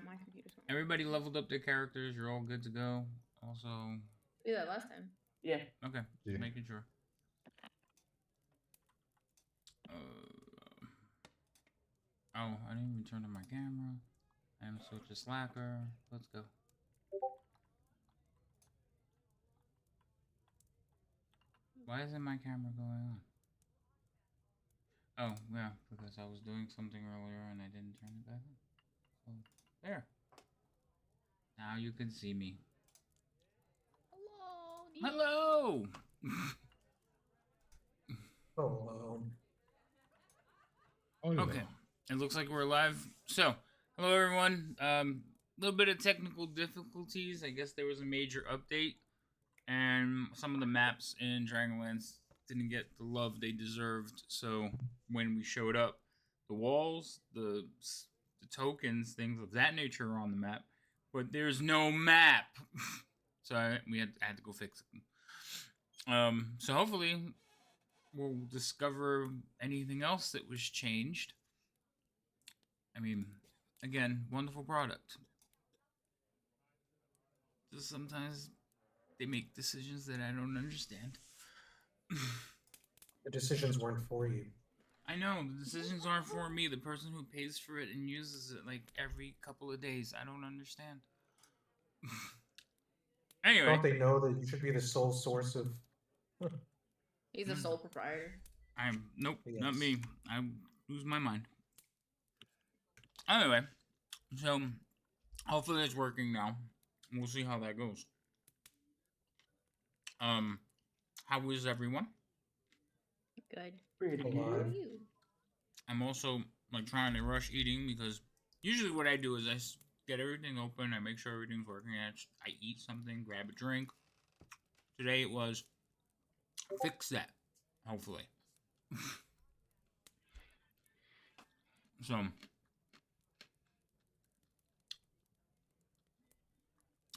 no, my computer's not. Everybody leveled up their characters. You're all good to go. Also. We did that last time. Yeah. Okay. Yeah. Making sure. Oh, I didn't even turn on my camera. I am such a slacker. Let's go. Why isn't my camera going on? Oh, yeah, because I was doing something earlier and I didn't turn it back on. So, there. Now you can see me. Hello. Hello! Hello. Okay, it looks like we're live. So, hello everyone. Little bit of technical difficulties. I guess there was a major update, and some of the maps in Dragonlance didn't get the love they deserved. So when we showed up, the walls, the tokens, things of that nature are on the map, but there's no map. So I had to go fix it. So hopefully we'll discover anything else that was changed. I mean, again, wonderful product. Just sometimes they make decisions that I don't understand. The decisions weren't for you. I know, the decisions aren't for me, the person who pays for it and uses it like every couple of days. I don't understand. Anyway. Don't they know that you should be the sole source of... He's a sole proprietor. Nope, Yes. not me. I lose my mind. Anyway, so hopefully it's working now. We'll see how that goes. How is everyone? Good. Pretty Alive. How are good. you? I'm also like trying to rush eating because usually what I do is I get everything open, I make sure everything's working, I eat something, grab a drink. Today it was fix that, hopefully. So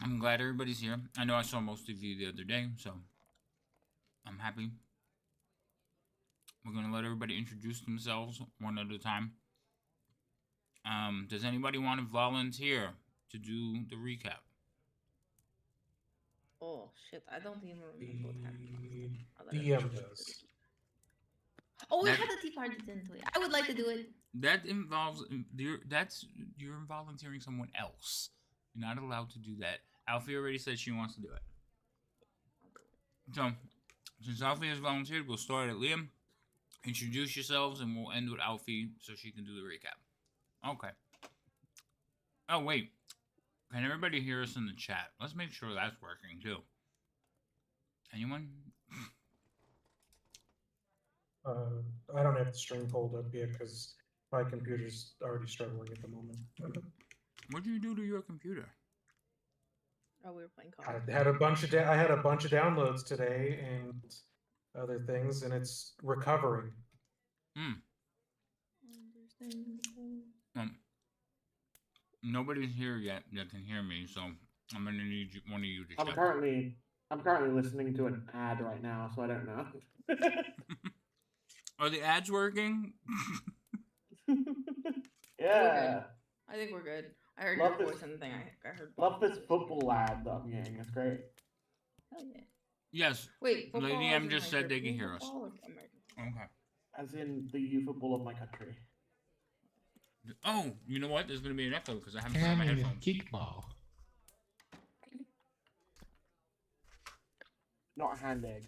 I'm glad everybody's here. I know I saw most of you the other day, so I'm happy. We're gonna let everybody introduce themselves one at a time. Does anybody want to volunteer to do the recap? Oh shit! I don't even remember what happened. The DM does. Oh, we That- had a tea party, didn't we? I would like to do it. That involves you're volunteering someone else. You're not allowed to do that. Alfie already said she wants to do it. So, since Alfie has volunteered, we'll start at Liam. Introduce yourselves, and we'll end with Alfie so she can do the recap. Okay. Oh, wait. Can everybody hear us in the chat? Let's make sure that's working, too. Anyone? I don't have the stream pulled up yet because my computer's already struggling at the moment. What did you do to your computer? Oh, we were playing I Call. had a bunch of downloads today and other things, and it's recovering. Nobody's here yet that can hear me, so I'm gonna need one of you to I'm step up. currently listening to an ad right now, so I don't know. Are the ads working? Yeah. I think we're good. I heard Love your this- voice and the thing. I heard. Love this football ad that I'm getting. It's great. Hell yeah. Yes. Wait, football Lady as M in, just like, said they can European hear us. football or American football? Okay. As in the youth football of my country. Oh, you know what? There's gonna be an echo because I haven't put on my headphones. Kickball. Not a hand egg.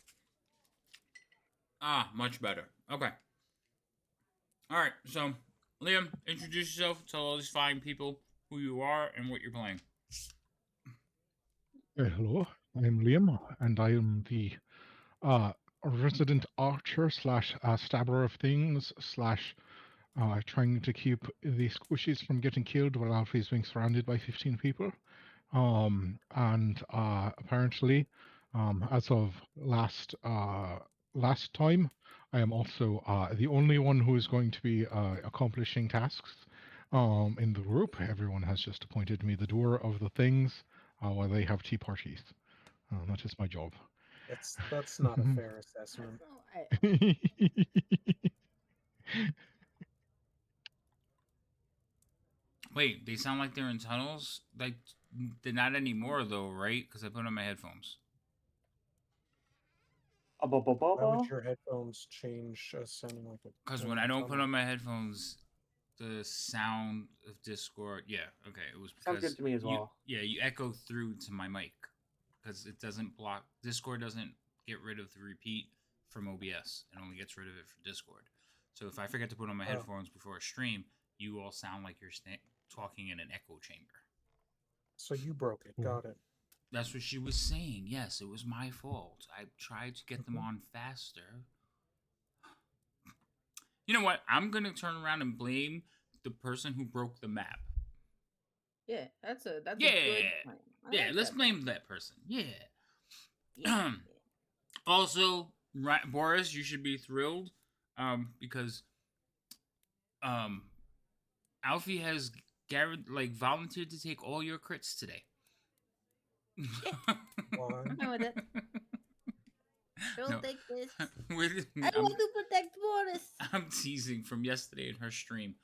Ah, much better. Okay. All right. So, Liam, introduce yourself. Tell all these fine people who you are and what you're playing. Hello, I'm Liam, and I am the resident archer slash stabber of things slash trying to keep the squishies from getting killed while Alfie's being surrounded by 15 people. And apparently, as of last time, I am also the only one who is going to be accomplishing tasks in the group. Everyone has just appointed me the doer of the things while they have tea parties. That is my job. That's not a fair assessment. Wait, they sound like they're in tunnels? Like, they're not anymore, though, right? Because I put on my headphones. Why would your headphones change sounding like a Because they're when in I a don't put tunnel? on my headphones, the sound of Discord... Yeah, okay. It was Sounds because... good to me as well. you echo through to my mic. Because it doesn't block... Discord doesn't get rid of the repeat from OBS. It only gets rid of it for Discord. So if I forget to put on my Oh. headphones before a stream, you all sound like you're talking in an echo chamber. So you broke it. Got it. That's what she was saying. Yes, it was my fault. I tried to get them on faster. You know what? I'm going to turn around and blame the person who broke the map. Yeah, that's a good plan. I Yeah, like let's that blame that person. Yeah. plan. Yeah. Also, Boris, you should be thrilled because Alfie has volunteered to take all your crits today. Why? I'm fine with it. She'll No. take this. I'm I want to protect Boris. teasing from yesterday in her stream.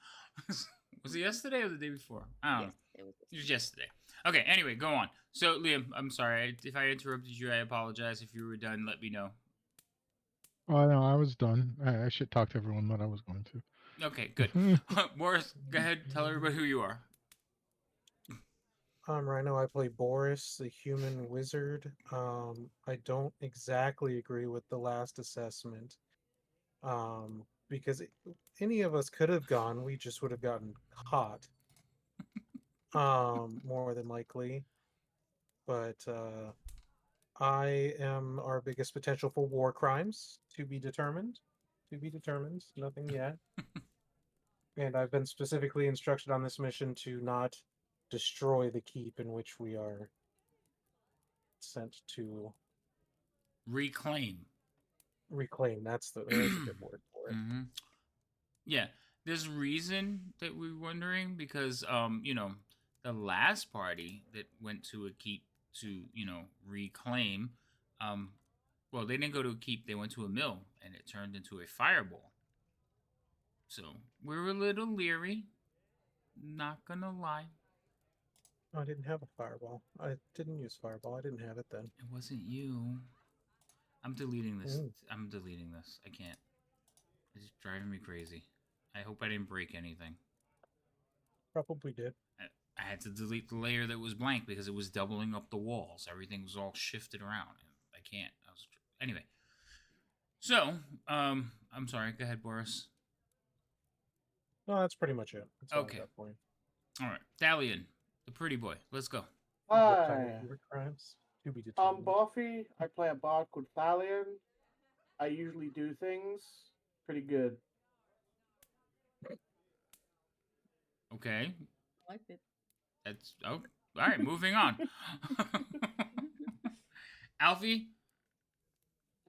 Was it yesterday or the day before? I don't know. Yes, It was yesterday. Okay, anyway, go on. So, Liam, I'm sorry. If I interrupted you, I apologize. If you were done, let me know. Oh no, I was done. I should talk to everyone, but I was going to. Okay, good. Boris, go ahead. Tell everybody who you are. Right now I play Boris, the human wizard. I don't exactly agree with the last assessment. Because any of us could have gone, we just would have gotten caught. More than likely. But I am our biggest potential for war crimes, to be determined. To be determined. Nothing yet. And I've been specifically instructed on this mission to not destroy the keep in which we are sent to Reclaim. There's a good word for it. Mm-hmm. Yeah, there's a reason that we're wondering because, the last party that went to a keep to, reclaim, well, they didn't go to a keep, they went to a mill, and it turned into a fireball. So, we're a little leery, not gonna lie. I didn't have a fireball. I didn't use fireball. I didn't have it then. It wasn't you. I'm deleting this. Mm. I'm deleting this. I can't. It's driving me crazy. I hope I didn't break anything. Probably did. I had to delete the layer that was blank because it was doubling up the walls. Everything was all shifted around. I can't. Anyway. So, I'm sorry. Go ahead, Boris. No, that's pretty much it. That's all I Okay. got for you. All right. Dalian, the pretty boy. Let's go. What type Hi. of war crimes? To be determined. I'm Buffy. I play a bard called Thalion. I usually do things pretty good. Okay. Like it. That's all right. Moving on. Alfie.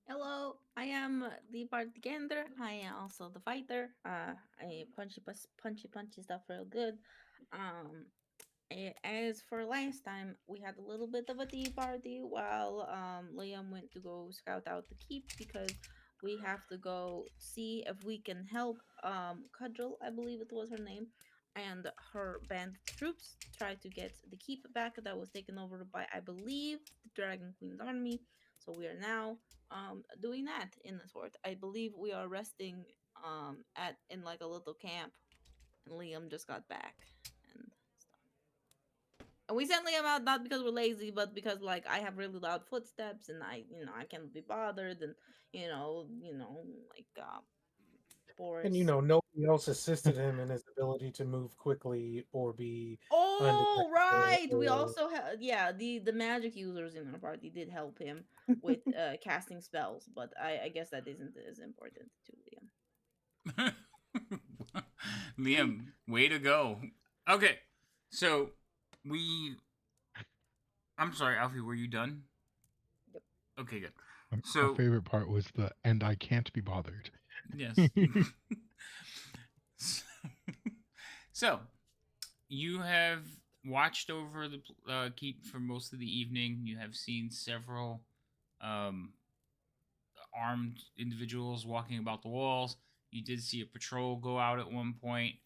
Hello, I am the bartender. I am also the fighter. I punchy stuff real good. As for last time, we had a little bit of a tea party while Liam went to go scout out the keep because we have to go see if we can help Cudgel, I believe it was her name, and her band troops try to get the keep back that was taken over by, I believe, the Dragon Queen's army. So we are now doing that in the sort. I believe we are resting in like a little camp, and Liam just got back and stuff. And we sent Liam out not because we're lazy, but because like I have really loud footsteps and I can't be bothered, and like Boris. And nobody else assisted him in his ability to move quickly or be. Oh right, we or- also have the magic users in our party did help him with casting spells, but I guess that isn't as important to Liam. Liam, way to go. Okay, so I'm sorry, Alfie, were you done? Yep. Okay, good. My So, favorite part was and I can't be bothered. yes. So, you have watched over the keep for most of the evening. You have seen several armed individuals walking about the walls. You did see a patrol go out at one point.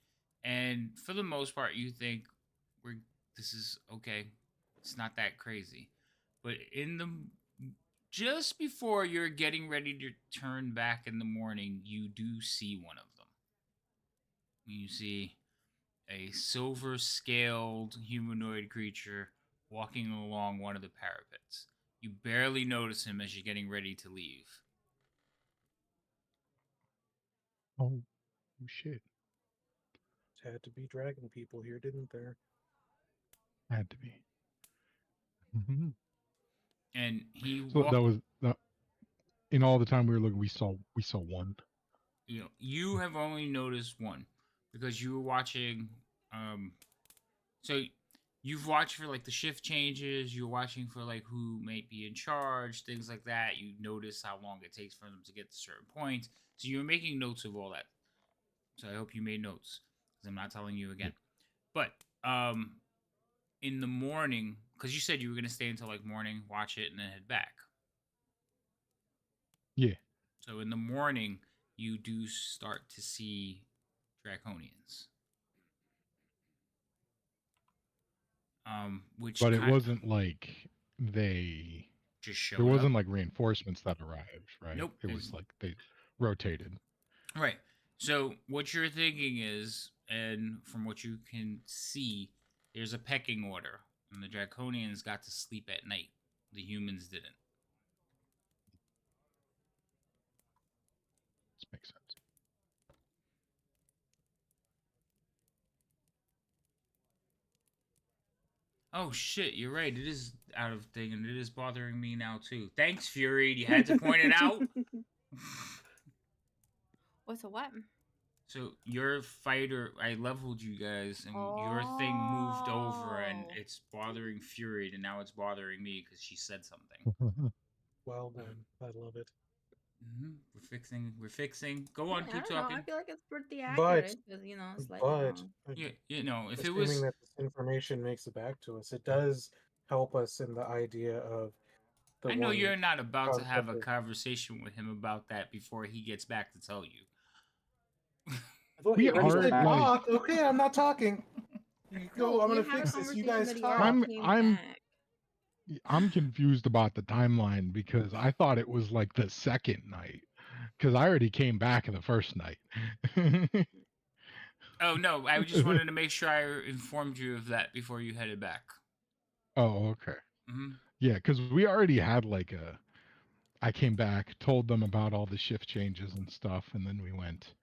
and for the most part, you think we're this is okay. It's not that crazy, but in the just before you're getting ready to turn back in the morning, you do see one of them. You see a silver scaled humanoid creature walking along one of the parapets. You barely notice him as you're getting ready to leave. Oh, shit. Had to be dragon people here, didn't there? Had to be. Hmm. And he So that walked, was that. In all the time we were looking, we saw one. you have only noticed one because you were watching. Um, so you've watched for like the shift changes. You're watching for like who might be in charge, things like that. You notice how long it takes for them to get to certain points. So you're making notes of all that. So I hope you made notes because I'm not telling you Yeah. again. But in the morning, because you said you were gonna stay until like morning, watch it, and then head back. Yeah. So in the morning, you do start to see draconians. Which But it kind wasn't like they. just There showed up. wasn't like reinforcements that arrived, right? Nope. It was like they rotated. Right. So what you're thinking is, and from what you can see, there's a pecking order, and the draconians got to sleep at night. The humans didn't. This makes sense. Oh shit, you're right. It is out of thing, and it is bothering me now too. Thanks, Fury. You had to point it out. What's a what? So your fighter, I leveled you guys, and your thing moved over, and Oh. it's bothering Fury, and now it's bothering me because she said something. Well done. I love it. We're fixing. We're fixing. Go on, I keep don't know. I talking. feel like it's pretty But accurate because slightly but wrong. Yeah, if it assuming was, that this information makes it back to us, it does help us in the idea of the I know one you're not about to have concept a of. conversation with him about that before he gets back to tell you. I thought We he I already just got are said back. like talk. Okay, I'm not talking. No, Go. I'm we gonna had a fix this. You conversation guys that he already talk. came I'm back. I'm confused about the timeline because I thought it was like the second night because I already came back the first night. Oh no, I just wanted to make sure I informed you of that before you headed back. Oh, okay. Mm-hmm. Yeah, because we already had like a. I came back, told them about all the shift changes and stuff, and then we went.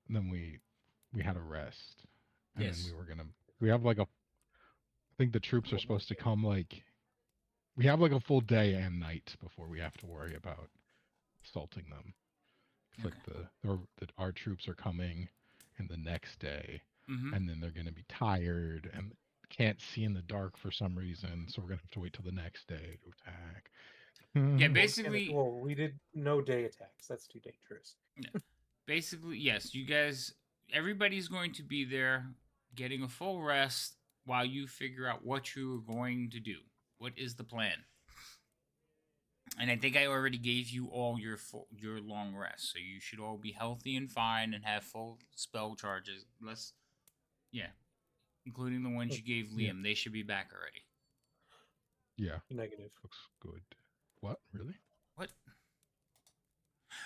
And then we had a rest, and then we Yes. were gonna. We have like a. I think the troops are Oh my supposed to goodness. come like. We have like a full day and night before we have to worry about assaulting them. It's like Okay. our troops are coming in the next day, Mm-hmm. and then they're going to be tired and can't see in the dark for some reason, so we're going to have to wait till the next day to attack. Yeah, Well, basically, we did no day attacks. That's too dangerous. yes, you guys, everybody's going to be there getting a full rest while you figure out what you are going to do. What is the plan? And I think I already gave you all your long rest, so you should all be healthy and fine and have full spell charges. Unless, yeah, including the ones you gave Yeah, Liam, they should be back already. yeah, Negative. looks good. What really? What?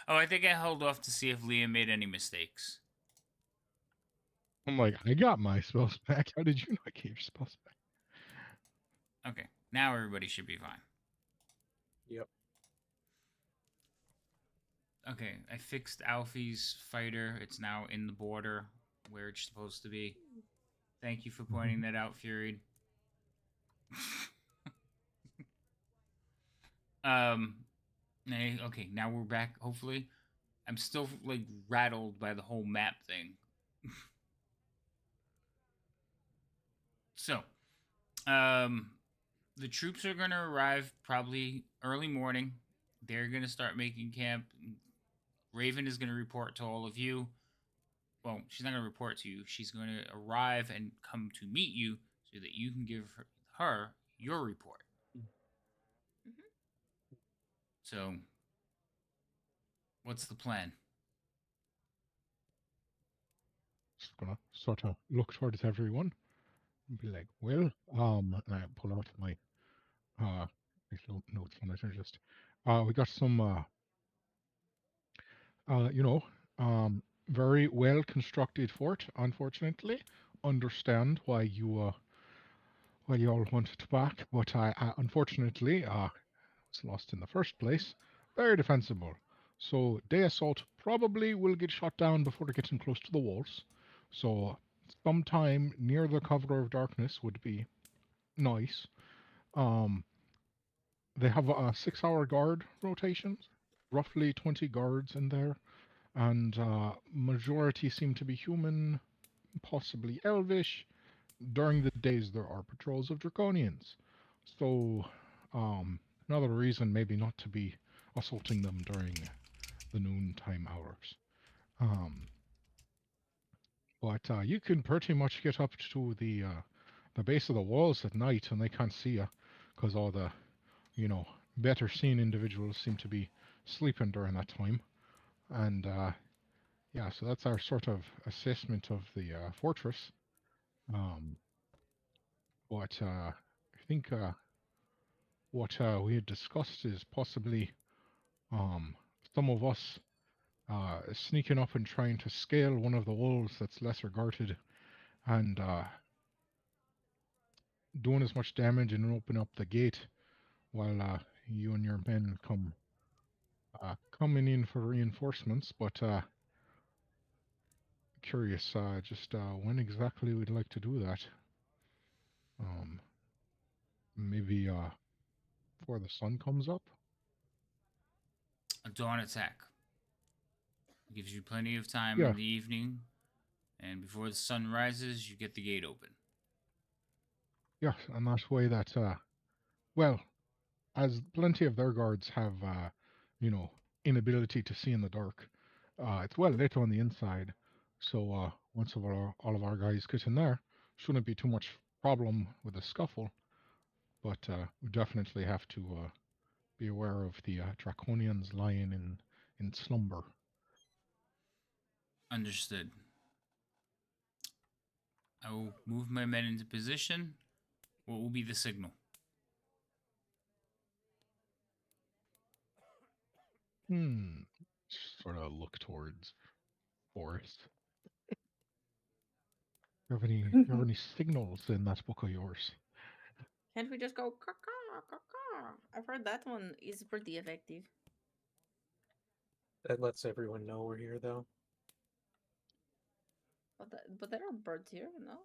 Oh, I think I held off to see if Liam made any mistakes. I'm like, I got my spells back. How did you not get your spells back? Okay, now everybody should be fine. Yep. Okay, I fixed Alfie's fighter. It's now in the border where it's supposed to be. Thank you for pointing that out, Fury. um, okay, now we're back. Hopefully, I'm still like rattled by the whole map thing. So, um, the troops are gonna arrive probably early morning. They're gonna start making camp. Raven is gonna report to all of you. Well, she's not going to report to you. She's going to arrive and come to meet you so that you can give her your report. Mhm. So, what's the plan? gonna sort of look towards everyone and be like, well, and I pull out my little notes on it and just we got some you know, very well constructed fort, unfortunately. Understand why you all wanted to back, but I unfortunately was lost in the first place. Very defensible. So day assault probably will get shot down before getting close to the walls. So sometime near the cover of darkness would be nice. Um, they have a 6 hour guard rotations, roughly 20 guards in there, and majority seem to be human, possibly elvish. During the days, there are patrols of draconians. So, another reason maybe not to be assaulting them during the noontime hours. Um, but you can pretty much get up to the base of the walls at night, and they can't see you because all the better seen individuals seem to be sleeping during that time. And yeah, so that's our sort of assessment of the fortress. Um, but I think what we had discussed is possibly um, some of us sneaking up and trying to scale one of the walls that's lesser guarded and doing as much damage and open up the gate while you and your men coming in for reinforcements. But curious, just when exactly we'd like to do that. Um, maybe before the sun comes up. A dawn attack gives you plenty of time Yeah, in the evening, and before the sun rises, you get the gate open. yeah, and that way that well, as plenty of their guards have you know inability to see in the dark, it's well lit on the inside. So once all of our guys get in there, shouldn't be too much problem with the scuffle. But we definitely have to be aware of the draconians lying in slumber. Understood. I will move my men into position. What will be the signal? Hmm. Sort of look towards forest. You have any signals in that book of yours? Can't we just go caw caw? I've heard that one is pretty effective. That lets everyone know we're here, though. But there are birds here, no?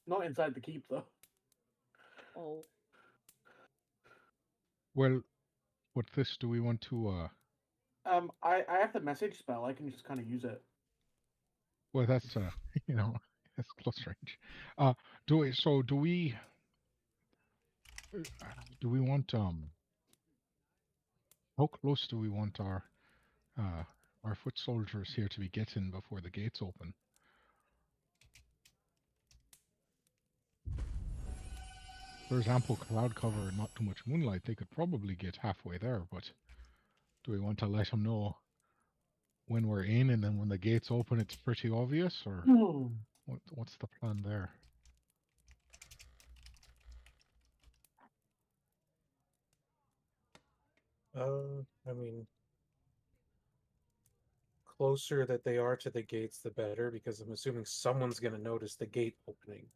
Not inside the keep though. Oh, Well, with this, do we want to I have the message spell. I can just kind of use it. well, that's you know, that's close range. Uh, do we want how close do we want uh our foot soldiers here to be getting before the gates open? There's ample cloud cover and not too much moonlight. They could probably get halfway there, but do we want to let them know when we're in, and then when the gates open, it's pretty obvious, or what's the plan there? I mean, closer that they are to the gates, the better, because I'm assuming someone's going to notice the gate opening,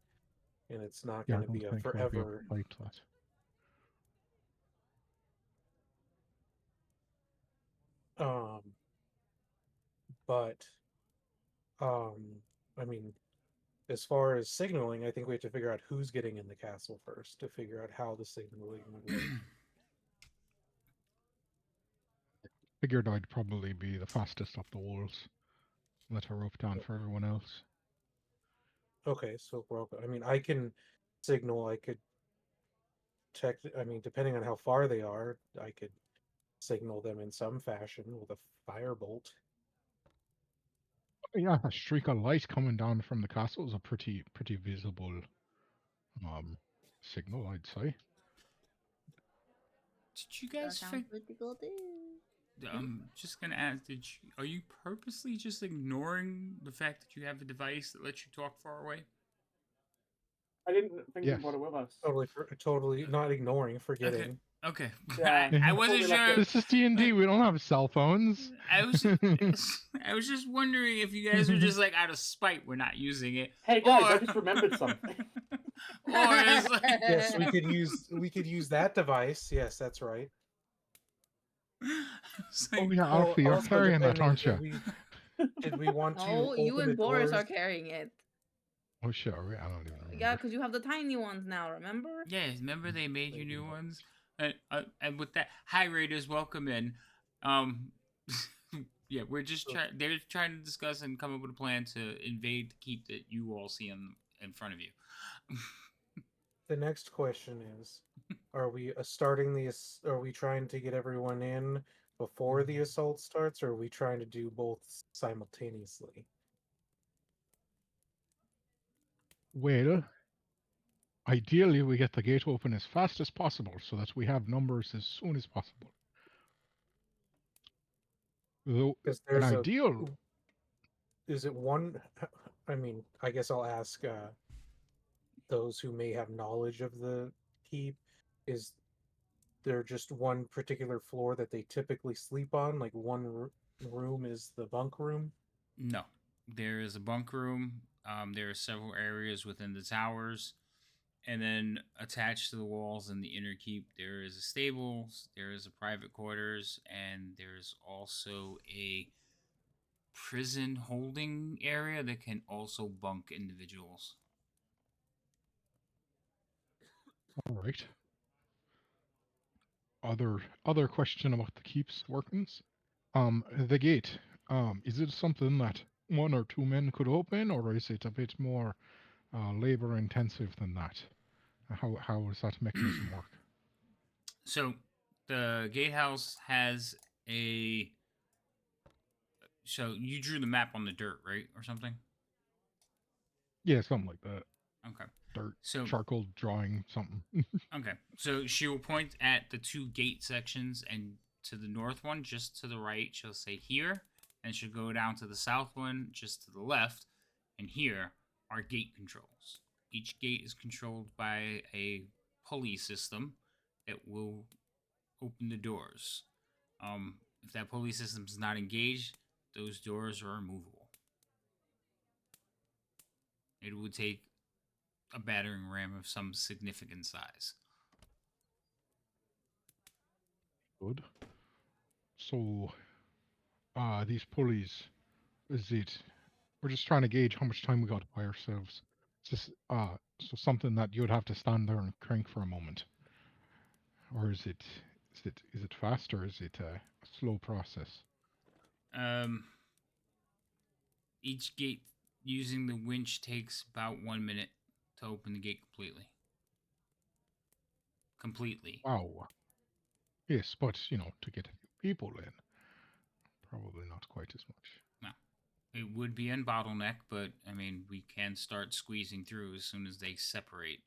and it's not Yeah, going I to don't be a think I'll be able forever. to fight that. Um, but um, I mean, as far as signaling, I think we have to figure out who's getting in the castle first to figure out how the signaling would work. Figured I'd probably be the fastest up the walls. Let her rope down for everyone else. Okay, so we're open. I mean, I can signal. I could check. I mean, depending on how far they are, I could signal them in some fashion with a firebolt. Yeah, a streak of light coming down from the castle is a pretty visible um signal, I'd say. Did you that guys sounds pretty cool too. I'm just gonna ask: are you purposely just ignoring the fact that you have a device that lets you talk far away? I didn't think we Yes. brought it with us. Totally not ignoring, Okay. forgetting. Okay. Yeah, I I thought wasn't we left sure. it. This is D&D. We don't have cell phones. I was I was just wondering if you guys are just like out of spite we're not using it. Hey guys, or, I just remembered something. or it's like Yes, we could use that device. Yes, that's right. it's Oh like, yeah, Alfie, you're Also, carrying that, depending, aren't you? did we want to No, you open the and Boris doors? are carrying it. Oh sure, I don't even Yeah, remember. because you have the tiny ones now. Remember? yeah, remember they made you new ones? And with that, hi Raiders, welcome in. Um yeah, we're just trying they're trying to discuss and come up with a plan to invade the keep that you all see in front of you. The next question is: Are we starting the? Are we trying to get everyone in before the assault starts, or are we trying to do both simultaneously? Well, ideally we get the gate open as fast as possible so that we have numbers as soon as possible. Though Because an there's a. ideal Is it one? I mean, I guess I'll ask those who may have knowledge of the keep. Is there just one particular floor that they typically sleep on? Like one room is the bunk room? No. There is a bunk room. There are several areas within the towers. And then attached to the walls in the inner keep, there is a stables, there is a private quarters, and there's also a prison holding area that can also bunk individuals. all right. Other question about the keep's workings. The gate. Is it something that one or two men could open, or is it a bit more labor intensive than that? How does that mechanism work? So the gatehouse has a. So you drew the map on the dirt, right, or something? Yeah, something like that. Okay. Dirt, So charcoal drawing, something. okay. So she will point at the two gate sections, and to the north one, just to the right, she'll say here, and she'll go down to the south one, just to the left, and here are gate controls. Each gate is controlled by a pulley system that will open the doors. If that pulley system is not engaged, those doors are removable. It would take a battering ram of some significant size. Good. So, these pulleys, is it? We're just trying to gauge how much time we got by ourselves. It's just, so something that you would have to stand there and crank for a moment, or is it fast, or is it a slow process? Um, each gate using the winch takes about 1 minute to open the gate completely. Completely. Wow. Yes, but to get a few people in, probably not quite as much. No. It would be in bottleneck, but I mean, we can start squeezing through as soon as they separate.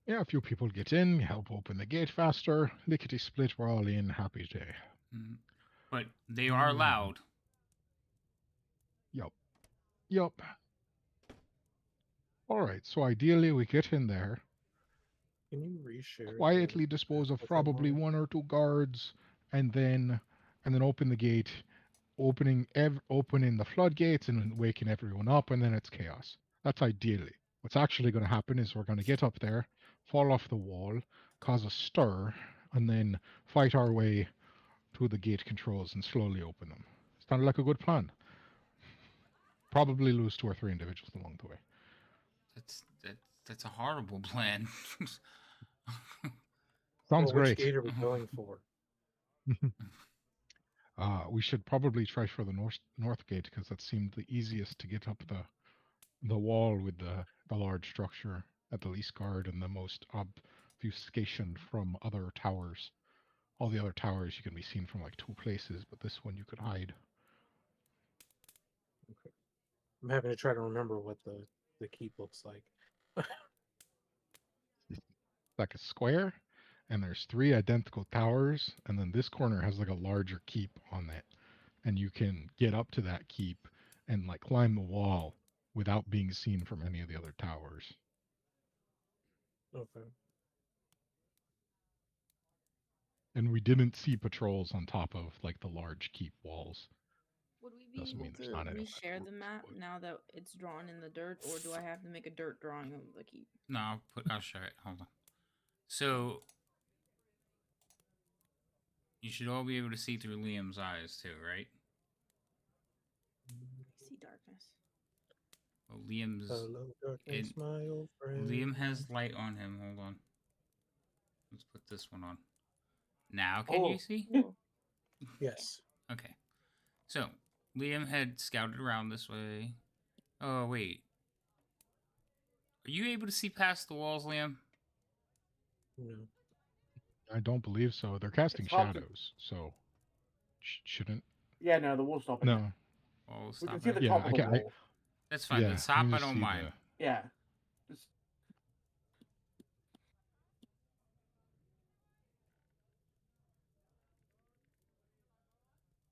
Yeah, a few people get in, help open the gate faster, lickety split, we're all in, happy day. Mm-hmm. But they are loud. Yup. Yup. Alright, so ideally we get in there, Can you reshare quietly the dispose of with probably everyone? one or two guards, and then open the gate, opening the floodgates and waking everyone up, and then it's chaos. That's ideally. What's actually going to happen is we're going to get up there, fall off the wall, cause a stir, and then fight our way to the gate controls and slowly open them. Sounded like a good plan. Probably lose two or three individuals along the way. That's a horrible plan. Sounds Well, which great. gate are we going for? We should probably try for the north gate because that seemed the easiest to get up the wall with the large structure at the least guard and the most obfuscation from other towers. All the other towers you can be seen from like two places, but this one you could hide. Okay. I'm having to try to remember what the keep looks like. Like a square, and there's 3 identical towers, and then this corner has like a larger keep on it, and you can get up to that keep and like climb the wall without being seen from any of the other towers. Okay. And we didn't see patrols on top of like the large keep walls. Would we be Doesn't able mean there's to not anyone at reshare the the roof, map but now that it's drawn in the dirt, or do I have to make a dirt drawing of the keep? No, I'll show it. Hold on. So you should all be able to see through Liam's eyes too, right? I see darkness. Well, Liam's Hello, darkness, in. my old friend. Liam has light on him. Hold on. Let's put this one on. Now can you Oh. see? Whoa. Yes. Okay. So Liam had scouted around this way. Oh wait. Are you able to see past the walls, Liam? No. I don't believe so. They're casting It's hard to. shadows, so shouldn't. Yeah, no, the wall's stopping it. No, Oh, We stop can see it. the yeah, top I of the can. wall. That's fine. The Yeah, top you I just don't see mind. Yeah. Just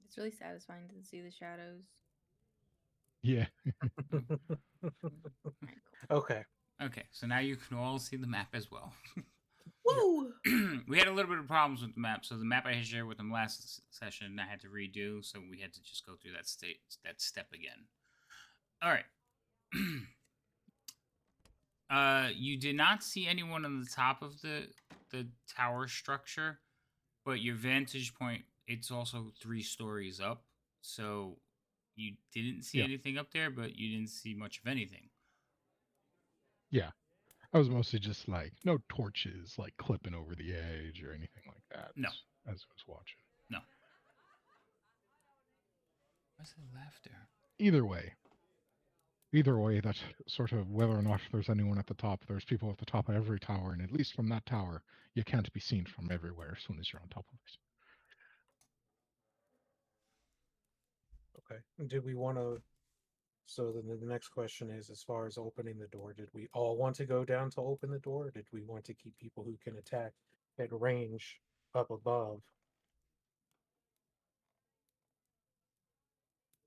It's really satisfying to see the shadows. Yeah. Alright, cool. Okay. Okay, so now you can all see the map as well. Woo! We had a little bit of problems with the map, so the map I had shared with them last session I had to redo, so we had to just go through that step again. All right. You did not see anyone on the top of the tower structure, but your vantage point, it's also 3 stories up, so you didn't see Yeah. anything up there, but you didn't see much of anything. Yeah. I was mostly just like no torches like clipping over the edge or anything like that. No. As I was watching. No. What's the laughter? Either way, that's sort of whether or not there's anyone at the top. There's people at the top of every tower, and at least from that tower, you can't be seen from everywhere as soon as you're on top of it. Okay. Did we want to? So then the next question is, as far as opening the door, did we all want to go down to open the door? Or did we want to keep people who can attack at range up above?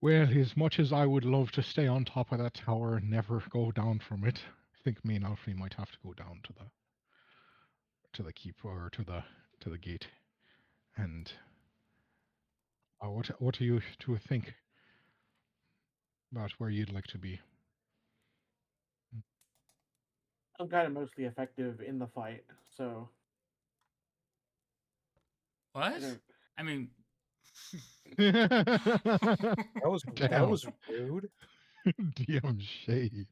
Well, as much as I would love to stay on top of that tower and never go down from it, I think me and Alfie might have to go down to the keep or to the gate. And what do you two think about where you'd like to be? I'm kind of mostly effective in the fight, so I What? don't. I mean, That was Damn. rude. DM shade.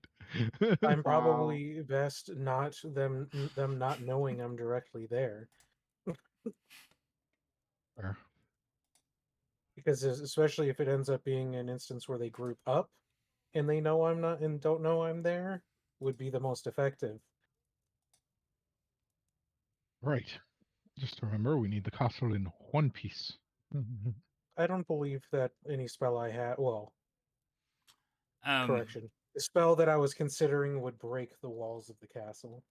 I'm Wow. probably best not them not knowing I'm directly there, Fair. because especially if it ends up being an instance where they group up and they know I'm not and don't know I'm there, would be the most effective. Right. Just remember, we need the castle in one piece. I don't believe that any spell I had. Well, um, correction. The spell that I was considering would break the walls of the castle.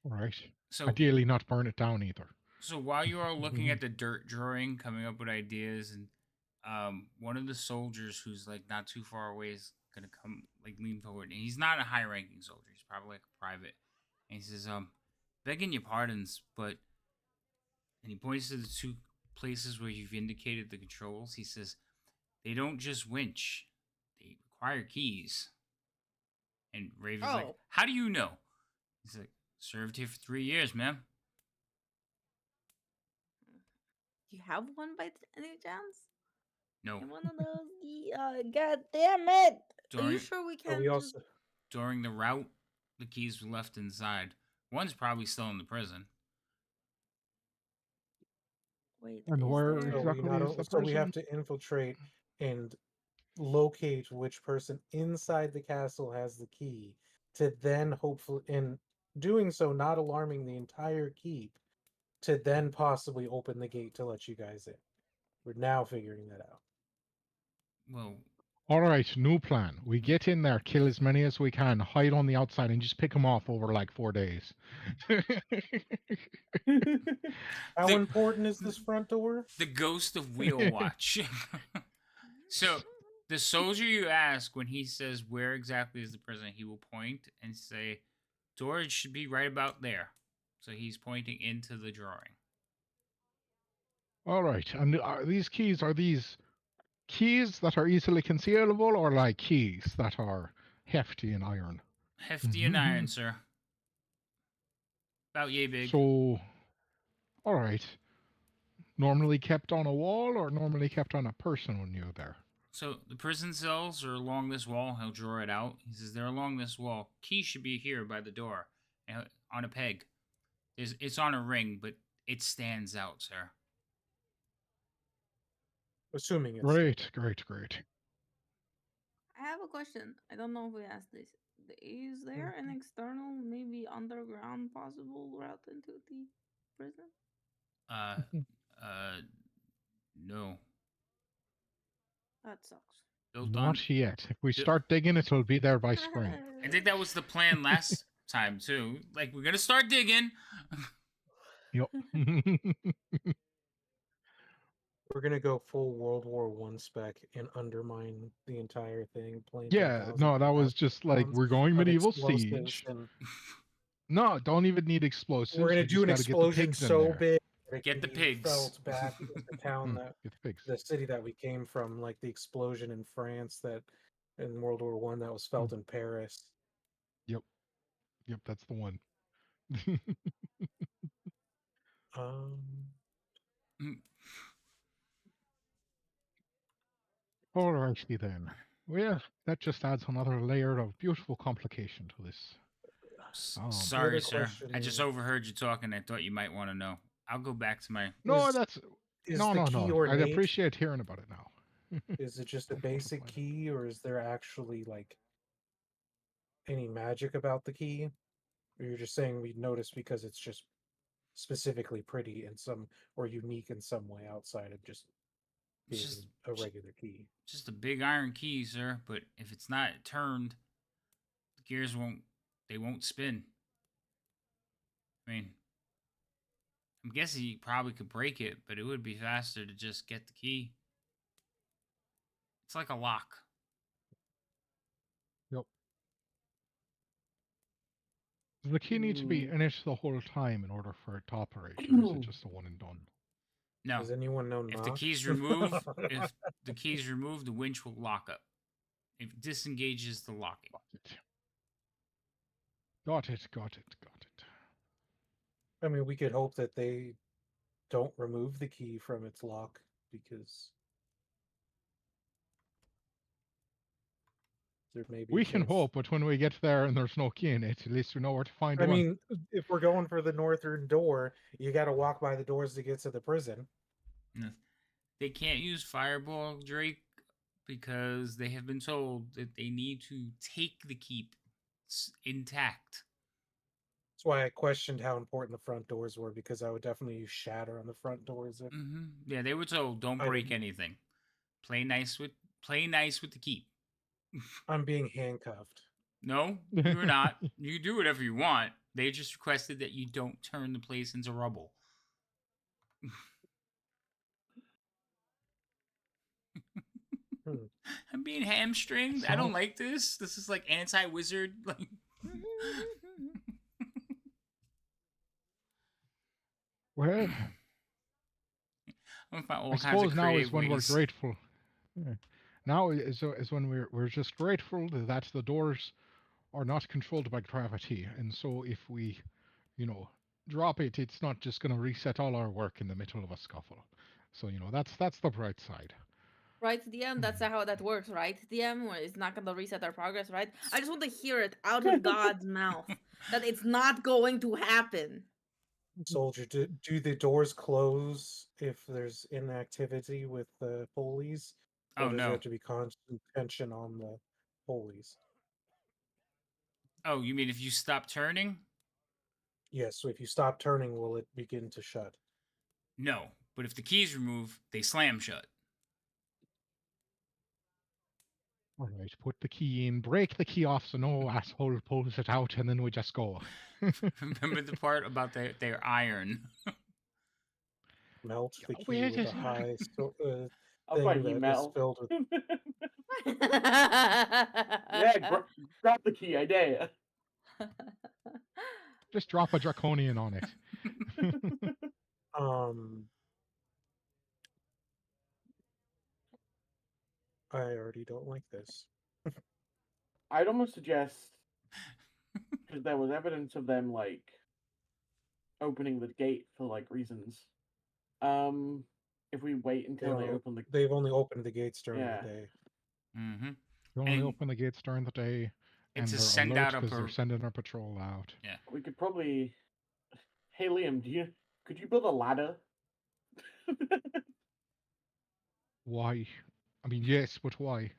Right. so Ideally, not burn it down either. so while you are looking at the dirt drawing, coming up with ideas, and one of the soldiers who's like not too far away is gonna come like lean forward, and he's not a high-ranking soldier; he's probably like a private, and he says, begging your pardons, but," and he points to the 2 places where you've indicated the controls. He says, "They don't just winch; they require keys." And Raven's like, Oh, "How do you know?" He's like, "Served here for 3 years, ma'am." you have one by any chance? No. And one of those. God damn it! Are you During sure we But can we just? also during the route, the keys were left inside. One's probably still in the prison. Wait, And is where there? exactly is the so we have prison? to infiltrate and locate which person inside the castle has the key to then hopefully in doing so not alarming the entire keep to then possibly open the gate to let you guys in. We're now figuring that out. Well, All right, new plan. We get in there, kill as many as we can, hide on the outside, and just pick them off over like 4 days. How The, important is this front door? the ghost of Wheel Watch. So the soldier you ask when he says where exactly is the prison, he will point and say, "George should be right about there." So he's pointing into the drawing. All right, and these keys that are easily concealable, or like keys that are hefty in iron? Hefty and iron, sir. About yay big. So, all right. Normally kept on a wall, or normally kept on a person when you're there? So the prison cells are along this wall. He'll draw it out. He says they're along this wall. Key should be here by the door, on a peg. It's on a ring, but it stands out, sir. Assuming it's Great, great, great. I have a question. I don't know if we asked this. Is there an external, maybe underground possible route into the prison? Uh, uh, no. That sucks. Built on. Not yet. If we Bu- start digging, it'll be there by spring. I think that was the plan last time too. Like, we're gonna start digging. Yep. we're gonna go full World War One spec and undermine the entire thing. Planting Yeah, thousands no, of that was just like, pounds we're going of medieval explosives, siege. and No, don't even need explosives. we're gonna We do just an got to get the explosion pigs in so there. big that it Get can the be pigs. felt back in the town that Get the pigs. the city that we came from, like the explosion in France that in World War One that was felt in Paris. Yep. Yep, that's the one. Um, Mm, Alrighty then. Well, that just adds another layer of beautiful complication to this. Sorry, other sir. I just question- overheard you talking. I thought you might want to know. I'll go back to my. No, Is- that's is no, the no, key no. I'd ornate? appreciate hearing about it now. Is it just a Don't want to basic find it. key, or is there actually like any magic about the key? Or you're just saying we noticed because it's just specifically pretty in some or unique in some way outside of just being Just- a regular key. Just a big iron key, sir. But if it's not turned, the gears won't. They won't spin. I mean, I'm guessing you probably could break it, but it would be faster to just get the key. It's like a lock. Yep. Does the key need to be in it the whole time in order for it to operate, or is it just a one and done? No. Does anyone know If the knock? key's removed, if the key's removed, the winch will lock up. It disengages the locking. Got it. Got it. Got it. I mean, we could hope that they don't remove the key from its lock because there may be. We can hope, but when we get there and there's no key in it, at least we know where to find I one. mean, if we're going for the northern door, you got to walk by the doors to get to the prison. They can't use Fireball, Drake, because they have been told that they need to take the keep intact. That's why I questioned how important the front doors were, because I would definitely use shatter on the front doors. If Yeah, they were told don't I break didn't- anything. Play nice with the keep. I'm being handcuffed. No, you're not. You do whatever you want. They just requested that you don't turn the place into rubble. I'm being hamstringed. I don't like this. This is like anti-wizard. Like, Well, I'm gonna find all I kinds suppose of now is creative when ways. we're grateful. Yeah. Now is when we're just grateful that the doors are not controlled by gravity, and so if we, drop it, it's not just going to reset all our work in the middle of a scuffle. So that's the bright side. Right, DM? That's how that works, right? DM, where it's not gonna reset our progress, right? I just want to hear it out of God's mouth that it's not going to happen. Soldier, do the doors close if there's inactivity with the pulleys? Or Oh does no. there have to be constant tension on the pulleys? Oh, you mean if you stop turning? Yes, so if you stop turning, will it begin to shut? No. But if the key's removed, they slam shut. All right, put the key in, break the key off so no asshole pulls it out, and then we just go. Remember the part about their iron? Melt the key Where with did a high I'll buy thing you that is metal. filled with. Yeah, grab the key, I dare just drop a draconian on it? Um, I already don't like this. I'd almost suggest, because there was evidence of them like opening the gate for like reasons. If we wait until they open the They've only opened the gates during yeah, the day. Mm-hmm. They only And open the gates during the day, and to they're send alert out a because they're sending a patrol out. yeah. we could probably. Hey Liam, could you build a ladder? Why? I mean, yes, but why?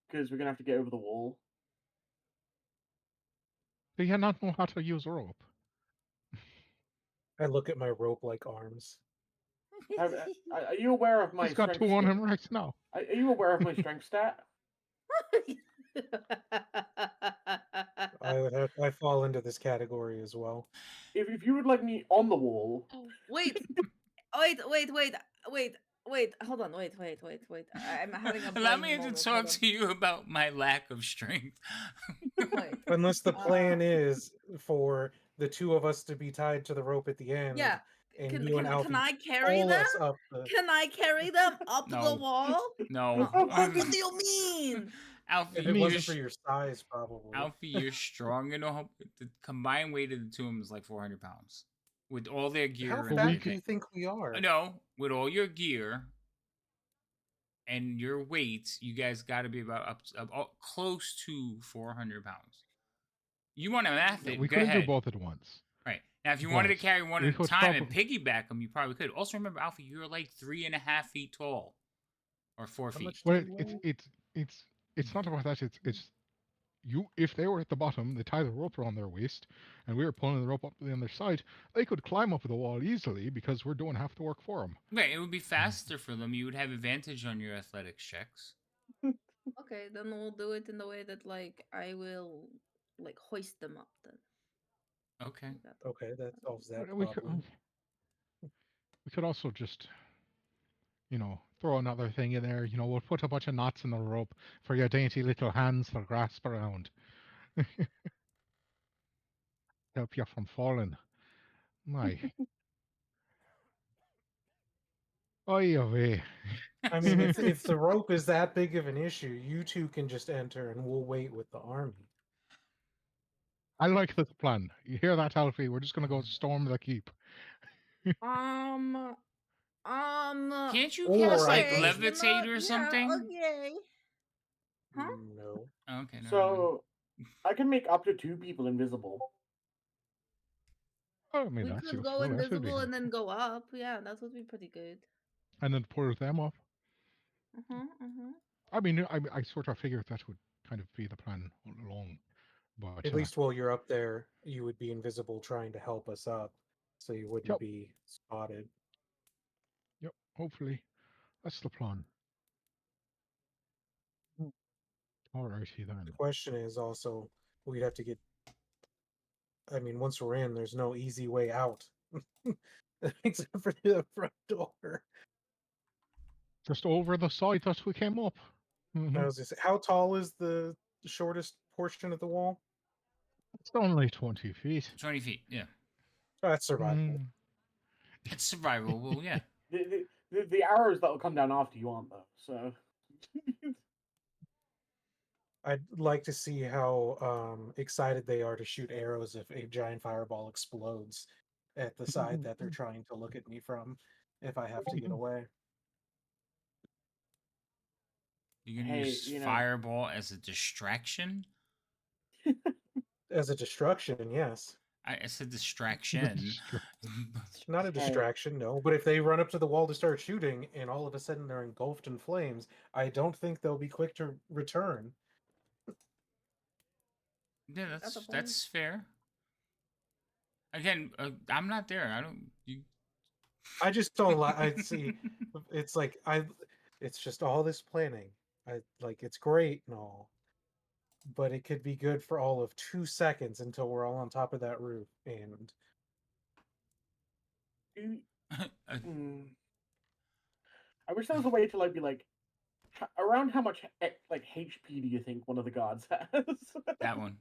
Because we're gonna have to get over the wall. Do you not know how to use rope? I look at my rope-like arms. Are you aware of my He's got strength? two on him right now. Are you aware of my strength stat? I fall into this category as well. If you would like me on the wall, Wait, wait. Hold on. Wait. I'm having a Allow brain me to moment. talk Hold on. to you about my lack of strength. Wait. Unless the plan Uh, is for the two of us to be tied to the rope at the end, Yeah. and Can you and can can Alfie I carry pull them? us up the. Can I carry them up the No. wall? No. What do you mean? Alfie, If it you're wasn't for your size, probably. Alfie, you're strong enough. The combined weight of the two of them is like 400 pounds, with all their How gear and But we fat do everything. you think we are? No, with all your gear and your weight, you guys got to be about up close to 400 pounds. You want to math Yeah, it? we Go couldn't do ahead. both at once. Right now, if you wanted to But carry one we at a could time and probably. piggyback them, you probably could. Also, remember, Alfie, you're like 3.5 feet tall, or 4 feet. Much do Well, you weigh? it's not about that. It's you. If they were at the bottom, they tie the rope around their waist, and we were pulling the rope up to the other side. They could climb up the wall easily because we're doing half the work for them. Right, it would be faster for them. You would have advantage on your athletics checks. Okay, then we'll do it in the way that like I will like hoist them up then. Okay. Like that. Okay, that solves that We could. problem. We could also just throw another thing in there. We'll put a bunch of knots in the rope for your dainty little hands to grasp around. Help you from falling. My. Oy vey. I mean, if the rope is that big of an issue, you two can just enter, and we'll wait with the army. I like this plan. You hear that, Alfie? We're just going to go storm the keep. Um. Can't you Or cast I like Okay. can just levitate or Yeah. something? Okay. Huh? no. Okay, never mind. so I can make up to 2 people invisible. Oh, I mean, We that's could useful. go That would be invisible and helpful. then go up. Yeah, that would be pretty good. And then pull them up. Uh-huh. I mean, I sort of figured that would kind of be the plan all along. But At least while you're up there, you would be invisible trying to help us up, so you wouldn't yep, be spotted. yep. Hopefully, that's the plan. Alrighty The then. question is also, we'd have to get. I mean, once we're in, there's no easy way out, except for the front door. Just over the side that we came up. I was just, how tall is the shortest portion of the wall? It's only 20 feet. 20 feet. Yeah, That's survivable. Mm. it's survivable. Yeah. The arrows that will come down after you aren't though. So I'd like to see how excited they are to shoot arrows if a giant fireball explodes at the side that they're trying to look at me from if I have to get away. You're gonna hey, use fireball as a distraction. As a destruction, yes. I said distraction. Not a distraction, no. But if they run up to the wall to start shooting and all of a sudden they're engulfed in flames, I don't think they'll be quick to return. Yeah, That's a point. that's fair. Again, I'm not there. I don't. You. I just don't. I see. It's like it's just all this planning. I like it's great and all, but it could be good for all of 2 seconds until we're all on top of that roof. And Do- Uh, mm, I wish there was a way to like be like around how much like HP do you think one of the gods has? that one.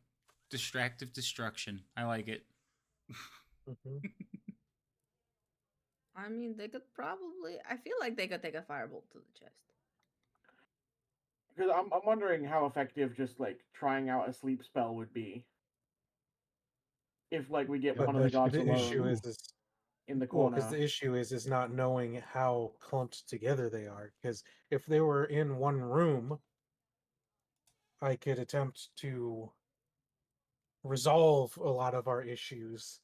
Distractive destruction. I like it. Mhm. I mean, they could probably. I feel like they could take a firebolt to the chest. Because I'm wondering how effective just like trying out a sleep spell would be if like we get But one of the gods the issue alone is in the well, because corner. the issue is not knowing how clumped together they are. Because if they were in one room, I could attempt to resolve a lot of our issues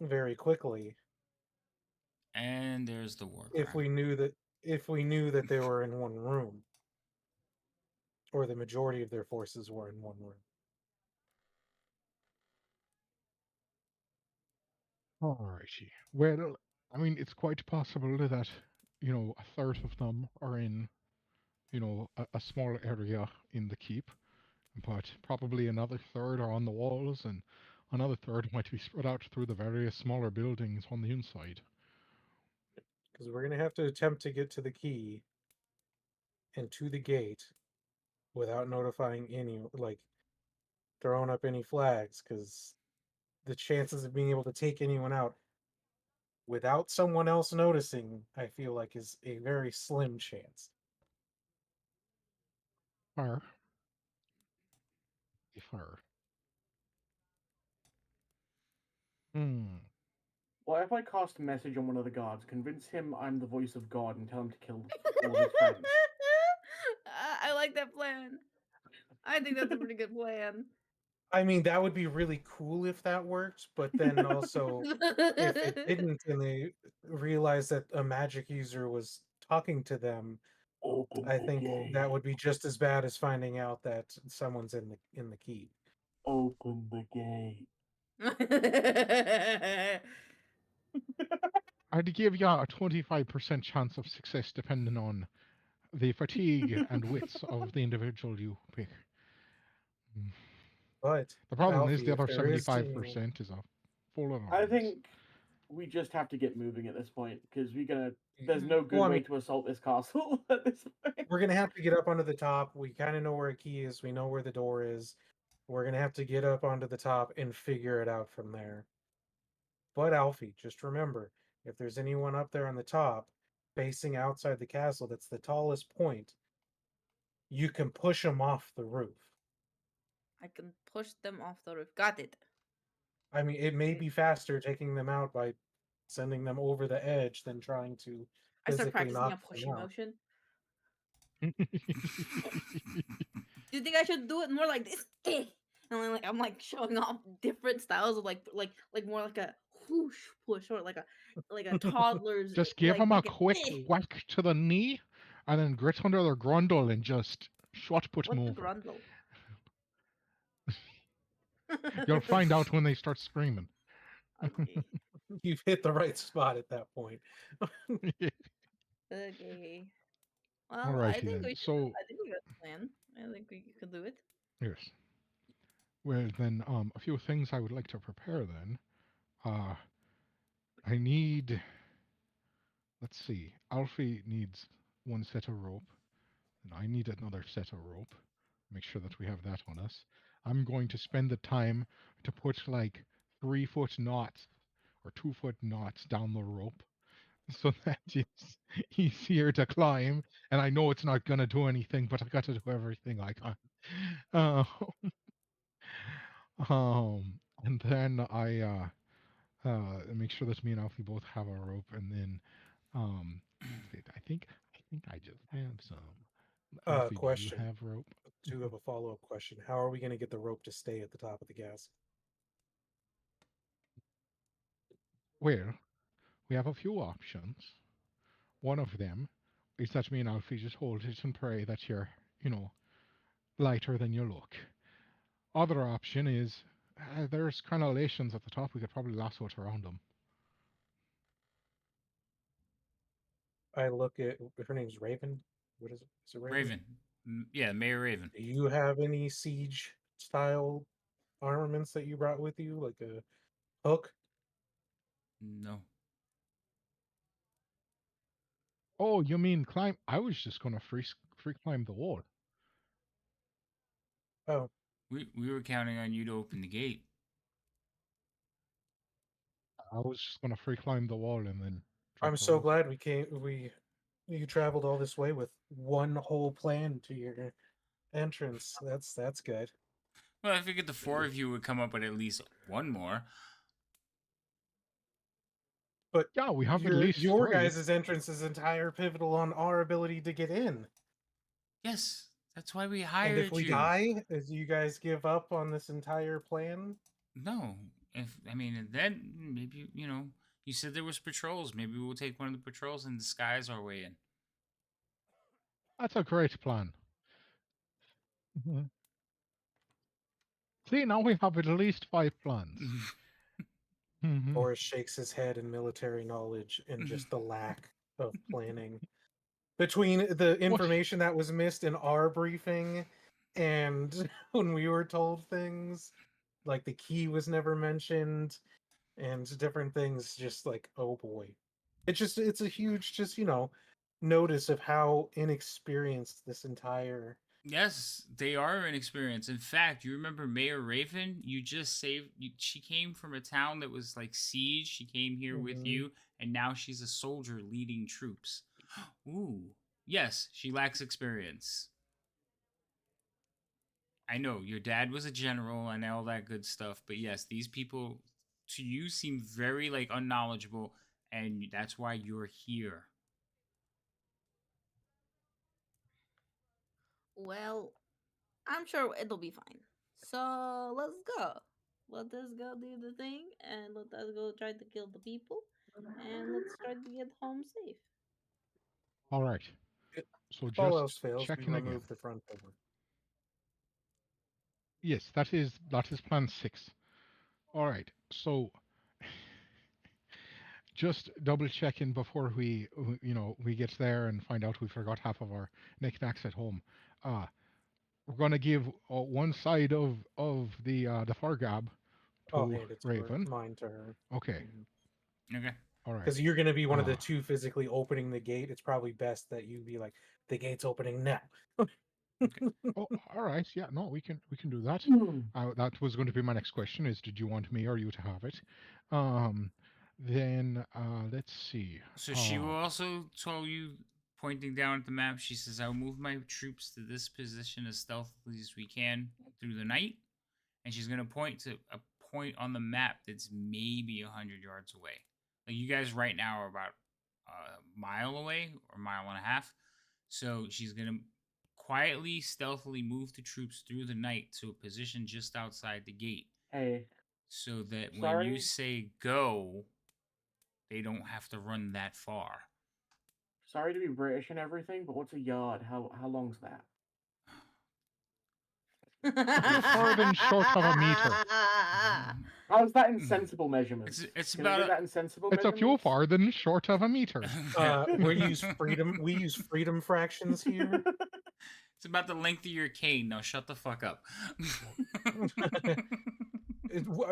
very quickly And there's the war if cry. we knew that they were in one room, or the majority of their forces were in one room. Alrighty. Well, I mean, it's quite possible that, a third of them are in, a small area in the keep, but probably another third are on the walls, and another third might be spread out through the various smaller buildings on the inside. Because we're gonna have to attempt to get to the key and to the gate without notifying any, like, throwing up any flags, because the chances of being able to take anyone out without someone else noticing, I feel like, is a very slim chance. Fire. Fire. Hmm. Well, if I cast a message on one of the gods, convince him I'm the voice of God and tell him to kill all of his friends. I like that plan. I think that's a pretty good plan. I mean, that would be really cool if that worked, but then also, if it didn't and they realized that a magic user was talking to them, Open I the think gate. that would be just as bad as finding out that someone's in the keep. Open the gate. I'd give ya a 25% chance of success depending on the fatigue and wits of the individual you pick. Mm. But The problem is Alfie, the if other there is any, 75% is a full of I arms. think we just have to get moving at this point because we're gonna. There's Mhm. no well, good I way mean, to assault this castle at this point. we're gonna have to get up onto the top. We kind of know where a key is. We know where the door is. We're gonna have to get up onto the top and figure it out from there. But Alfie, just remember, if there's anyone up there on the top, facing outside the castle, that's the tallest point, you can push them off the roof. I can push them off the roof. Got it. I mean, it may Okay. be faster taking them out by sending them over the edge than trying to I start physically practicing a knock them pushing out. motion. Do you think I should do it more like this? And then, like I'm like showing off different styles of like more like a whoosh push or like a toddler's Just give them a like an quick whack to the knee, and then grit under their grundle and just shot put 'em what's the over. grundle? You'll find out when they start screaming. Okay. You've hit the right spot at that point. Okay. Well, I Alrighty think then. we should. So I think we got a plan. I think we can do it. yes. Well then, a few things I would like to prepare then. Uh, I need. Let's see. Alfie needs one set of rope, and I need another set of rope. Make sure that we have that on us. I'm going to spend the time to put like 3-foot knots or 2-foot knots down the rope so that it's easier to climb. And I know it's not gonna do anything, but I got to do everything I can. Uh, and then make sure that me and Alfie both have our rope, and then I think I just have some. Alfie, do you Question. have rope? Do have a follow-up question. How are we going to get the rope to stay at the top of the gas? Well, we have a few options. One of them is that me and Alfie just hold it and pray that you're, you know, lighter than you look. Other option is there's crenellations at the top. We could probably lasso it around them. I look at her name's Raven. What is it? Is it Raven? Raven. Yeah, Mayor Raven. Do you have any siege style armaments that you brought with you, like a hook? No. Oh, you mean climb? I was just gonna free climb the wall. Oh, We were counting on you to open the gate. I was just gonna free climb the wall and then drop I'm the so rope. glad we you traveled all this way with one whole plan to your entrance. That's good. Well, I figured the four of you would come up with at least one more. But Yeah, we have at your least your three. guys' entrance is entire pivotal on our ability to get in. Yes, that's why we And if hired we you. die, do you guys give up on this entire plan? No, if I mean then maybe you said there was patrols. Maybe we'll take one of the patrols and disguise our way in. That's a great plan. Mhm. See, now we have at least 5 plans. Mhm. Boris shakes his head in military knowledge and just the lack of planning. Between the What? information that was missed in our briefing and when we were told things, like the key was never mentioned and different things, just like, oh boy. It's a huge notice of how inexperienced this entire Yes, they are inexperienced. In fact, you remember Mayor Raven? You just saved. She came from a town that was like siege. She came here with Mhm. you, and now she's a soldier leading troops. Ooh, yes, she lacks experience. I know your dad was a general and all that good stuff, but yes, these people to you seem very like unknowledgeable, and that's why you're here. Well, I'm sure it'll be fine. So let's go. Let us go do the thing, and let us go try to kill the people, and let's try to get home safe. All right. If So all else just fails, we checking again. remove the front door. Yes, that is plan 6. All right. So just double checking before we get there and find out we forgot half of our knickknacks at home. Uh, we're gonna give one side of the foregab I'll to hand it to her, Raven. mine to her. Okay. Okay. All right. Because you're going to be one of the Uh, two physically opening the gate. It's probably best that you be like, the gate's opening now. Okay. oh, all right. Yeah. No, we can do that. Hmm. That was going to be my next question: is did you want me or you to have it? Um, then let's see. So she will also tell you, pointing down at the map, she says, I'll move my troops to this position as stealthily as we can through the night. And she's going to point to a point on the map that's maybe 100 yards away. Like you guys right now are about a mile away or a mile and a half. So she's going to quietly, stealthily move the troops through the night to a position just outside the gate Hey, so that when you sorry, say go, they don't have to run that far. sorry to be British and everything, but what's a yard? How long's that? It's far than short of a meter. How's that in sensible measurements? It's Can we about do that in sensible It's a few measurements? far than short of a meter. We use freedom fractions here. It's about the length of your cane. Now shut the fuck up.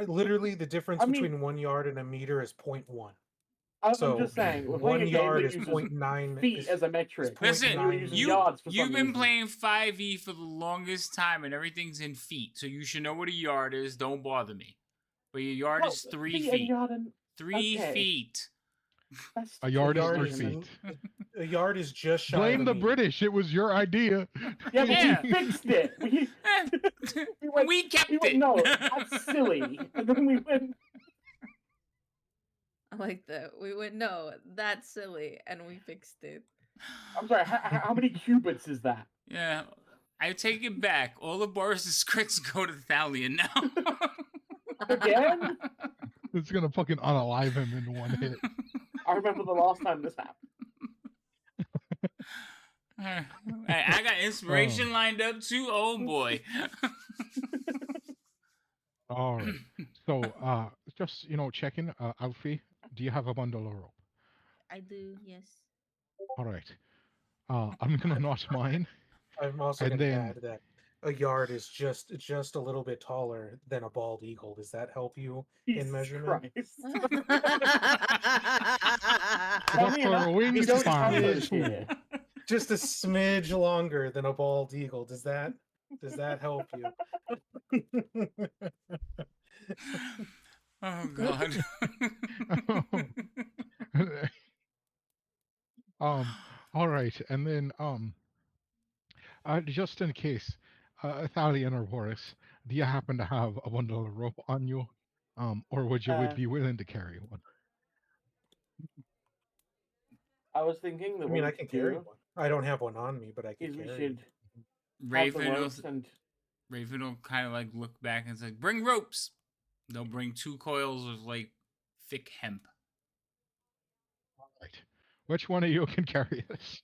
Literally, the difference I mean, between 1 yard and a meter is 0.1. I'm So just saying, we're playing a one game yard that is uses 0.9 feet is as a metric, Listen, and you were 0.9 using you yards for you've some been reason. playing 5e for the longest time, and everything's in feet, so you should know what a yard is. Don't bother me. But your yard Well, is 3 feet and feet. yard and 3 okay. feet. That's A still yard is just yard 3 is measurement. feet. a yard is just shy of Blame a the meter. British. It was your idea. Yeah, but we Yeah. fixed it. We went. We kept We went. it. No, that's silly. And then we went. I like that. We went, no, that's silly, and we fixed it. I'm sorry. How many cubits is that? Yeah, I take it back. All of Boris's crits go to Thalion now. Again? It's gonna fucking unalive him in one hit. I remember the last time this happened. I got inspiration lined up too. Oh boy. All right. So, just checking. Alfie, do you have a bundle of rope? I do, yes. All right. I'm gonna knot mine, I'm also and going to then add that a yard is just a little bit taller than a bald eagle. Does that help you in Jesus measurement? Christ. but Funny for enough, a we winged don't Just a have farm those smidge, here. too. just a smidge longer than a bald eagle. Does that help you? Oh God. All right, and then just in case, Thalion or Horace, do you happen to have a bundle of rope on you, or would Uh, be willing to carry one? I was thinking that I what mean, we I can could carry do one. I don't have one on me, but I could is we carry should it. have the Raven will ropes and Raven will kind of like look back and say, "Bring ropes." They'll bring 2 coils of like thick hemp. Right. Which one of you can carry this?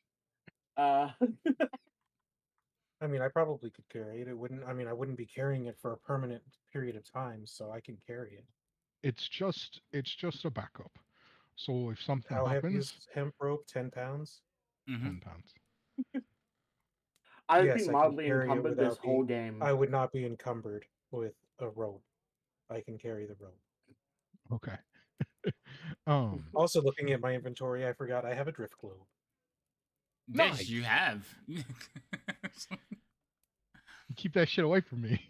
uh I mean, I probably could carry it. It wouldn't. I mean, I wouldn't be carrying it for a permanent period of time, so I can carry it. It's just a backup. So if something How heavy happens, is hemp rope? 10 pounds. Mm-hmm. 10 pounds. I've Yes, been I can mildly carry it encumbered this without whole being. game. I would not be encumbered with a rope. I can carry the rope. Okay. um. Also, looking at my inventory, I forgot I have a drift globe. Yes, you Nice. have. Keep that shit away from me.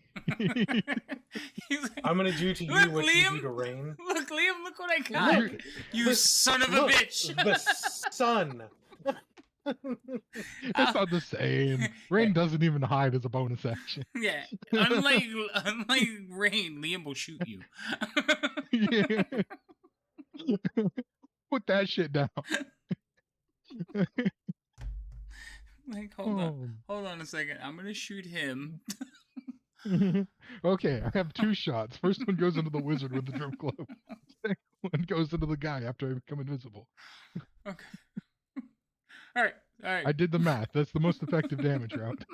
He's like, I'm gonna do to you look, what you do Liam. to rain. Look, Liam. Look what I got. Look, You the- son of a look, bitch. the sun. It's not the same. Rain doesn't even hide as a bonus action. Yeah. Unlike Rain, Liam will shoot you. Yeah. Put that shit down. Like, Oh. hold on a second. I'm gonna shoot him. Okay, I have 2 shots. First one goes into the wizard with the drip glove. Second one goes into the guy after I become invisible. Okay. All right. All right. I did the math. That's the most effective damage route.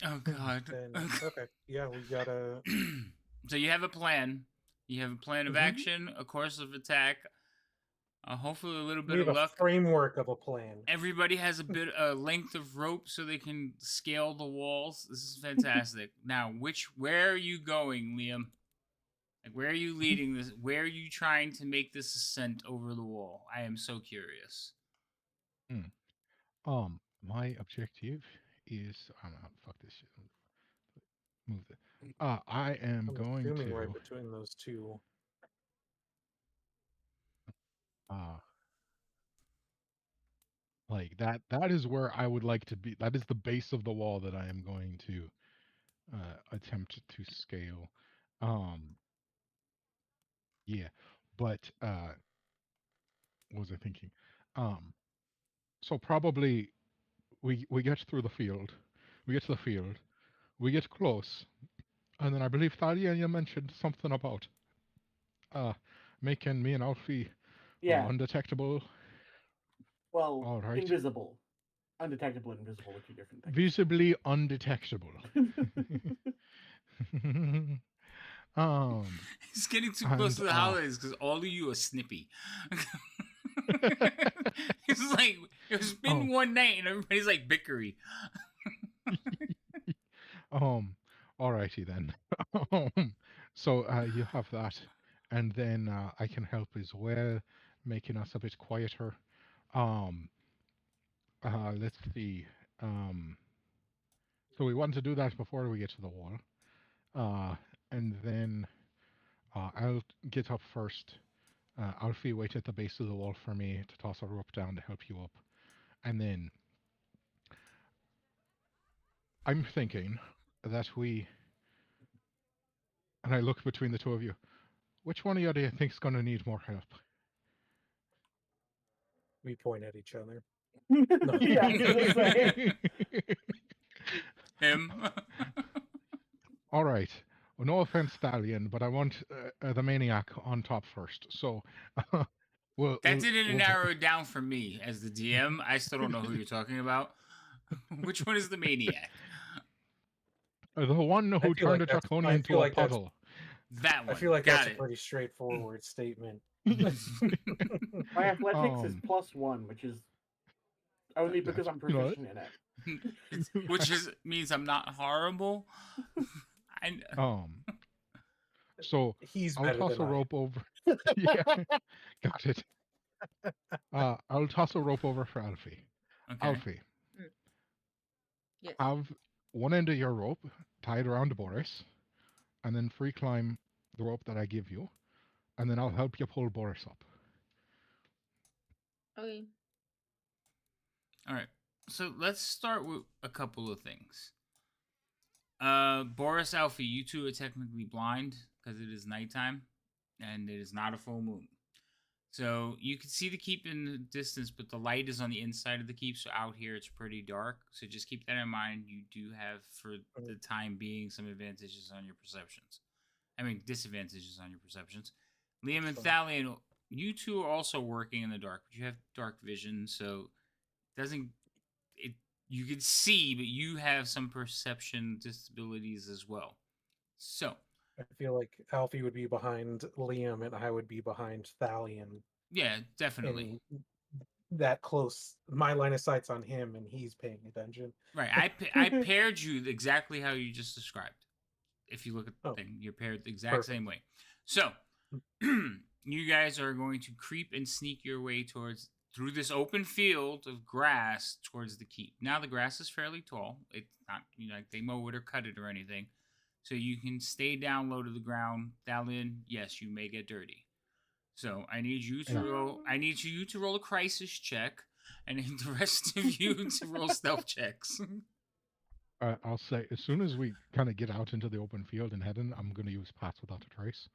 Oh God. Then, okay, yeah, we gotta. So you have a plan. You have a plan of Mhm. action, a course of attack. Hopefully, a little We bit have of a luck. framework of a plan. Everybody has a length of rope so they can scale the walls. This is fantastic. Now, where are you going, Liam? Like, where are you leading this? Where are you trying to make this ascent over the wall? I am so curious. My objective is fuck this shit. Move it. I am I'm going assuming right to between those two. like that is where I would like to be. That is the base of the wall that I am going to attempt to scale. Yeah. But what was I thinking? Um so probably we get through the field. We get to the field. We get close. And then I believe Thalia you mentioned something about uh making me and Alfie yeah, undetectable. well, All right. invisible. Undetectable and invisible are two different things. Visibly undetectable. He's getting too close And to the holidays because all of you are snippy. It's like it's been one night and everybody's like bickery. Alrighty then. So you have that, and then I can help as well, making us a bit quieter. Um, let's see. Um, so we want to do that before we get to the wall. And then I'll get up first. Alfie, wait at the base of the wall for me to toss a rope down to help you up. And then I'm thinking that and I look between the two of you, which one of you do you think's going to need more help? We point at each other. Yeah, I was gonna say. Him. All right. Well, no offense, Stallion, but I want the maniac on top first. So, That didn't narrow it down for me as the DM. I still don't know who you're talking about. Which one is the maniac? The one who turned a I draconian feel into a like that's- puddle. That one. I feel like Got that's it. a pretty straightforward statement. My athletics is Um, +1, which is only because that's I'm proficient in it. Which means I'm not horrible. I um. So He's I'll better toss than a I rope over. Yeah, got it. I'll toss a rope over for Alfie. okay. Alfie, Mm, yes. have one end of your rope tied around Boris, and then free climb the rope that I give you, and then I'll help you pull Boris up. Okay. All right. So let's start with a couple of things. Boris, Alfie, you two are technically blind because it is nighttime and it is not a full moon. So you can see the keep in the distance, but the light is on the inside of the keep. So out here, it's pretty dark. So just keep that in mind. You do have, for the time being, some advantages on your perceptions. I mean, disadvantages on your perceptions. Liam and Thalion, you two are also working in the dark, but you have dark vision, so it doesn't it? You can see, but you have some perception disabilities as well. So I feel like Alfie would be behind Liam and I would be behind Thalion. yeah, definitely. And that close, my line of sight's on him and he's paying attention. Right. I paired you exactly how you just described. If you look at the thing, you're paired the exact Perfect. same way. So you guys are going to creep and sneak your way through this open field of grass towards the keep. Now the grass is fairly tall. It's not like they mow it or cut it or anything. So you can stay down low to the ground. Thalion, yes, you may get dirty. So I need you to roll. I need you to roll a crisis check, and the rest of you to roll stealth checks. I'll say as soon as we kind of get out into the open field and head in, I'm going to use Pass Without a Trace.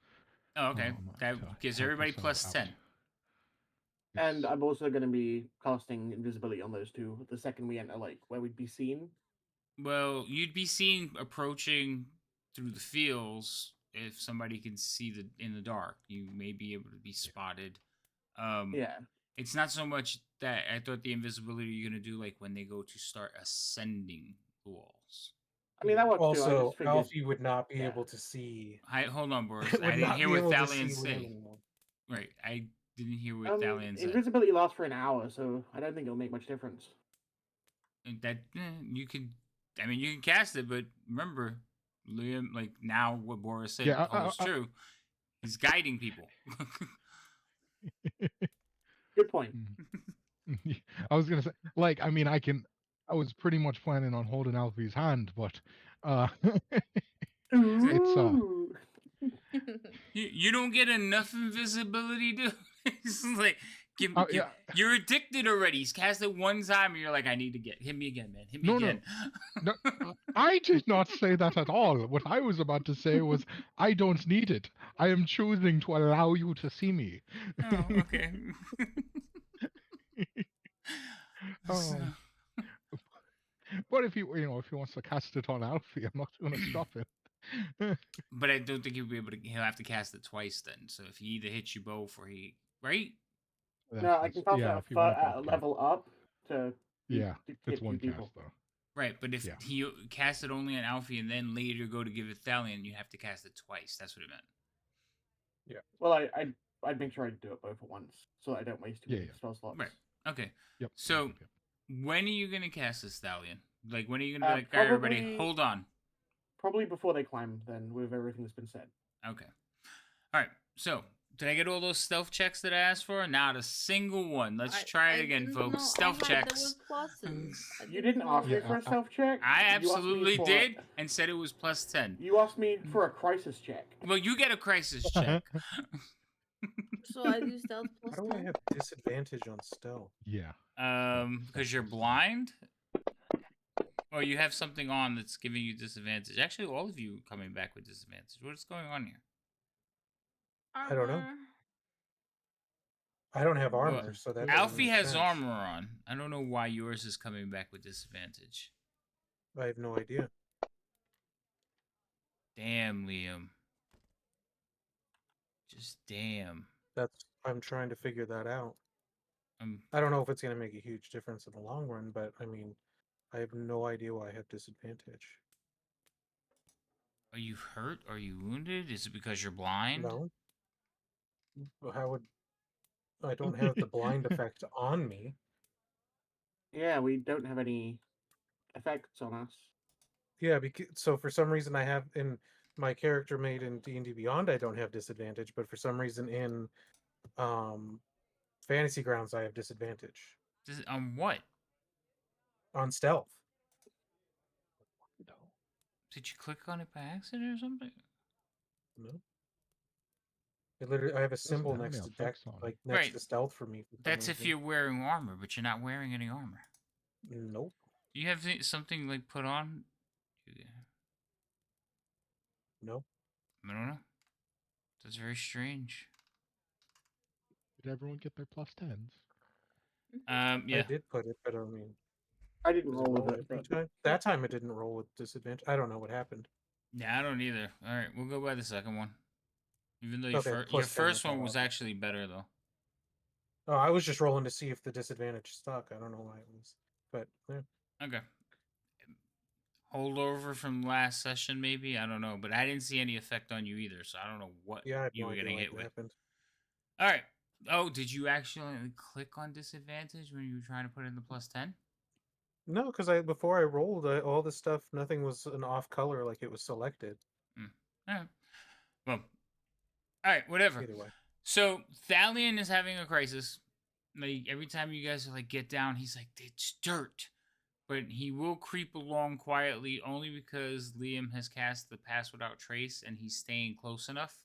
Oh, okay. That To gives help everybody us plus out. 10. And Yes. I'm also going to be casting invisibility on those two the second we enter, like, where we'd be seen. Well, you'd be seen approaching through the fields if somebody can see in the dark. You may be able to be spotted. Yeah. It's not so much that I thought the invisibility you're gonna do like when they go to start ascending the walls. I mean, that works too. I Also, just figured, Alfie would not be yeah. able to see. Hold on, Boris. I Would didn't not hear be what able to Thalion see Liam say. anymore. Right, I didn't hear what Thalion said. Invisibility lasts for an hour, so I don't think it'll make much difference. And that you could, I mean, you can cast it, but remember, Liam, like now what Boris said holds true. He's guiding people. Good point. I was gonna say, like, I mean, I was pretty much planning on holding Alfie's hand, but it's Ooh. You don't get enough invisibility, dude. It's like yeah. you're addicted already. He's cast it one time, and you're like, I need to hit me again, man. Hit me No, again. no, I did not say that at all. What I was about to say was, I don't need it. I am choosing to allow you to see me. Oh, okay. But if if he wants to cast it on Alfie, I'm not going to stop him. But I don't think he'll be able to. He'll have to cast it twice then. So if he either hits you both or right. No, I can cast yeah, it if you want at a to level up to yeah, hit it's two one people. cast though. Right, but if he casts it only on Alfie and then later go to give it Thalion, you have to cast it twice. That's what it meant. Yeah. Well, I'd make sure I do it both at once, so I don't waste too many spell slots. Right. Okay. Yep. So Yep. when are you gonna cast this Thalion? Like when are you gonna be like, alright, everybody, hold on? Probably before they climb, then, with everything that's been said. Okay. All right. So did I get all those stealth checks that I asked for? Not a single one. Let's try it again, folks. Stealth checks. You didn't ask me for a stealth check. I absolutely did, and said it was plus 10. You asked me for a crisis check. Well, you get a crisis check. So I do stealth plus How do I 10? have disadvantage on stealth? Yeah. Because you're blind? Or you have something on that's giving you disadvantage. Actually, all of you coming back with disadvantage. What's going on here? I don't know. I don't have armor, Well, so that Alfie has sense. armor on. I don't know why yours is coming back with disadvantage. I have no idea. Damn, Liam. Just damn. I'm trying to figure that out. I don't know if it's going to make a huge difference in the long run, but I mean, I have no idea why I have disadvantage. Are you hurt? Are you wounded? Is it because you're blind? No. How would I don't have the blind effect on me. Yeah, we don't have any effects on us. Yeah, so for some reason I have in my character made in D&D Beyond I don't have disadvantage, but for some reason in Fantasy Grounds I have disadvantage On what? on stealth. Did you click on it by accident or something? No. I have a symbol have any next to effects on it. like next Right. to stealth for me for some That's if reason. you're wearing armor, but you're not wearing any armor. Nope. Do you have something like put on? Nope. I don't know. That's very strange. Did everyone get their +10s? I Yeah. did put it, but I mean, I didn't does it roll with roll it, every but time? That time it didn't roll with disadvantage. I don't know what happened. Yeah, I don't either. All right, we'll go by the second one. Even though Okay, your plus 10 first with one that was also. actually better though. Oh, I was just rolling to see if the disadvantage stuck. I don't know why it was, but yeah. Okay. Holdover from last session, maybe, I don't know, but I didn't see any effect on you either, so I don't know what Yeah, I have you no were idea getting why hit it with. happened. All right. Oh, did you actually click on disadvantage when you were trying to put in the +10? No, because before I rolled all the stuff, nothing was an off color like it was selected. All right. Well, all right, whatever. Either way. So Thalion is having a crisis. Like every time you guys are like get down, he's like, it's dirt. But he will creep along quietly only because Liam has cast the Pass Without Trace and he's staying close enough.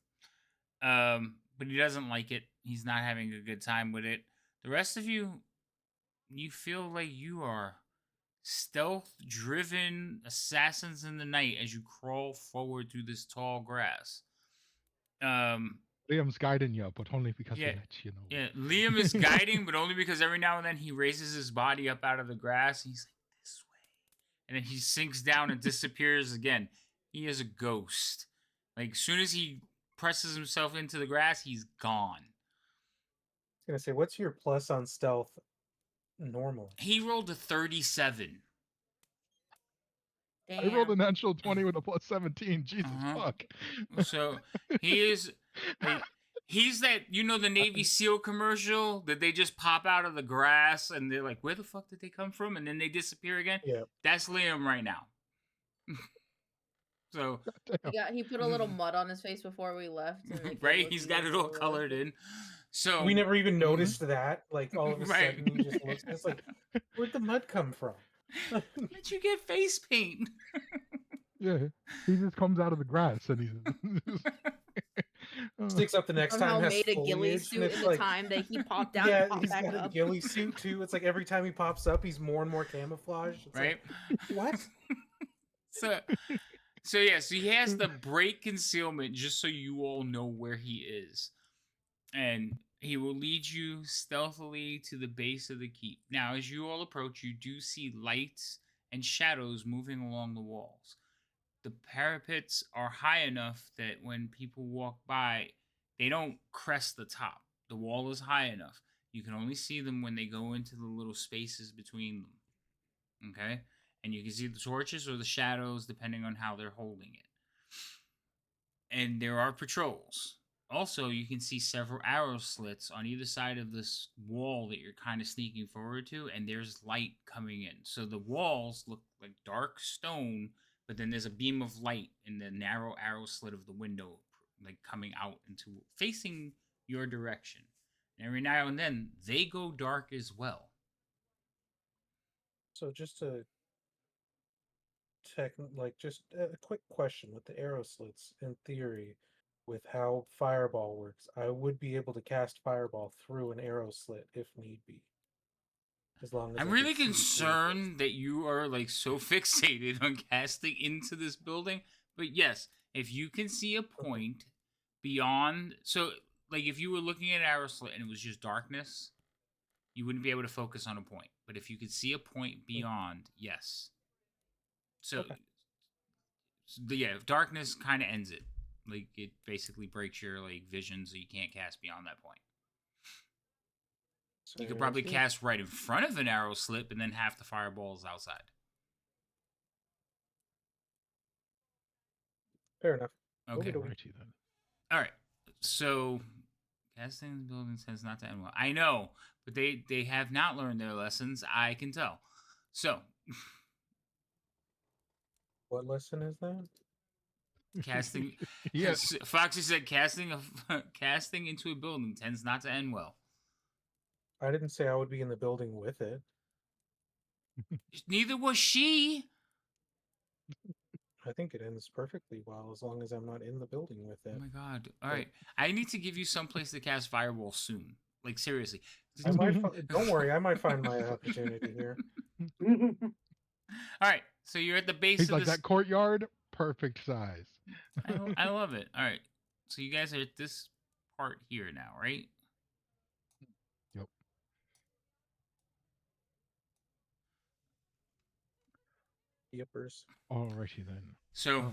But he doesn't like it. He's not having a good time with it. The rest of you, you feel like you are stealth-driven assassins in the night as you crawl forward through this tall grass. Liam's guiding you, but only because Yeah, he lets you know. yeah. Liam is guiding, but only because every now and then he raises his body up out of the grass. He's like this way, and then he sinks down and disappears again. He is a ghost. Like as soon as he presses himself into the grass, he's gone. I was gonna say, what's your plus on stealth normally? He rolled a 37. I rolled a Damn. natural 20 with a +17. Jesus fuck. So he is like he's that the Navy SEAL commercial that they just pop out of the grass and they're like, where the fuck did they come from? And then they disappear again. Yeah. That's Liam right now. So He put a little mud on his face before we left. To make it right, look he's got it all colored in. So We never even noticed that. Like all of a Right. sudden he just looks it's like, where'd the mud come from? Let you get face paint. Yeah, he just comes out of the grass and he's Sticks up the next Somehow time, has made a ghillie foliage, and suit it's in the like, time that he popped out yeah, and popped he's back got a up. ghillie suit too. It's like every time he pops up, he's more and more camouflaged. It's Right? like, what? So he has to break concealment just so you all know where he is. And he will lead you stealthily to the base of the keep. Now, as you all approach, you do see lights and shadows moving along the walls. The parapets are high enough that when people walk by, they don't crest the top. The wall is high enough. You can only see them when they go into the little spaces between them. Okay? And you can see the torches or the shadows depending on how they're holding it. And there are patrols. Also, you can see several arrow slits on either side of this wall that you're kind of sneaking forward to, and there's light coming in. So the walls look like dark stone, but then there's a beam of light in the narrow arrow slit of the window, like coming out into facing your direction. And every now and then, they go dark as well. So just a just a quick question with the arrow slits. In theory, with how Fireball works, I would be able to cast Fireball through an arrow slit if need be. As long as I'm I really could see through concerned that you are like so fixated on casting into this building. But yes, if you can see a point beyond, so like if you were looking at arrow slit and it was just darkness, you wouldn't be able to focus on a point. But if you could see a point beyond, yes. So, Okay. yeah, darkness kind of ends it. Like it basically breaks your like vision, so you can't cast beyond that point. You could probably cast right in front of an arrow slit, and then half the fireballs outside. Fair enough. Okay. Okey-dokey. Righty then. All right. So, Casting in the building tends not to end well. I know, but they have not learned their lessons. I can tell. So, What lesson is that? casting. Yeah, Foxy said casting into a building tends not to end well. I didn't say I would be in the building with it. Neither was she. I think it ends perfectly well as long as I'm not in the building with Oh it. my god! All But right, I need to give you someplace to cast fireball soon. Like seriously. I might. Don't worry, I might find my opportunity here. All right, so you're at the base he's of like this. that courtyard, perfect size. I love it. All right, so you guys are at this part here now, right? Yep. Yippers. Alrighty then. So,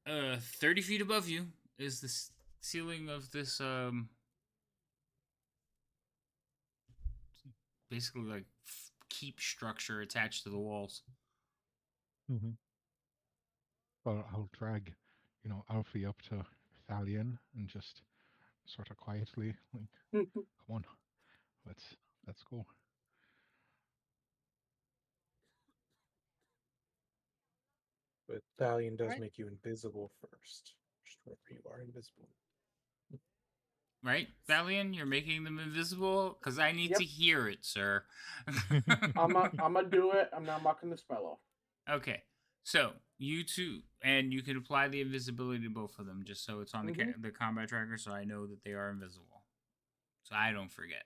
Um, 30 feet above you is the ceiling of this basically like keep structure attached to the walls. mhm. Well, I'll drag, Alfie up to Thalion and just sort of quietly, like, come on, let's let's go. But Thalion does Alright. make you invisible first. Just remember, you are invisible. Right, Valian, you're making them invisible because I need Yep. to hear it, sir. I'm gonna do it. I'm not mocking the spell off. Okay, so you two, and you can apply the invisibility to both of them, just so it's on the combat tracker, so I know that they are invisible, so I don't forget.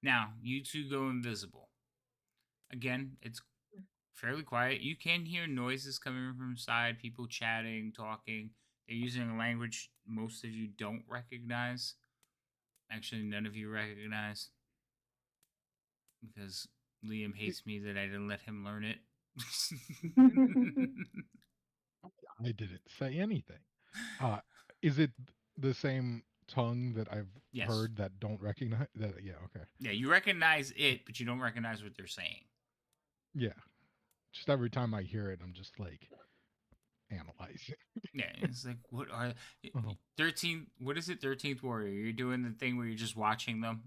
Now you two go invisible. Again, it's fairly quiet. You can hear noises coming from inside, people chatting, talking. They're using a language most of you don't recognize. Actually, none of you recognize because Liam hates me that I didn't let him learn it. I didn't say anything. Uh, is it the same tongue that I've Yes. heard that don't recognize that? Yeah, okay. Yeah, you recognize it, but you don't recognize what they're saying. Yeah. Just every time I hear it, I'm just like analyzing. Yeah, it's like what are Oh. 13? What is it? 13th Warrior. You're doing the thing where you're just watching them.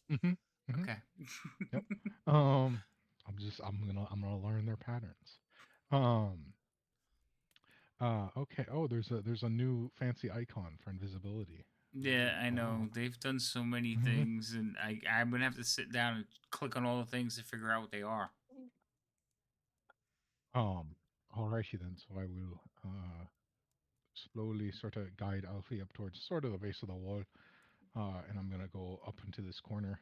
Hmm. Hmm. Okay. Yep. I'm gonna learn their patterns. Um. Okay. Oh, there's a new fancy icon for invisibility. Yeah, I know. Oh. They've done so many Mhm. things, and I'm gonna have to sit down and click on all the things to figure out what they are. Alrighty then. So I will slowly sort of guide Alfie up towards sort of the base of the wall, and I'm gonna go up into this corner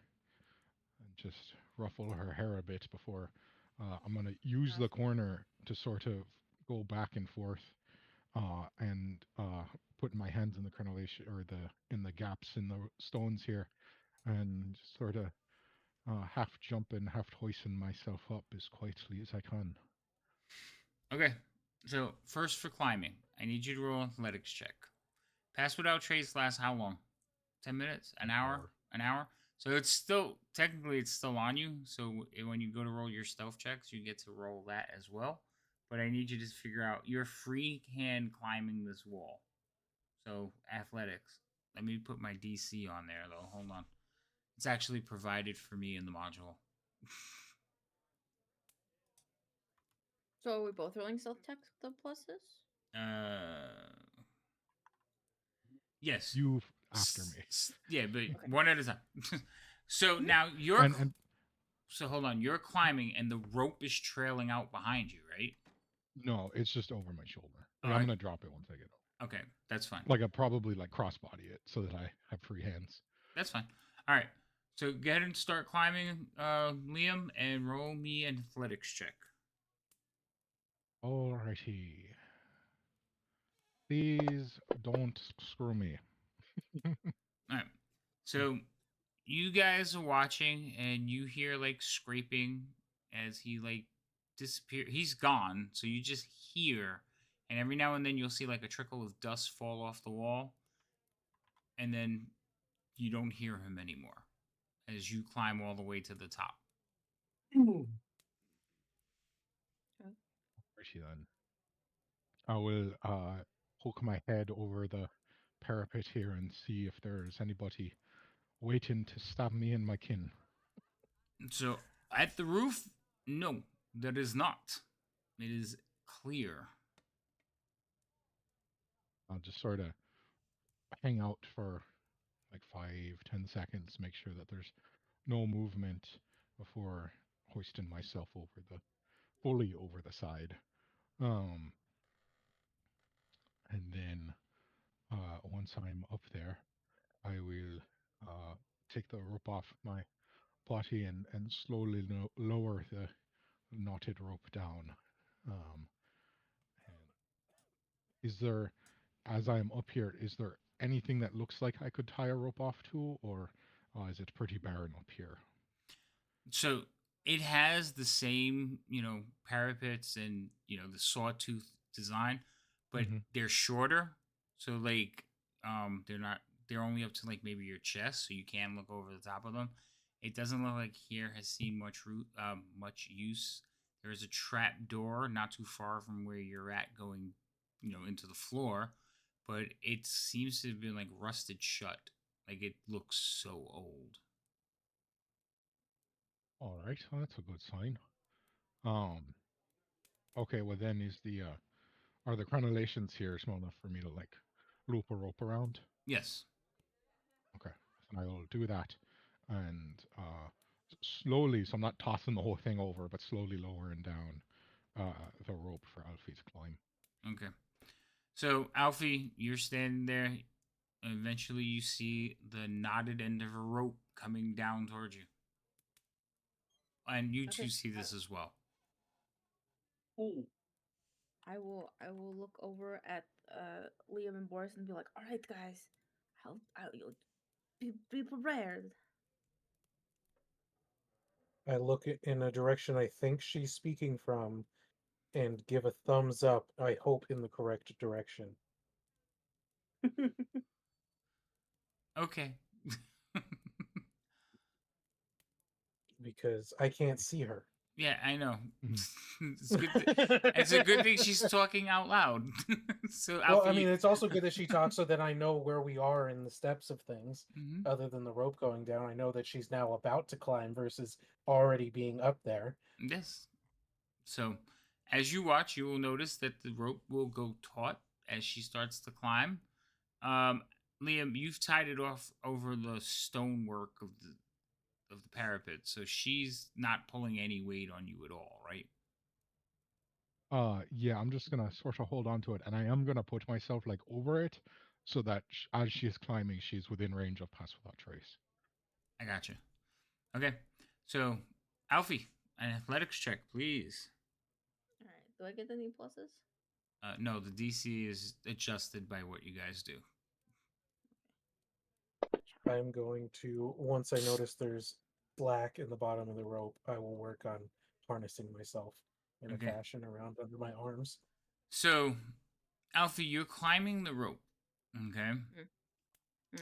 and just ruffle her hair a bit before I'm gonna use the corner to sort of go back and forth and put my hands in the crenellation or the gaps in the stones here, and just sort of half jumping, half hoisting myself up as quietly as I can. Okay. So first for climbing, I need you to roll an athletics check. Pass without trace lasts how long? 10 minutes? An hour? Hour. An hour? So it's still technically it's still on you. So when you go to roll your stealth checks, you get to roll that as well. But I need you to figure out your free hand climbing this wall. So athletics. Let me put my DC on there though. Hold on. It's actually provided for me in the module. So are we both rolling stealth checks with the pluses? Yes. You after me. Yeah, but Okay. one at a time. So now And so hold on. You're climbing, and the rope is trailing out behind you, right? no, it's just over my shoulder. All Like, I'm right. gonna drop it once I get over. Okay, that's fine. Like I probably like crossbody it so that I have free hands. That's fine. All right. So go ahead and start climbing, Liam, and roll me an athletics check. Alrighty. Please don't screw me. All right. So you guys are watching, and you hear like scraping as he like disappear. He's gone, so you just hear, and every now and then you'll see like a trickle of dust fall off the wall, and then you don't hear him anymore as you climb all the way to the top. Alrighty then. I will poke my head over the parapet here and see if there's anybody waiting to stab me and my kin. So at the roof, no, that is not. It is clear. I'll just sort of hang out for like 5, 10 seconds, make sure that there's no movement before hoisting myself over the fully over the side. Um, and then once I'm up there, I will take the rope off my body and slowly lower the knotted rope down. Um, and is there, as I'm up here, is there anything that looks like I could tie a rope off to, or is it pretty barren up here? So it has the same, parapets and the sawtooth design, but Mhm. they're shorter. So like, they're not. They're only up to like maybe your chest, so you can look over the top of them. It doesn't look like here has seen much use. There is a trap door not too far from where you're at, going, into the floor, but it seems to have been like rusted shut. Like it looks so old. All right, well, that's a good sign. Um, okay, well then is the are the crenellations here small enough for me to like loop a rope around? Yes. Okay, and I will do that, and slowly, so I'm not tossing the whole thing over, but slowly lowering down the rope for Alfie to climb. Okay. So, Alfie, you're standing there. And eventually, you see the knotted end of a rope coming down towards you. And you two Okay. see this as well. Ooh. I will look over at Liam and Boris and be like, "All right, guys, how you be prepared." I look in a direction I think she's speaking from and give a thumbs up, I hope in the correct direction. Okay. Because I can't see her. Yeah, I know. Mhm. It's good. It's a good thing she's talking out loud. So, Well, I Alfie. mean, it's also good that she talks so that I know where we are in the steps of things, Mhm. other than the rope going down. I know that she's now about to climb versus already being up there. Yes. So, as you watch, you will notice that the rope will go taut as she starts to climb. Um, Liam, you've tied it off over the stonework of the parapet, so she's not pulling any weight on you at all, right? Yeah, I'm just gonna sort of hold on to it, and I am gonna put myself like over it, so that as she's climbing, she's within range of Pass Without Trace. I got you. Okay, so Alfie, an athletics check, please. All right. Do I get any pluses? No, the DC is adjusted by what you guys do. I'm going to, once I notice there's slack in the bottom of the rope, I will work on harnessing myself in a Okay, fashion around under my arms. so Alfie, you're climbing the rope. Okay, Mm.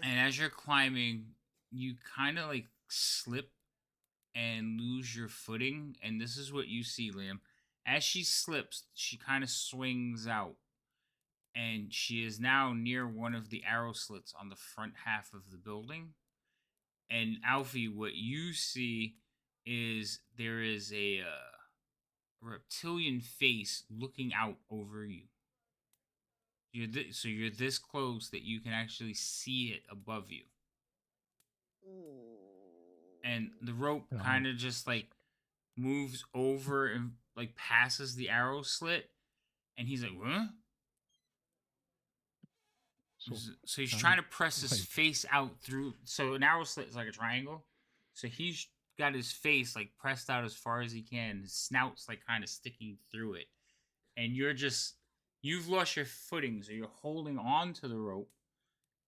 and as you're climbing, you kind of like slip and lose your footing. And this is what you see, Liam. As she slips, she kind of swings out. And she is now near one of the arrow slits on the front half of the building. And Alfie, what you see is there is a reptilian face looking out over you. So you're this close that you can actually see it above you. And the rope And kind I of just like moves over and like passes the arrow slit, and he's like, "Huh?" so So he's can trying I to press his like face out through. So an arrow slit is like a triangle. So he's got his face like pressed out as far as he can. His snout's like kind of sticking through it, and you've lost your footing, so you're holding on to the rope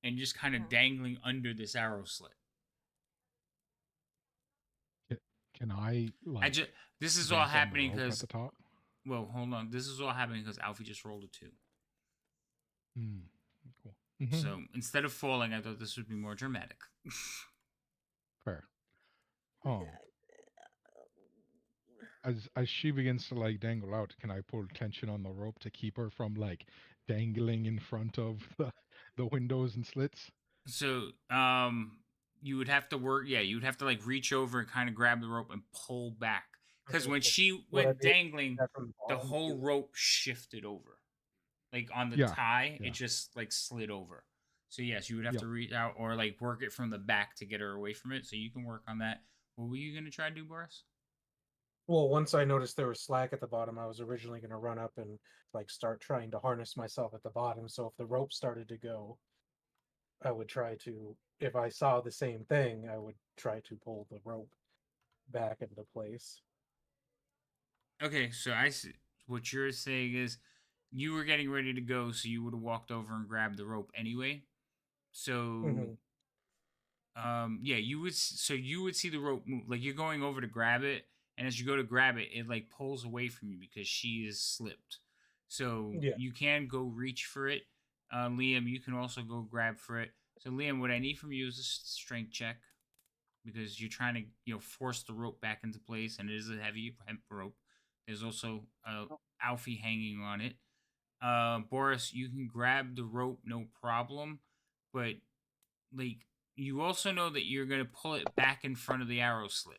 and just kind of dangling under this arrow slit. can I I like just This is all yank on the happening rope at because, the top? well, hold on. This is all happening because Alfie just rolled a 2. Hmm. Cool. So instead of falling, I thought this would be more dramatic. Fair. Um, as she begins to like dangle out, can I pull tension on the rope to keep her from like dangling in front of the windows and slits? So, you would have to work. Yeah, you would have to like reach over and kind of grab the rope and pull back. Because Okay, when so she would I went be able to do dangling, that from the the bottom whole too? rope shifted over. Like on the Yeah, tie, it yeah, just like slid over. So yes, you would have yep. to reach out or like work it from the back to get her away from it. So you can work on that. What were you gonna try to do, Boris? Well, once I noticed there was slack at the bottom, I was originally going to run up and like start trying to harness myself at the bottom. So if the rope started to go, I would try to. If I saw the same thing, I would try to pull the rope back into place. Okay, so I see what you're saying is you were getting ready to go, so you would have walked over and grabbed the rope anyway. So Hmm. yeah, so you would see the rope move, like you're going over to grab it, and as you go to grab it, it like pulls away from you because she is slipped. So Yeah. you can go reach for it. Liam, you can also go grab for it. So Liam, what I need from you is a strength check because you're trying to force the rope back into place, and it is a heavy hemp rope. There's also Alfie hanging on it. Boris, you can grab the rope, no problem, but like you also know that you're gonna pull it back in front of the arrow slit.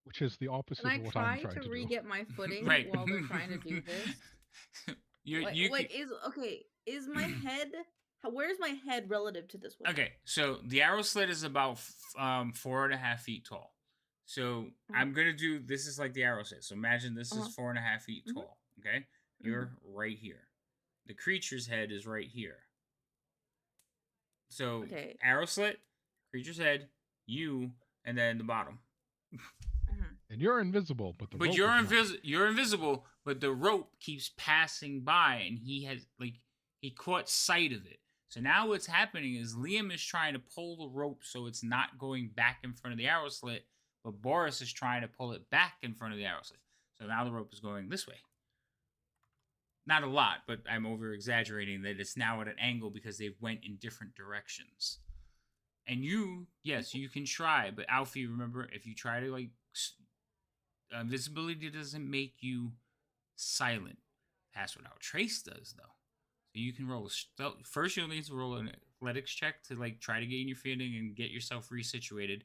Which is the Can opposite I of what I'm try trying to to do. re-get my footing Right. while they're trying to do this? You Like is okay? Is my head? Where's my head relative to this window? okay, so the arrow slit is about 4.5 feet tall. So Uh-huh. I'm gonna do this is like the arrow slit. So imagine this is Uh-huh. 4.5 feet Mhm. tall. Okay, Mhm. you're right here. The creature's head is right here. So Okay. arrow slit, creature's head, you, and then the bottom. Uh-huh. And you're invisible, but the But rope is not. you're invisible, but the rope keeps passing by, and he caught sight of it. So now what's happening is Liam is trying to pull the rope so it's not going back in front of the arrow slit, but Boris is trying to pull it back in front of the arrow slit. So now the rope is going this way. Not a lot, but I'm over exaggerating that it's now at an angle because they went in different directions. And yes, you can try, but Alfie, remember, if you try to like visibility doesn't make you silent. Pass without trace does though. So you can roll a stealth. First, you'll need to roll an athletics check to like try to gain your footing and get yourself resituated.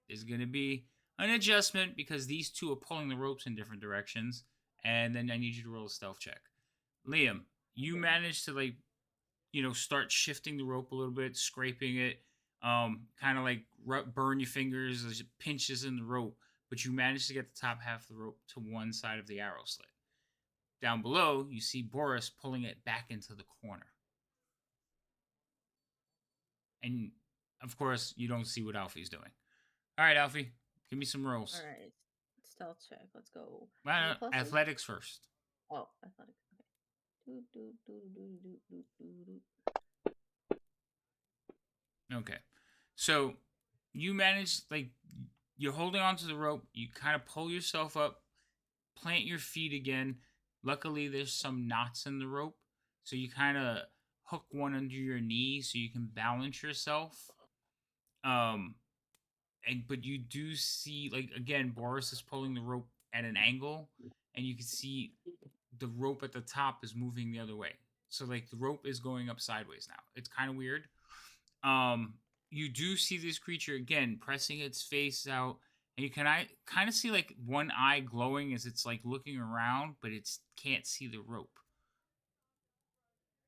There's gonna be an adjustment because these two are pulling the ropes in different directions, and then I need you to roll a stealth check. Liam, you Okay. managed to like start shifting the rope a little bit, scraping it, kind of like burn your fingers as it pinches in the rope, but you manage to get the top half of the rope to one side of the arrow slit. Down below, you see Boris pulling it back into the corner. And of course, you don't see what Alfie's doing. All right, Alfie, give me some rolls. All right. Stealth check. Let's go. Any pluses? Athletics first. Oh, athletics. Okay. Do. Okay. So you manage, like, you're holding onto the rope. You kind of pull yourself up, plant your feet again. Luckily, there's some knots in the rope. So you kind of hook one under your knee so you can balance yourself. Um, but you do see, like, again, Boris is pulling the rope at an angle, and you can see the rope at the top is moving the other way. So like the rope is going up sideways now. It's kind of weird. Um, you do see this creature again pressing its face out, and you can kind of see like one eye glowing as it's like looking around, but it can't see the rope.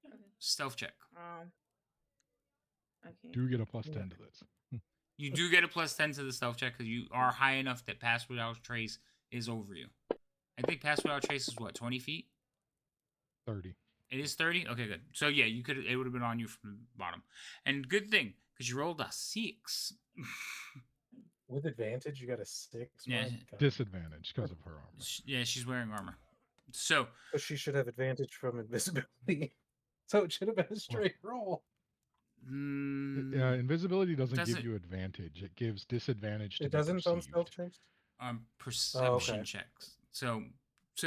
Okay. Stealth check. Okay. Do get a plus Yeah. 10 to this. You do get a plus 10 to the stealth check because you are high enough that pass without trace is over you. I think pass without trace is what, 20 feet? 30. It is 30? Okay, good. So yeah, it would have been on you from the bottom. And good thing, because you rolled a 6. With advantage, you got a 6. Yeah. My God. Disadvantage because of her armor. Yeah, she's wearing armor. So So she should have advantage from invisibility. So it should have been a straight roll. Invisibility doesn't give doesn't you advantage. It gives disadvantage to It be doesn't on stealth perceived. checks? perception okay. checks. So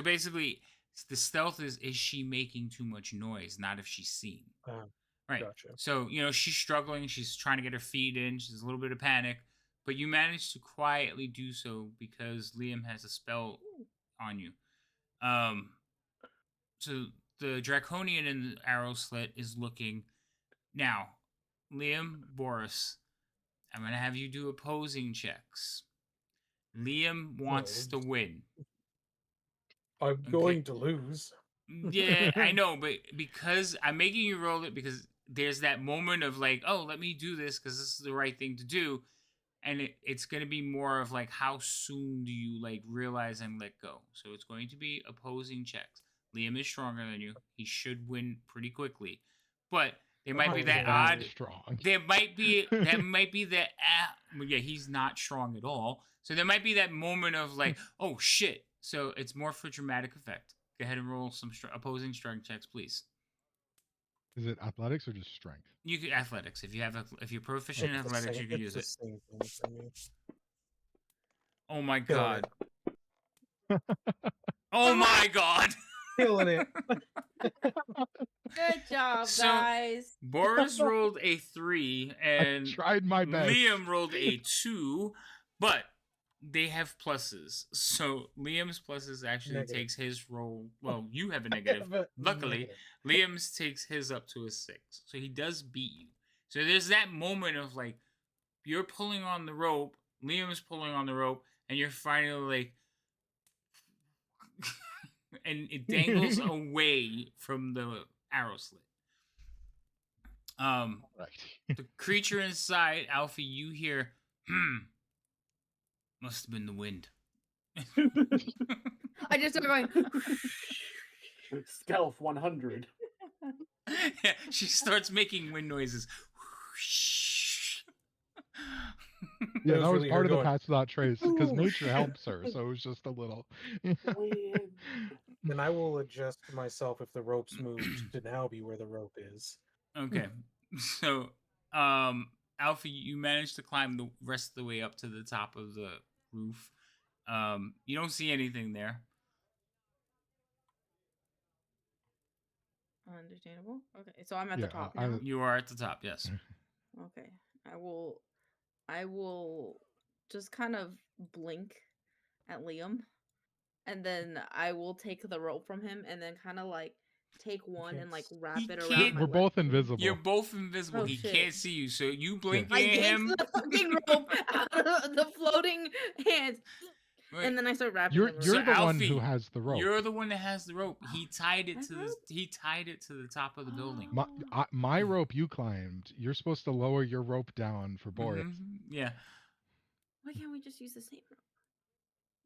basically, the stealth is she making too much noise, not if she's seen. Uh, Right. Gotcha. So she's struggling. She's trying to get her feet in. She's a little bit of panic. but you manage to quietly do so because Liam has a spell on you. So the draconian in the arrow slit is looking now. Liam, Boris, I'm gonna have you do opposing checks. Liam wants to win. I'm going to lose. Yeah, I know, but because I'm making you roll it because there's that moment of like, oh, let me do this because this is the right thing to do, and it's going to be more of like how soon do you like realize and let go. So it's going to be opposing checks. Liam is stronger than you. He should win pretty quickly, but there might be that That odd. strong. There might be that. Well, yeah, he's not strong at all. So there might be that moment of like, oh shit. So it's more for dramatic effect. Go ahead and roll some opposing strength checks, please. Is it athletics or just strength? You can athletics. If you're proficient in athletics, you can use it. It's the same thing for me. Oh my Killing god. Oh my god. Killing it. Good job, So- guys. Boris rolled a 3 and I tried my best. Liam rolled a 2, but they have pluses. So Liam's pluses actually Negative. takes his roll. Well, you have a negative. Luckily, Liam's takes his up to a 6. So he does beat you. So there's that moment of like, you're pulling on the rope, Liam's pulling on the rope, and you're finally like, and it dangles away from the arrow slit. Right. The creature inside, Alfie, you hear, must have been the wind. I just started going. Stealth 100. Yeah, she starts making wind noises. Yeah, It was that was really her part of the going, pass without trace because "Ooh, nature shit." helps her, so it was just a little. Wind. And I will adjust myself if the rope's moved to now be where the rope is. Okay, so Alfie, you managed to climb the rest of the way up to the top of the roof. You don't see anything there. Understandable. Okay, so I'm at Yeah, the top I- now. You are at the top, yes. Okay, I will just kind of blink at Liam, and then I will take the rope from him, and then kind of like take one can't and like s- wrap He it can't- around my We're both leg. invisible. You're both invisible. Oh, He shit. can't see you, so you blinking I at yank him. the fucking rope out of the floating hands, Wait, and then I start wrapping You're them you're around. the one Alfie, who has the rope. You're the one that has the rope. He tied it My to the rope? he tied it to the top of the building. My rope you climbed. You're supposed to lower your rope down for Boris Mhm, yeah. Why can't we just use the same rope?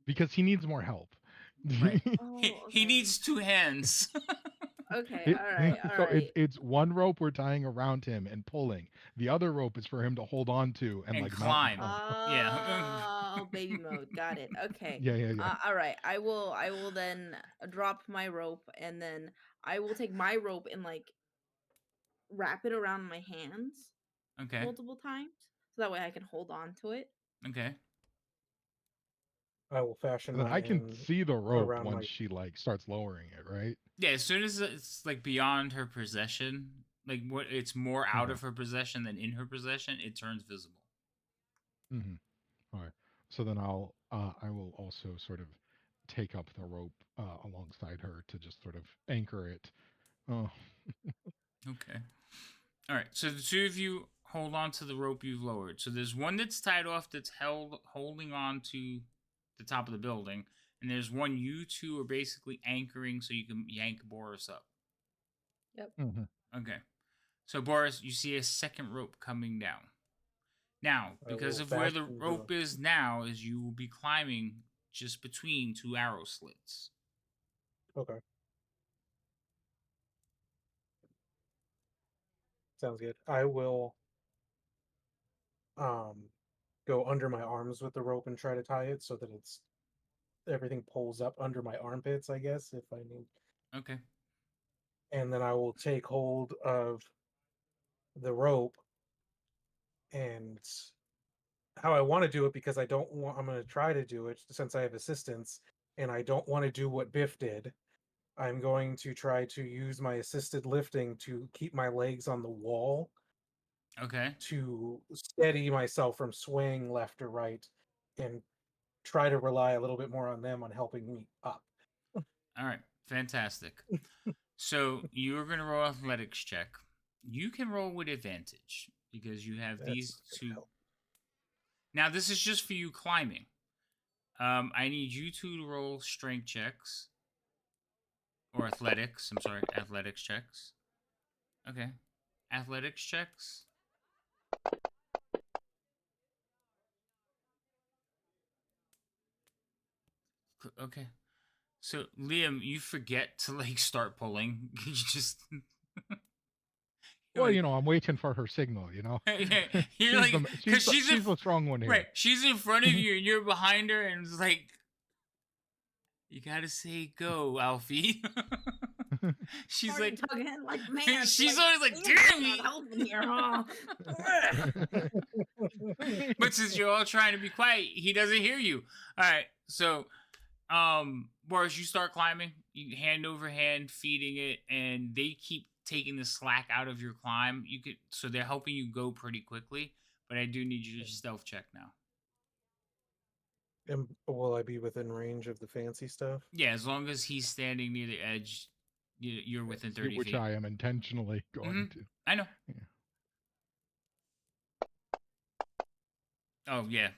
because he needs more help. Right. Oh, He okay. needs 2 hands. Okay, It- all right, all so right. it's one rope we're tying around him and pulling. The other rope is for him to hold on to and And like climb. mountain climb. Yeah. Oh, baby mode. Got it. Okay. Yeah. All right. I will then drop my rope, and then I will take my rope and like wrap it around my hands Okay. multiple times, so that way I can hold on to it. Okay. I will fashion Then my I can hand see the rope around once my- she like starts lowering it, right? Yeah, as soon as it's like beyond her possession, like what it's more out Okay. of her possession than in her possession, it turns visible. Mm-hmm. All right. So then I will also sort of take up the rope alongside her to just sort of anchor it. Oh, Okay. All right. So the two of you hold on to the rope you've lowered. So there's one that's tied off that's holding on to the top of the building, and there's one you two are basically anchoring so you can yank Boris up. mhm. Okay. So Boris, you see a second rope coming down. Now, I because will of where the fasten the- rope is now, is you will be climbing just between 2 arrow slits. Okay. Sounds good. I will go under my arms with the rope and try to tie it so that it's everything pulls up under my armpits, I guess, if I need. Okay. And then I will take hold of the rope and how I want to do it because I'm going to try to do it since I have assistance and I don't want to do what Biff did. I'm going to try to use my assisted lifting to keep my legs on the wall Okay. to steady myself from swaying left or right, and try to rely a little bit more on them on helping me up. All right. Fantastic. So you're gonna roll athletics check. You can roll with advantage because you have That's these not gonna two. help. Now this is just for you climbing. I need you two to roll strength checks or athletics. I'm sorry, athletics checks. Okay, athletics checks. Okay. So Liam, you forget to like start pulling. You just you're Well, like, I'm waiting for her signal. you're like, cause she's the strong one here. right. She's in front of you and you're behind her, and it's like, you gotta say go, Alfie. She's Already like, tugging, like, man. she's like, always like, man, damn not you. helping here, huh? But since you're all trying to be quiet, he doesn't hear you. All right, so Boris, you start climbing. You hand over hand feeding it, and they keep taking the slack out of your climb. So they're helping you go pretty quickly. But I do need you to stealth check now. And will I be within range of the fancy stuff? Yeah, as long as he's standing near the edge, you're within 30 Which feet. I am intentionally going to. I know. Yeah. Oh yeah,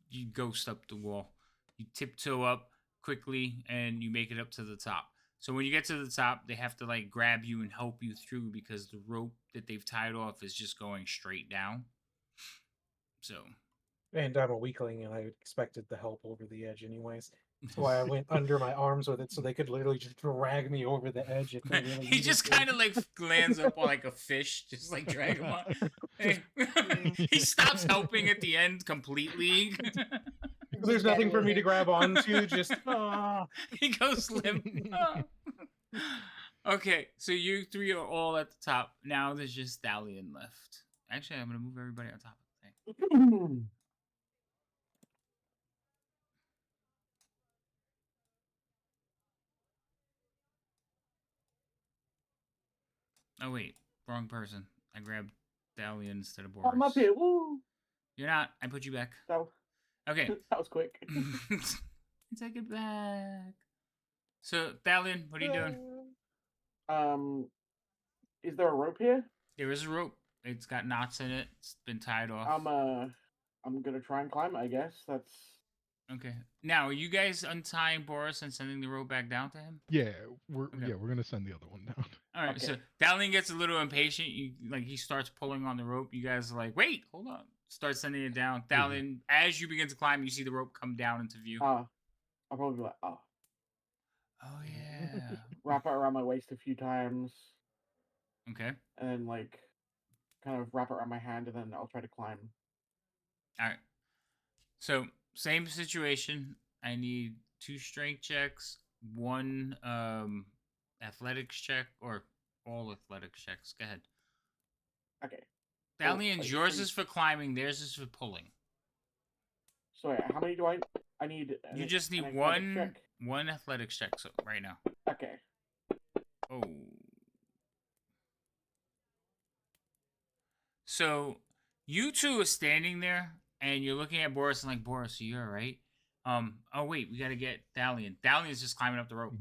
you ghost up the wall. You tiptoe up quickly, and you make it up to the top. So when you get to the top, they have to like grab you and help you through because the rope that they've tied off is just going straight down. So And I'm a weakling, and I expected the help over the edge anyways. That's why I went under my arms with it, so they could literally just drag me over the edge if they really he needed just to. kind of like lands up on like a fish, just like drag him on. He stops helping at the end completely. There's nothing for me to grab onto. Just He goes limp. Okay, so you three are all at the top. Now there's just Stallion left. Actually, I'm gonna move everybody on top of the thing. Oh wait, wrong person. I grabbed Stallion instead of Boris. I'm up here. Woo! You're not. I put you back. That, Okay. that was quick. Take it back. So, Stallion, what are you doing? Is there a rope here? There is a rope. It's got knots in it. It's been tied off. I'm gonna try and climb it, I guess. That's Okay. Now, are you guys untying Boris and sending the rope back down to him? Yeah, we're gonna send the other one down. All right. Okay. So Dowling gets a little impatient. He starts pulling on the rope. You guys are like, wait, hold on. Start sending it down. Dowling, as you begin to climb, you see the rope come down into view. I'll probably be like, Oh yeah. wrap it around my waist a few times, Okay. and then like kind of wrap it around my hand, and then I'll try to climb. All right. So same situation. I need 2 strength checks, 1 athletics check, or all athletics checks. Go ahead. Okay. Dalian's yours is for climbing. Theirs is for pulling. So yeah, how many do I need? You just need an athletic check? one athletics check right now. Okay. Oh. So you two are standing there and you're looking at Boris and like, Boris, are you all right? Oh wait, we gotta get Dalian. Dalian's just climbing up the rope.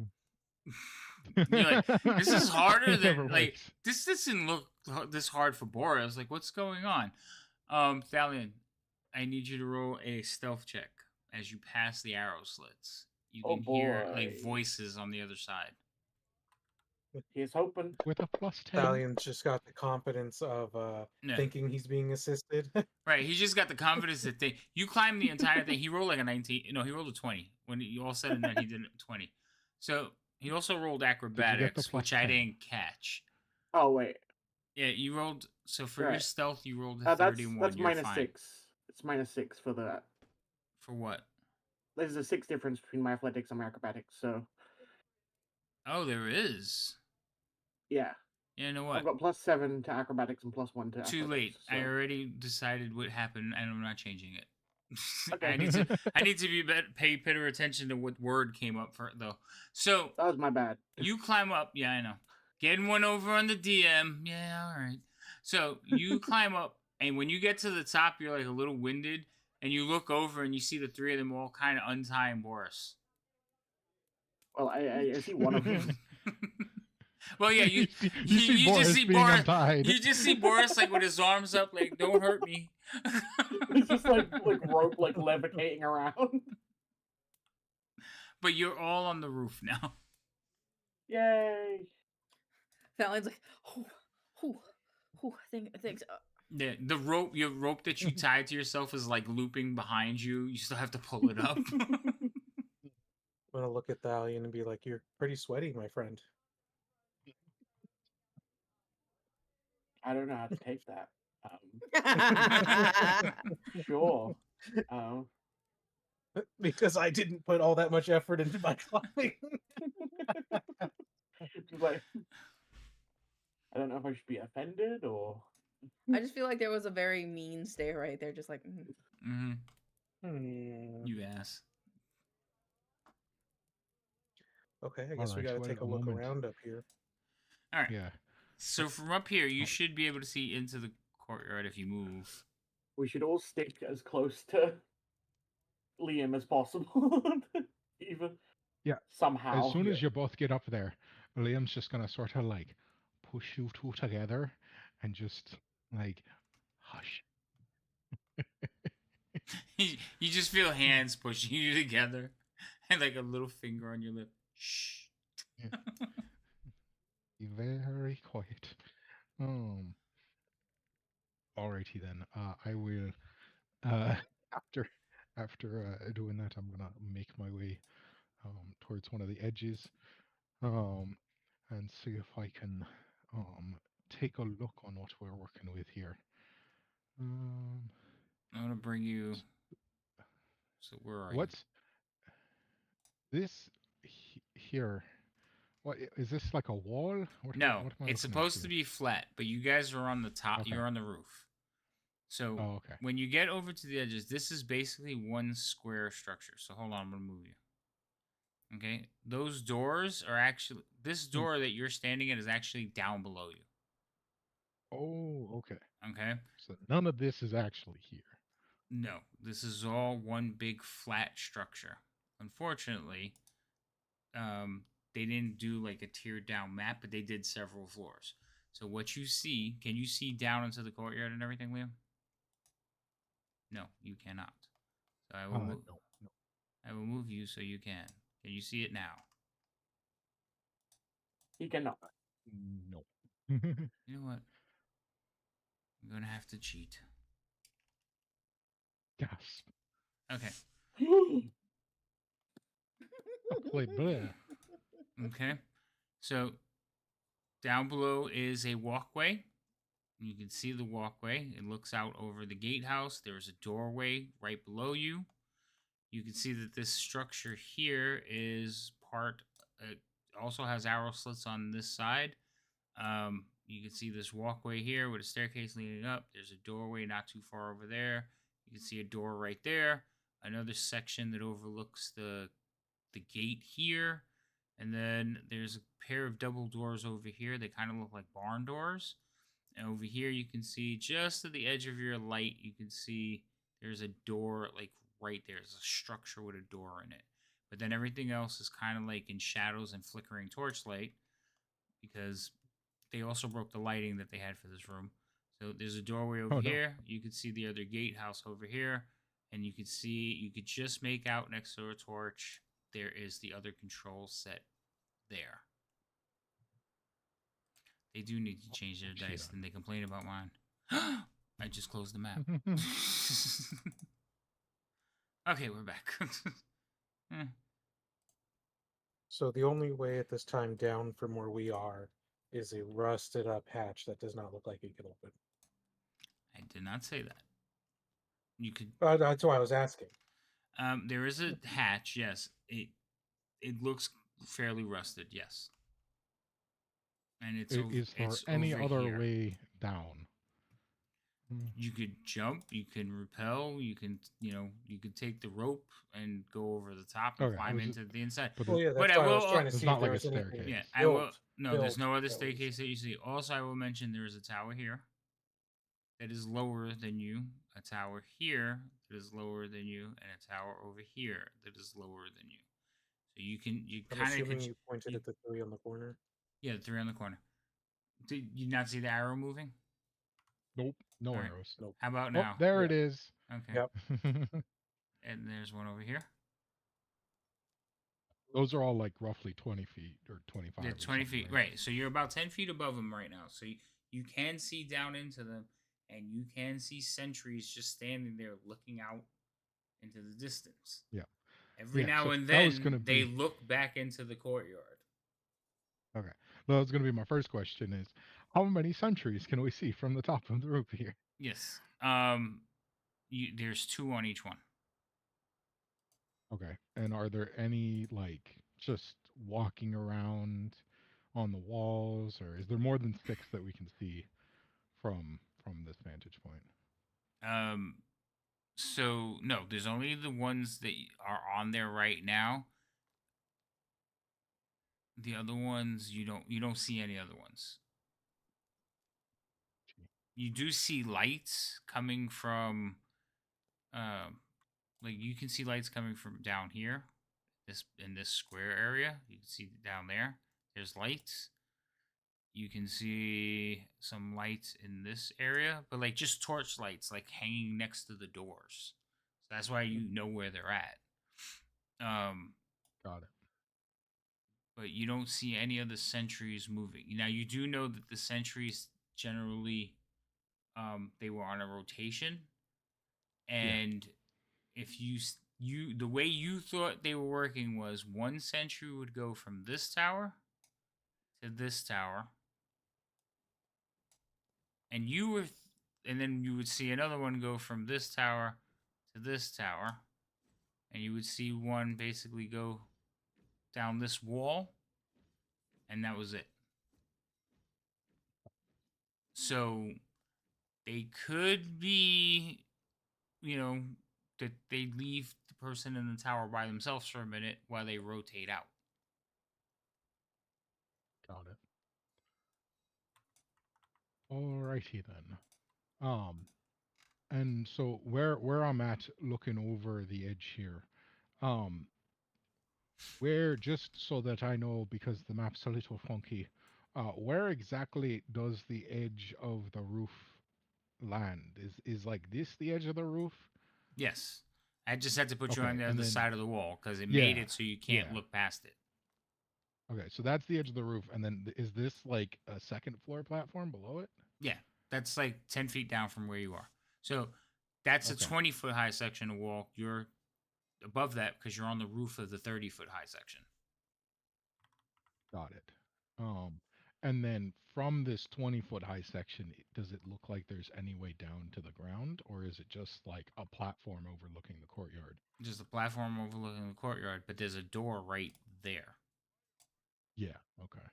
You're like, this is harder than like this doesn't look this hard for Boris. Like, what's going on? Dalian, I need you to roll a stealth check as you pass the arrow slits. You can hear like voices on the other side. He's hoping. With a +10. Stallion's just got the confidence of thinking he's being assisted. Right, he's just got the confidence that you climb the entire thing. He rolled like a 19. No, he rolled a 20. When you all said and done, he did a 20. So he also rolled acrobatics, which I didn't catch. Oh wait. Yeah, you rolled. So for your stealth, you rolled a that's 31. That's You're minus fine. 6. It's -6 for that. For what? There's a 6 difference between my athletics and my acrobatics. So. Oh, there is. Yeah. You know what? I've got +7 to acrobatics and +1 to athletics. Too late. So. I already decided what happened, and I'm not changing it. Okay. I need to pay better attention to what word came up for though. So that was my bad. You climb up. Yeah, I know. Getting one over on the DM. Yeah, all right. So you climb up, and when you get to the top, you're like a little winded, and you look over and you see the three of them all kind of untying Boris. Well, I see one of them. Well, yeah, you see Boris being untied. You just see Boris like with his arms up, like "Don't hurt me." It's just like rope like levitating around. But you're all on the roof now. Yay! Valent's like, thanks. The rope, your rope that you tied to yourself is like looping behind you. You still have to pull it up. I'm gonna look at Thalion and be like, "You're pretty sweaty, my friend." I don't know how to take that. Sure. Because I didn't put all that much effort into my climbing. Just like, I don't know if I should be offended or. I just feel like there was a very mean stare right there, just like. You ass. Okay, I guess we Alright, gotta wait take a a look moment. around up here. All right. Yeah. So from up here, you should be able to see into the courtyard if you move. We should all stick as close to Liam as possible. Even. Yeah. Somehow. As soon as you both get up there, Liam's just gonna sort of like push you two together and just like hush. You just feel hands pushing you together, and like a little finger on your lip. Shh. Be very quiet. Alrighty then. I will. After doing that, I'm gonna make my way towards one of the edges, and see if I can take a look on what we're working with here. I'm gonna bring you. So where are What's this here? What is this, like a wall? What, you? No, what am I it's looking at supposed to here? be flat, but you guys are on the top. Okay. You're on the roof. So Oh, okay. when you get over to the edges, this is basically one square structure. So hold on, I'm gonna move you. Okay, those doors are actually this door that you're standing in is actually down below you. Oh, okay. Okay. So none of this is actually here. No, this is all one big flat structure. Unfortunately, they didn't do like a tiered down map, but they did several floors. So what you see, can you see down into the courtyard and everything, Liam? No, you cannot. So I will No. I will move you so you can. Can you see it now? He cannot. No. You know what? I'm gonna have to cheat. Gasp. Okay. Wait, bleh. Okay. So down below is a walkway. You can see the walkway. It looks out over the gatehouse. There's a doorway right below you. You can see that this structure here is part. It also has arrow slits on this side. You can see this walkway here with a staircase leading up. There's a doorway not too far over there. You can see a door right there. Another section that overlooks the gate here. And then there's a pair of double doors over here. They kind of look like barn doors. And over here, you can see just at the edge of your light, you can see there's a door like right there. There's a structure with a door in it. But then everything else is kind of like in shadows and flickering torchlight because they also broke the lighting that they had for this room. So there's a doorway over here. You can see the other gatehouse over here. And you can see, you could just make out next to a torch, there is the other control set there. They do need to change their dice, and they complain about mine. I just closed the map. Okay, we're back. So the only way at this time down from where we are is a rusted up hatch that does not look like it can open. I did not say that. You could. That's why I was asking. There is a hatch. Yes, it looks fairly rusted. Yes, and Is there any other way down? You could jump. You can rappel. You can, you could take the rope and go over the top and climb into the inside. Well, yeah, that's but why I was will. trying to see it's not if like there a was anything staircase. Yeah, built- I will. No, built there's no other that was- staircase that you see. Also, I will mention there is a tower here. that is lower than you, a tower here that is lower than you, and a tower over here that is lower than you. So you I'm kind of assuming could you pointed you at the three on the corner. yeah, the three on the corner. Did you not see the arrow moving? Nope, no All right. arrows. Nope. How about Oh, now? there Yeah. it is. Okay. Yep. And there's one over here. Those are all like roughly 20 feet or 25 They're or 20 something, feet. right? Right. So you're about 10 feet above them right now. So you can see down into them, and you can see sentries just standing there looking out into the distance. Yeah. Every Yeah. now So and that was going then to they be look back into the courtyard. okay. That was going to be my first question: is how many sentries can we see from the top of the roof here? Yes. There's two on each one. Okay. And are there any like just walking around on the walls, or is there more than six that we can see from this vantage point? Um, so no, there's only the ones that are on there right now. The other ones you don't see any other ones. You do see lights coming from um like you can see lights coming from down here, this in this square area. You can see down there. There's lights. You can see some lights in this area, but like just torch lights, like hanging next to the doors. So that's why you know where they're at. Um, Got it. but you don't see any of the sentries moving. Now you do know that the sentries generally, they were on a rotation, Yeah. and if you the way you thought they were working was one sentry would go from this tower to this tower, and and then you would see another one go from this tower to this tower, and you would see one basically go down this wall, and that was it. So they could be, you know, that they leave the person in the tower by themselves for a minute while they rotate out. Got it. Alrighty then. Um, and so where I'm at looking over the edge here, um, where just so that I know because the map's a little funky, where exactly does the edge of the roof land? Is like this the edge of the roof? Yes. I just had to put you on Okay, the and other then side of the wall because it made yeah, it so you can't yeah. look past it. Okay, so that's the edge of the roof, and then is this like a second floor platform below it? Yeah. That's like 10 feet down from where you are. So that's a Okay, 20-foot high section of wall. You're above that because you're on the roof of the 30-foot high section. got it. Um, and then from this 20-foot high section, does it look like there's any way down to the ground, or is it just like a platform overlooking the courtyard? Just a platform overlooking the courtyard, but there's a door right there. Yeah, okay.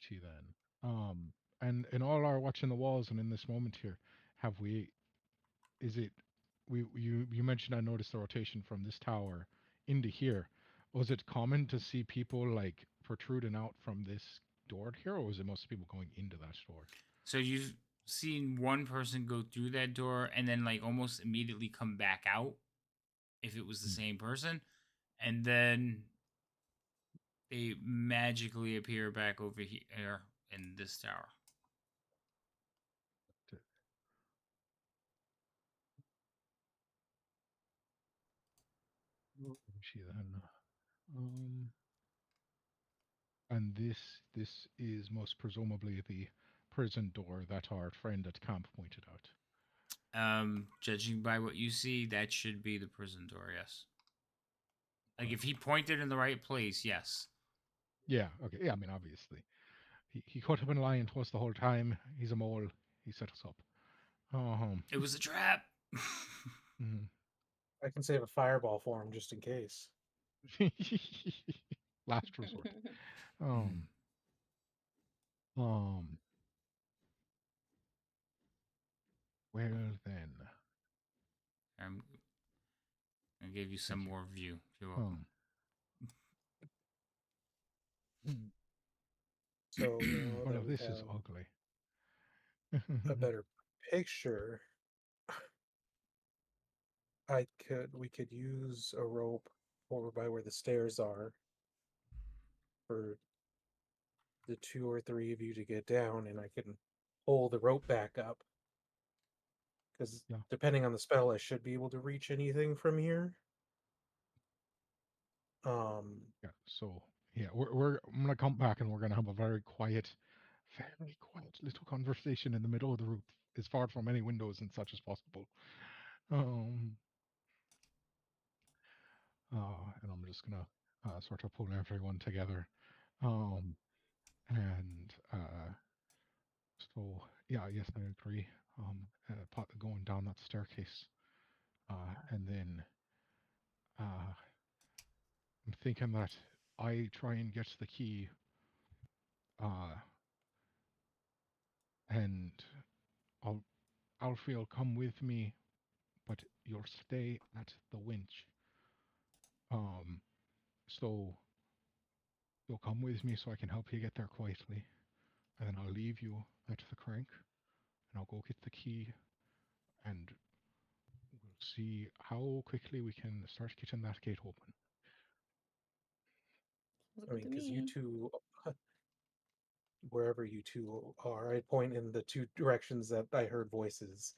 See then. And in all our watching the walls and in this moment here, have we is it you mentioned I noticed the rotation from this tower into here. Was it common to see people like protruding out from this door here, or was it most people going into that door? So you've seen one person go through that door and then like almost immediately come back out if it was the Hmm. same person. And then they magically appear back over here in this tower. Let me see then. Um, and this is most presumably the prison door that our friend at camp pointed out. Judging by what you see, that should be the prison door, yes. Like Okay. if he pointed in the right place, yes. Yeah. Okay. Yeah. I mean, obviously, he could have been lying to us the whole time. He's a mole. He set us up. It was a trap. Mhm. I can save a fireball for him just in case. Last resort. Um. Um. Well then. I'm, I gave you some Thank you. more view. You're welcome. Um. So now Well, that we this is have ugly. a better picture, we could use a rope over by where the stairs are for the two or three of you to get down, and I can pull the rope back up. Because Yeah. depending on the spell, I should be able to reach anything from here. Yeah. So yeah, I'm gonna come back and we're gonna have a very quiet little conversation in the middle of the roof, as far from any windows and such as possible. Um. And I'm just gonna sort of pull everyone together. Um. And so yeah, yes, I agree. Going down that staircase, and then uh, I'm thinking that I try and get the key, uh, and I'll Alfie will come with me, but you'll stay at the winch. Um, so you'll come with me so I can help you get there quietly, and then I'll leave you at the crank, and I'll go get the key, and we'll see how quickly we can start getting that gate open. Sounds I good mean, to because you me. two, wherever you two are, I point in the two directions that I heard voices.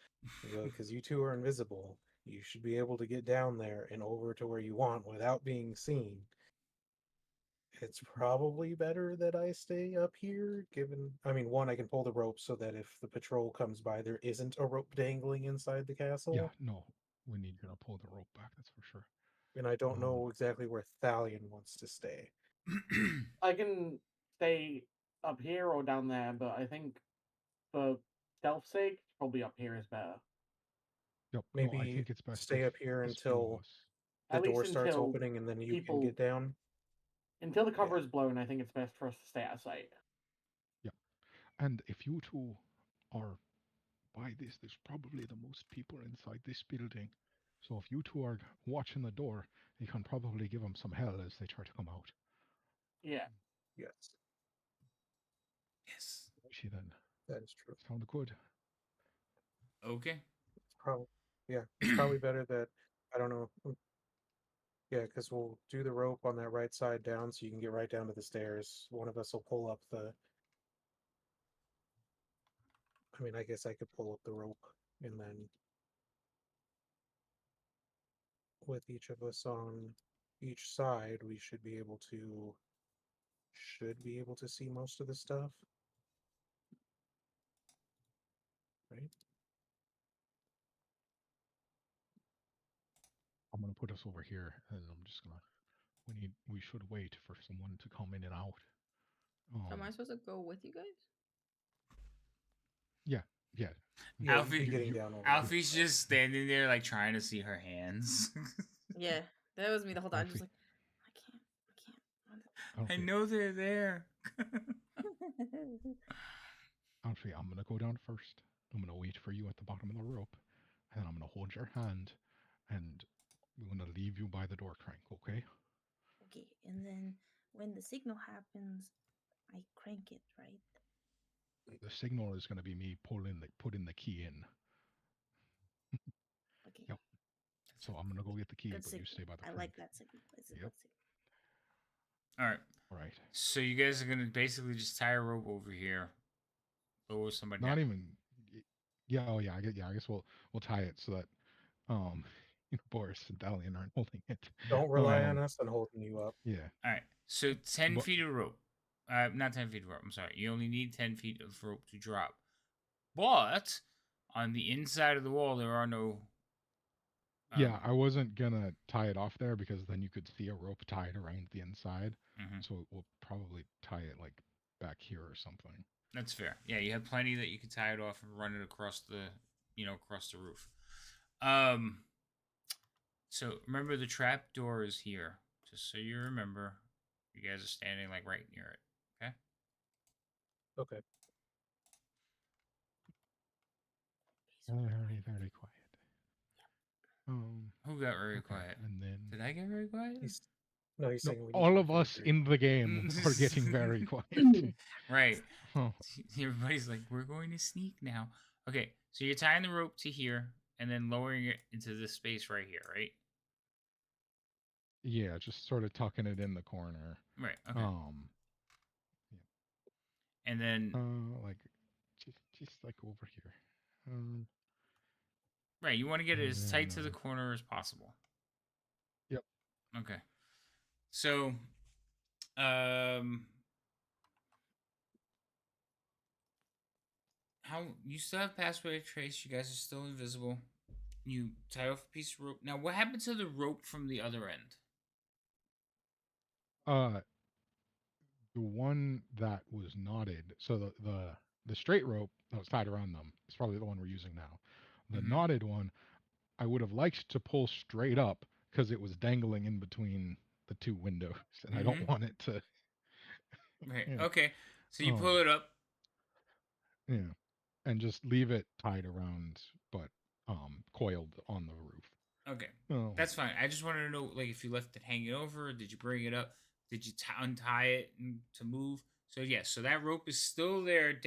Because you two are invisible, you should be able to get down there and over to where you want without being seen. It's probably better that I stay up here, given, I mean, one, I can pull the rope so that if the patrol comes by, there isn't a rope dangling inside the Yeah, castle. no, we need to pull the rope back. That's for sure. And I don't Um, know exactly where Thalion wants to stay. I can stay up here or down there, but I think for stealth's sake, probably up here is better. yep. No, I Maybe think it's best if stay up here just few of until us. the At least door starts until opening and then you can people, get down. until the cover Yeah. is blown, I think it's best for us to stay out of sight. Yeah, and if you two are by this, there's probably the most people inside this building. So if you two are watching the door, you can probably give them some hell as they try to come out. Yeah. Yes, Yes. See then, that is true. sound good? Okay. It's probably, yeah, it's probably better that, I don't know. Yeah, because we'll do the rope on that right side down so you can get right down to the stairs. One of us will pull up the, I mean, I guess I could pull up the rope and then with each of us on each side, we should be able to see most of the stuff, right? I'm gonna put us over here, and I'm just gonna. We should wait for someone to come in and out. So am I Um. supposed to go with you guys? Yeah. Yeah. Yeah, you'd be Alfie, getting You. down over there. Alfie's just standing there, like trying to see her hands. Yeah, that was me the whole time. Just Alfie. like, I can't. I Alfie. know they're there. Alfie. I'm gonna go down first. I'm gonna wait for you at the bottom of the rope, and then I'm gonna hold your hand, and I'm gonna leave you by the door crank. Okay? Okay, and then when the signal happens, I crank it, right? The signal is gonna be me putting the key in. Okay, Yep. So I'm gonna go get the key, good but you signal. stay by the I crank. like that signal. It's a Yep. good signal. All right. All right. So you guys are gonna basically just tie a rope over here, lower somebody down. Not even. Yeah. Oh yeah. I guess we'll tie it so that um Boris and Dalian aren't holding it. Don't All rely right. on us on holding you up. Yeah. All right. So 10 But feet of rope. Not 10 feet of rope. I'm sorry. You only need 10 feet of rope to drop. But on the inside of the wall, there are no. yeah, I wasn't gonna tie it off there because then you could see a rope tied around the inside. Mhm. So we'll probably tie it like back here or something. That's fair. Yeah, you have plenty that you can tie it off and run it across the, across the roof. Um. So remember the trap door is here. Just so you remember, you guys are standing like right near it. Okay. Okay. Very quiet. Who got very Okay, quiet? and then Did I get very quiet? He's No, he's No, saying we need all to of be very us brief. in the game are getting very quiet. Right. Oh, Everybody's like, we're going to sneak now. Okay, so you're tying the rope to here and then lowering it into this space right here, right? yeah, just sort of tucking it in the corner. Right. Okay. Um, And then like just like over here. right, you want to get it And as tight then to the corner as possible. yep. Okay. So, um, how you still have password trace? You guys are still invisible. You tie off a piece of rope. Now, what happened to the rope from the other end? Uh, the one that was knotted. So the straight rope that was tied around them is probably the one we're using now. The Mm-hmm. knotted one, I would have liked to pull straight up because it was dangling in between the two windows, and I Mm-hmm. don't want it to. Right. Yeah. Okay. So you Um. pull it up. Yeah. And just leave it tied around, but coiled on the roof. Okay. Oh. That's fine. I just wanted to know, like, if you left it hanging over, did you bring it up? Did you untie it to move? So yes, so that rope is still there,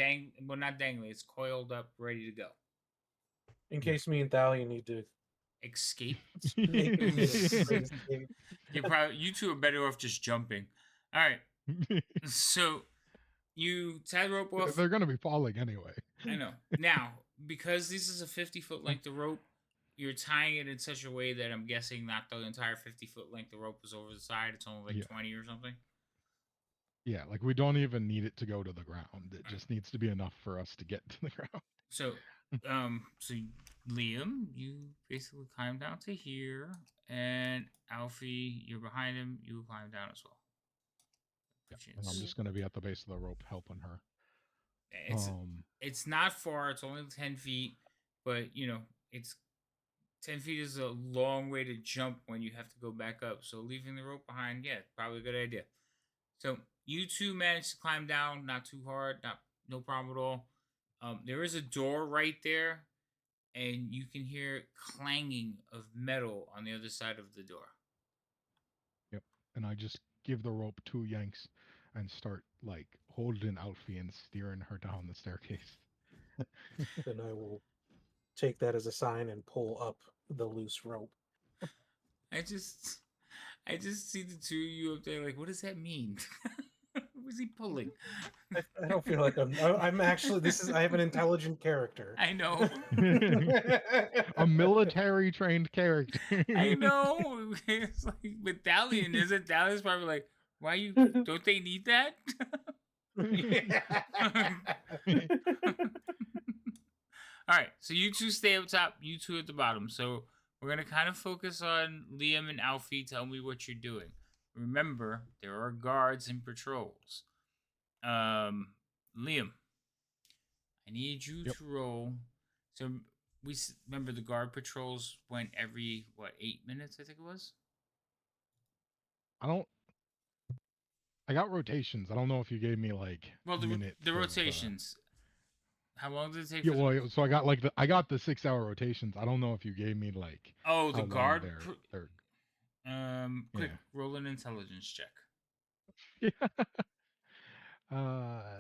well, not dangling. It's coiled up, ready to go. In case me and Thalia need to Escape. make a great escape. You two are better off just jumping. All right. So you tie the rope off. They're going to be falling anyway. I know. Now, because this is a 50-foot length of rope, you're tying it in such a way that I'm guessing not the entire 50-foot length of rope is over the side. It's only like 20 or something. Yeah, like we don't even need it to go to the ground. It just needs to be enough for us to get to the ground. So, so Liam, you basically climb down to here, and Alfie, you're behind him. You climb down as well. Yeah, and I'm just going to be at the base of the rope helping her. It's not far. It's only 10 feet, but it's 10 feet is a long way to jump when you have to go back up. So leaving the rope behind, yeah, probably a good idea. So you two managed to climb down, not too hard, no problem at all. There is a door right there, and you can hear clanging of metal on the other side of the door. Yep. And I just give the rope 2 yanks and start like holding Alfie and steering her down the staircase. Then I will take that as a sign and pull up the loose rope. I just see the two of you up there like, what does that mean? What's he pulling? I don't feel like I'm actually, I have an intelligent character. I know. A military trained character. I know. It's like Medallion, is it? Dallion's probably like, why don't they need that? All right, so you two stay up top, you two at the bottom. So we're gonna kind of focus on Liam and Alfie. Tell me what you're doing. Remember, there are guards and patrols. Liam, I need you to roll. So remember the guard patrols went every 8 minutes, I think it was. I got rotations. I don't know if you gave me like the rotations. How long did it take? Yeah, well, so I got like I got the 6-hour rotations. I don't know if you gave me like the guard. Quick, yeah. roll an intelligence check.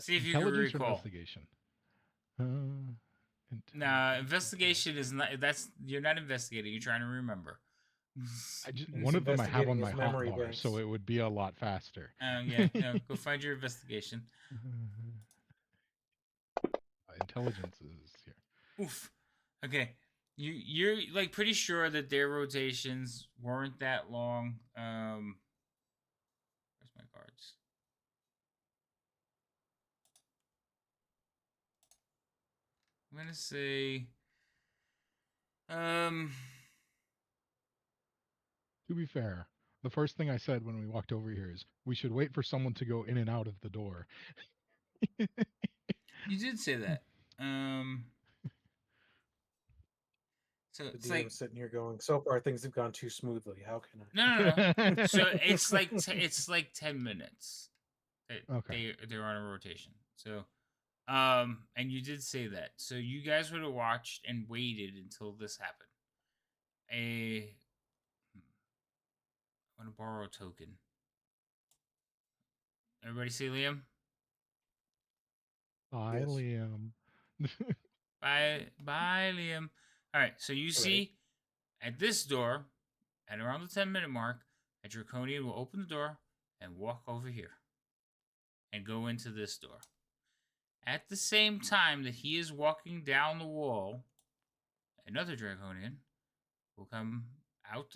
See if you can recall. Investigation. Nah, investigation is not. You're not investigating. You're trying to remember. One of them I have on my hotbar, so it would be a lot faster. Yeah. Go find your investigation. Intelligence is here. Oof. Okay. You're like pretty sure that their rotations weren't that long. Where's my cards? I'm gonna say. To be fair, the first thing I said when we walked over here is we should wait for someone to go in and out of the door. You did say that. So the it's DM like sitting here going, so far things have gone too smoothly. How can I? No. So it's like 10 minutes. Okay. They're on a rotation. So, and you did say that. So you guys would have watched and waited until this happened. I want to borrow a token. Everybody see Liam? Bye, Yes. Liam. Bye, Liam. All right. So you see at this door, at around the 10-minute mark, a Draconian will open the door and walk over here and go into this door. At the same time that he is walking down the wall, another Draconian will come out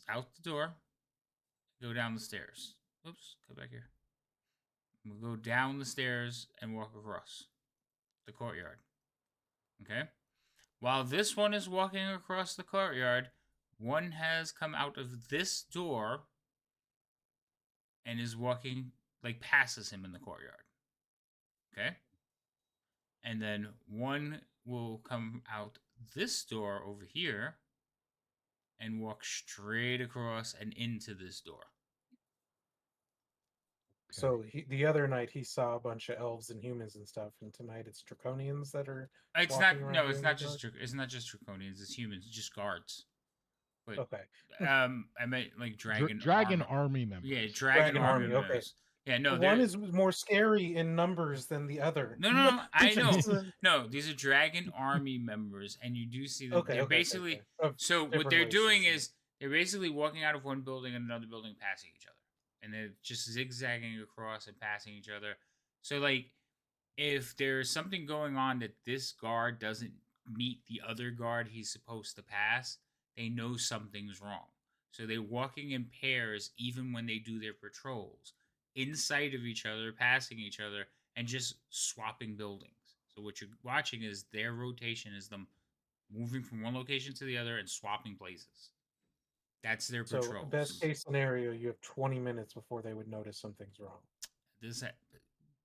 out the door, go down the stairs. Oops, come back here. We'll go down the stairs and walk across the courtyard. Okay? While this one is walking across the courtyard, one has come out of this door and is walking, like, passes him in the courtyard. Okay? And then one will come out this door over here and walk straight across and into this door. So the other night he saw a bunch of elves and humans and stuff, and tonight it's draconians that are. It's walking not. around No, it's doing not the just. It's not just draconians. It's humans. It's just guards. But Okay. I meant like dragon. Dragon army members. Yeah, dragon army army, okay. members. Yeah, no. One is more scary in numbers than the other. No. I know. It's, No, these are dragon army members, and you do see that okay, they're okay, basically. okay. Of So what different they're races. doing is they're basically walking out of one building and another building, passing each other, and they're just zigzagging across and passing each other. So like, if there's something going on that this guard doesn't meet the other guard he's supposed to pass, they know something's wrong. So they're walking in pairs even when they do their patrols, in sight of each other, passing each other, and just swapping buildings. So what you're watching is their rotation is them moving from one location to the other and swapping places. That's their So patrols. best case scenario, you have 20 minutes before they would notice something's wrong. This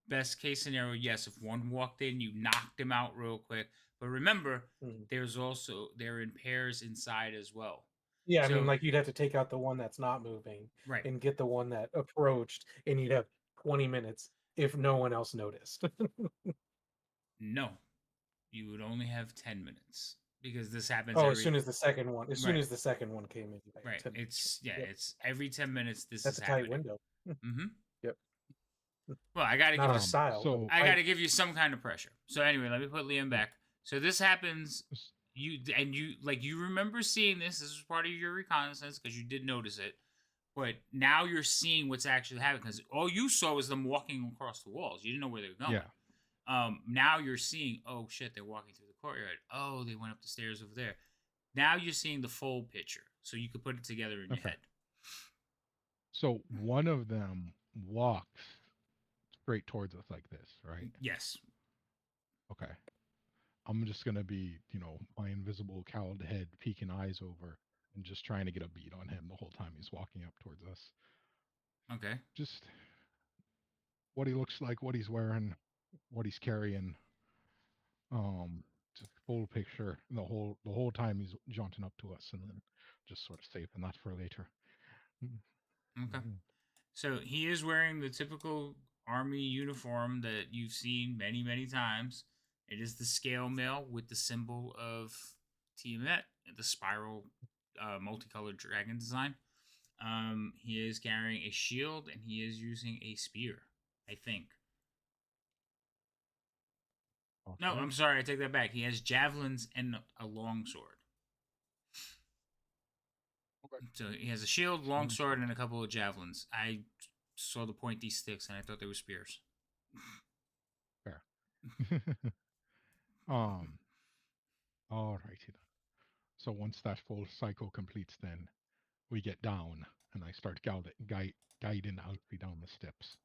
best case scenario, yes. If one walked in, you knocked him out real quick. But remember, there's also they're in pairs inside as well. Yeah, I mean, like you'd have to take out the one that's not moving, right, and get the one that approached, and you'd have 20 minutes if no one else noticed. No, you would only have 10 minutes because this happens. As soon as the second one, soon as the second one came in, right? It's it's every 10 minutes. That's is a happening. tight window. Mm-hmm. Yep. Well, I gotta give you style. So I gotta give you some kind of pressure. So anyway, let me put Liam back. So this happens. You remember seeing this. This was part of your reconnaissance because you did notice it. But now you're seeing what's actually happening because all you saw was them walking across the walls. You didn't know where they were going. Yeah. Now you're seeing, oh shit, they're walking through the courtyard. Oh, they went up the stairs over there. Now you're seeing the full picture, so you could put it together in your head. So one of them walks straight towards us like this, right? Yes. Okay. I'm just gonna be, my invisible cowled head peeking eyes over and just trying to get a beat on him the whole time he's walking up towards us. Okay. Just what he looks like, what he's wearing, what he's carrying. Just full picture the whole time he's jaunting up to us, and then just sort of saving that for later. Okay. So he is wearing the typical army uniform that you've seen many, many times. It is the scale mail with the symbol of Tiamat, the spiral multicolored dragon design. He is carrying a shield and he is using a spear, I think. Okay. No, I'm sorry, I take that back. He has javelins and a longsword. Okay. So he has a shield, longsword, and a couple of javelins. I saw the pointy sticks and I thought they were spears. Fair. Alrighty then. So once that full cycle completes, then we get down, and I start guiding Alfie down the steps.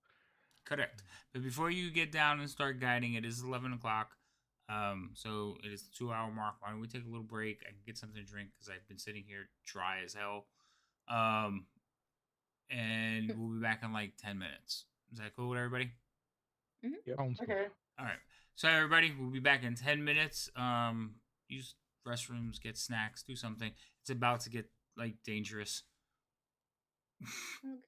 Correct. But before you get down and start guiding, it is 11 o'clock. So it is the 2-hour mark. Why don't we take a little break? I can get something to drink because I've been sitting here dry as hell. And we'll be back in like 10 minutes. Is that cool with everybody? Mm-hmm. Yep. Okay. All right. So everybody, we'll be back in 10 minutes. Use restrooms, get snacks, do something. It's about to get like dangerous.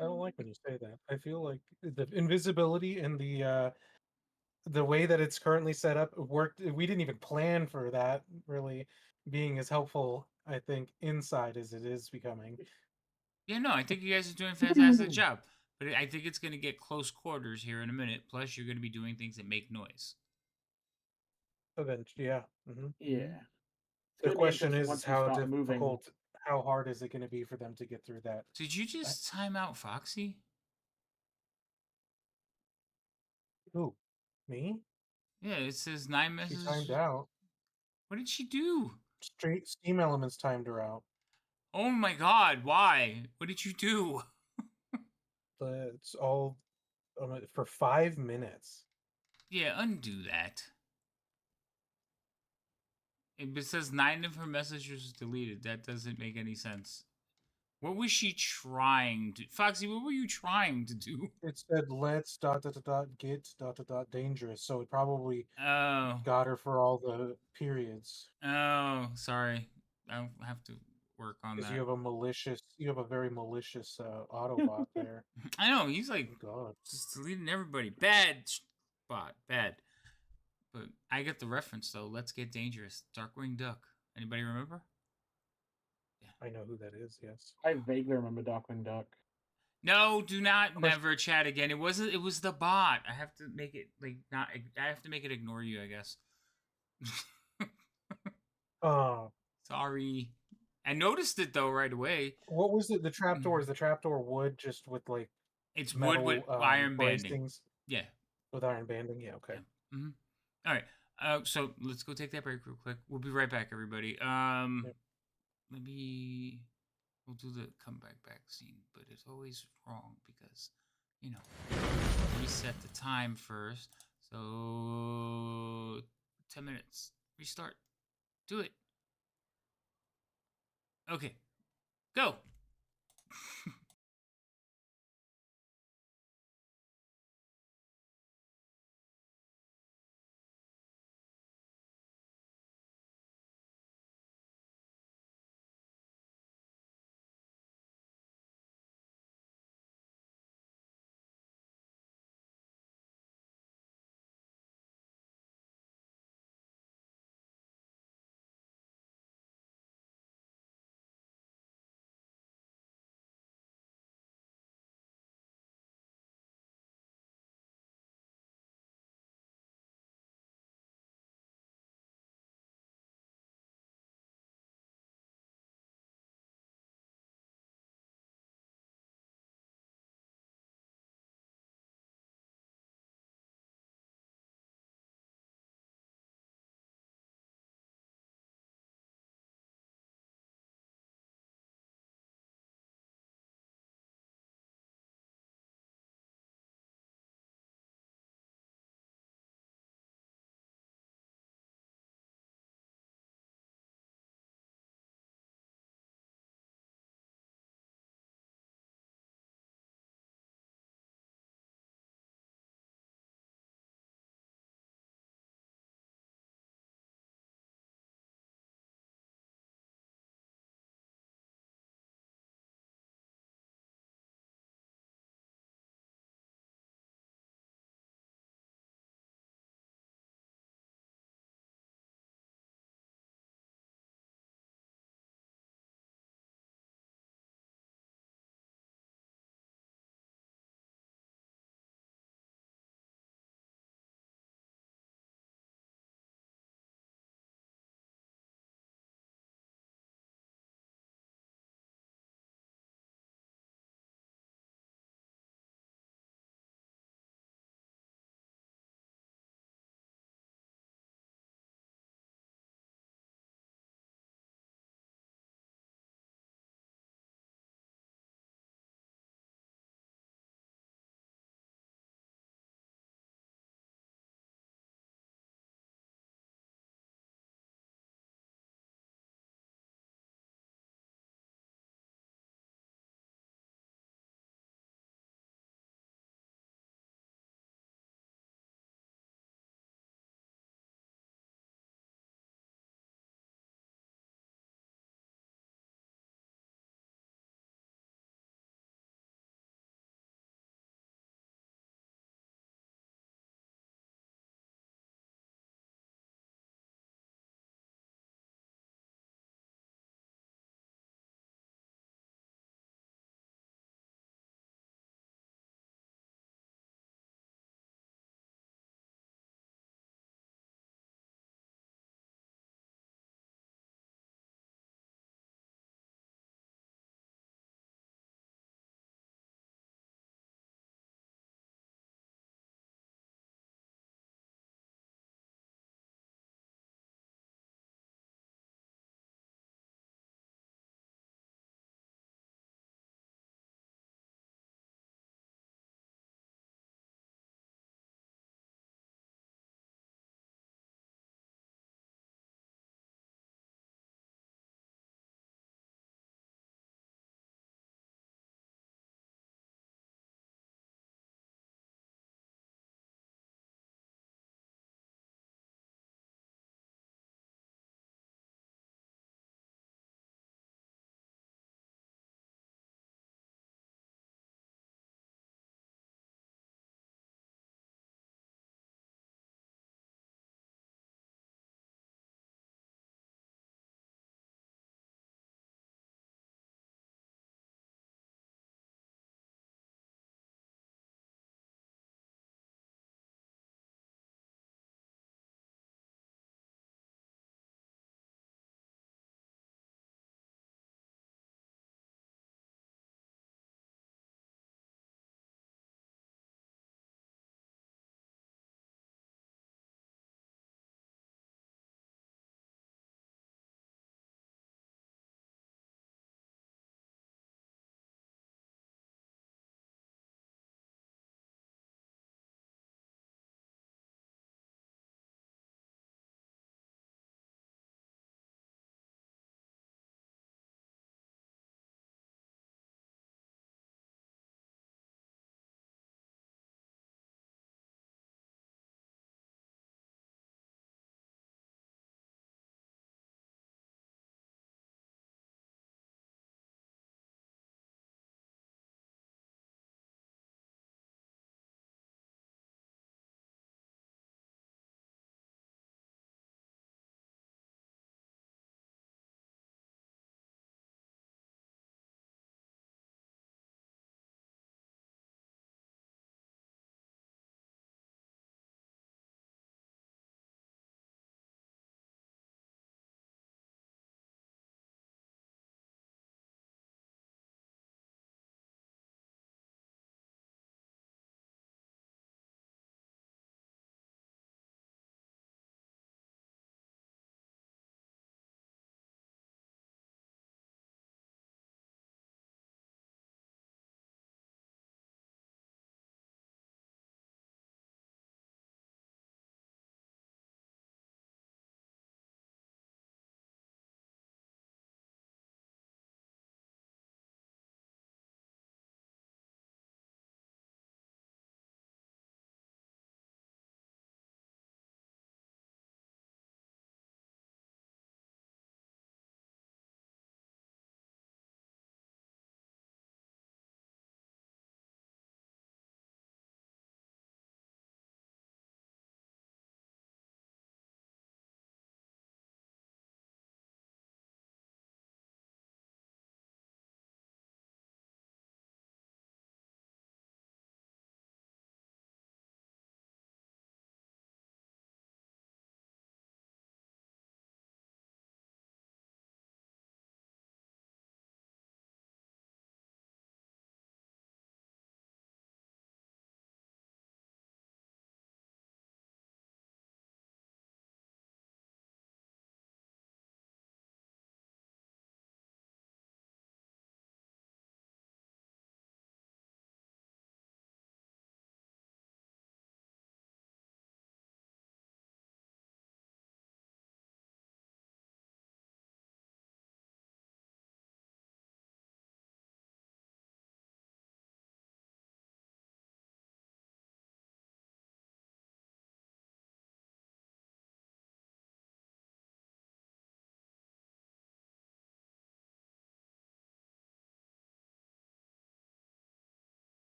I don't like when you say that. I feel like the invisibility and the way that it's currently set up worked. We didn't even plan for that really being as helpful, I think, inside as it is becoming. Yeah, no, I think you guys are doing a fantastic job. But I think it's going to get close quarters here in a minute. Plus, you're going to be doing things that make noise. Eventually, yeah. Yeah. It's The gonna be question interesting is once you how start moving. difficult, how hard is it going to be for them to get through that? Did you just time out Foxy? Who? Me? Yeah, it says 9 She messages. timed out. What did she do? Straight Steam Elements timed her out. Oh my god, why? What did you do? It's all for 5 minutes. Yeah, undo that. It says 9 of her messages deleted. That doesn't make any sense. What was she trying to... Foxy, what were you trying to do? It said let's ... get ... dangerous. So it probably Oh. got her for all the periods. Oh, sorry. I'll have to work on Because that. you have a very malicious Autobot there. I know, he's like Oh God. just deleting everybody. Bad spot. Bad. But I get the reference though. Let's Get Dangerous. Darkwing Duck. Anybody remember? I know who that is, yes. I vaguely remember Darkwing Duck. No, do not Question- never chat again. It was the bot. I have to make it like not I have to make it ignore you, I guess. Sorry. I noticed it though right away. What was it? The trapdoor, is the trapdoor wood just with like It's metal wood with iron banding. bracings? Yeah. With iron banding, yeah, okay. Yeah. Mm-hmm. All right. So let's go take that break real quick. We'll be right back, everybody. Yep. Maybe we'll do the comeback scene, but it's always wrong because, reset the time first. So 10 minutes. Restart. Do it. Okay. Go.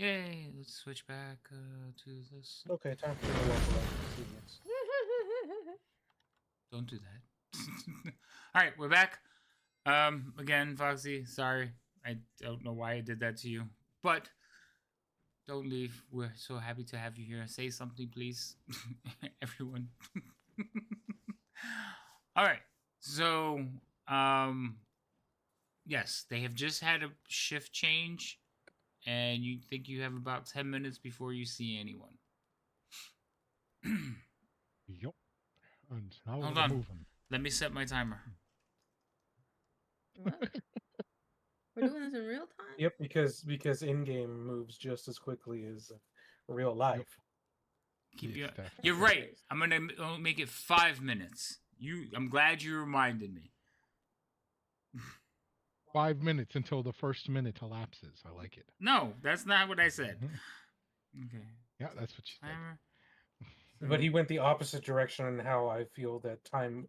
Yay! Let's switch back to this. Okay, time for the local proceedings. Don't do that. All right, we're back. Again, Foxy, sorry. I don't know why I did that to you, but don't leave. We're so happy to have you here. Say something, please, everyone. All right. So, yes, they have just had a shift change, and you think you have about 10 minutes before you see anyone. Yup. And now Hold we're on. moving. Let me set my timer. What? We're doing this in real time? Yep, because in-game moves just as quickly as real life. Keep Yes, your, definitely. you're right. I'm gonna make it 5 minutes. I'm glad you reminded me. 5 minutes until the first minute elapses. I like it. No, that's not what I said. Okay. Yeah, that's what you said. Timer. But he went the opposite direction on how I feel that time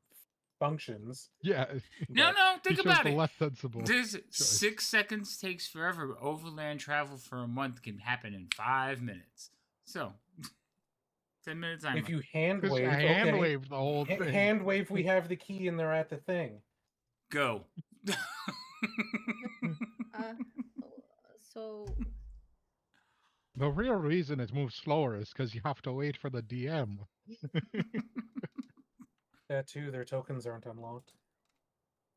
functions. Yeah. No, But no. He Think chose about the it. less sensible. This choice. 6 seconds takes forever. But overland travel for a month can happen in 5 minutes. So, 10-minute timer. if you hand Because wave, I hand okay. waved the whole thing. Hand wave, we have the key and they're at the thing. Go. So The real reason it moves slower is because you have to wait for the DM. That too, their tokens aren't unlocked.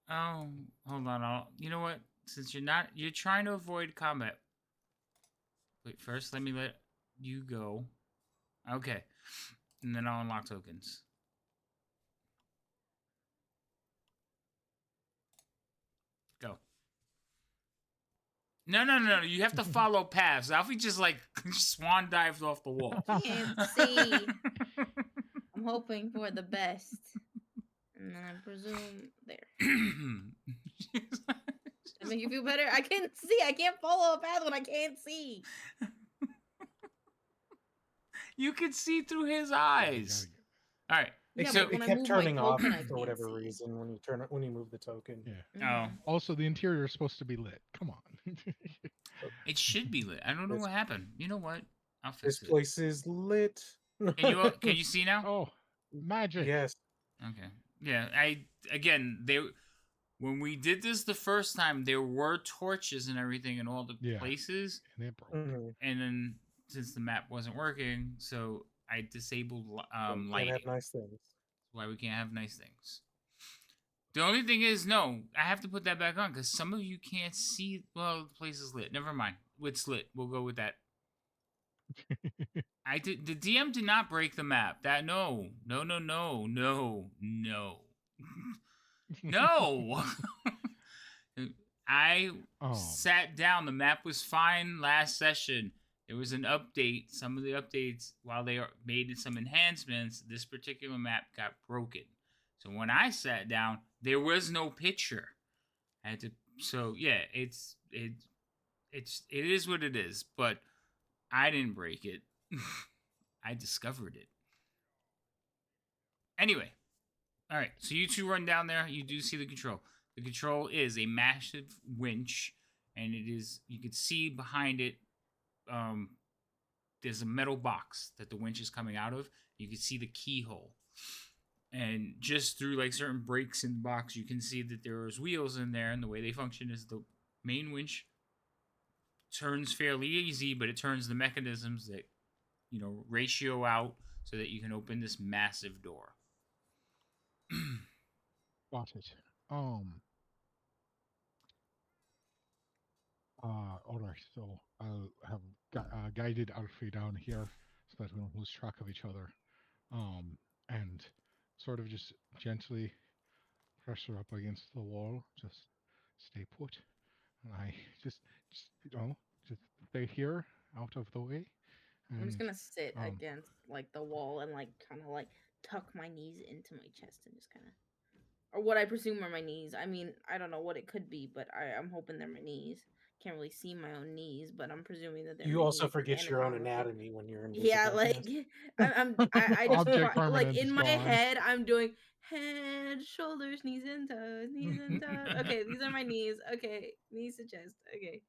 Oh, hold on. You know what? Since you're trying to avoid combat. Wait, first let me let you go. Okay. And then I'll unlock tokens. Go. No. You have to follow paths. Alfie just like swan dived off the wall. can't see. I'm hoping for the best. And then I presume there. That make you feel better? I can't see. I can't follow a path when I can't see. You can see through his eyes. All right. Yeah, So but when It I kept move my turning off token, I for can't whatever see. reason when you move the token. Yeah. Oh, Also, the interior is supposed to be lit. Come on. it should be lit. I don't know what happened. You know what? I'll This fix it. place is lit. Can you see now? Oh, magic. Yes. Okay. Yeah. When we did this the first time, there were torches and everything in all the Yeah. places, And it broke. Mm-hmm. and then since the map wasn't working, so I disabled Can't lighting. have nice things. That's why we can't have nice things. The only thing is, no, I have to put that back on because some of you can't see. Well, the place is lit. Never mind. It's lit. We'll go with that. The DM did not break the map. No. No. I sat down. The map was fine last session. There was an update. Some of the updates, while they made some enhancements, this particular map got broken. So when I sat down, there was no picture. I had to. So yeah, it is what it is. But I didn't break it. I discovered it. Anyway, all right. So you two run down there. You do see the control. The control is a massive winch, and it is. You can see behind it. There's a metal box that the winch is coming out of. You can see the keyhole, and just through like certain breaks in the box, you can see that there's wheels in there. And the way they function is the main winch turns fairly easy, but it turns the mechanisms that ratio out so that you can open this massive door. Got it. All right. So I'll have guided Alfie down here so that we don't lose track of each other. And sort of just gently press her up against the wall. Just stay put. And I just just stay here, out of the way. And, I'm just gonna sit um, against like the wall and like kind of like tuck my knees into my chest and just kind of, or what I presume are my knees. I mean, I don't know what it could be, but I'm hoping they're my knees. Can't really see my own knees, but I'm presuming that they're. You my also knees forget your own anatomically. anatomy when you're in. Yeah, like I just Object like permanence in my gone. head I'm doing head, shoulders, knees and toes, knees and toes. Okay, these are my knees. Okay, knees to chest. Okay.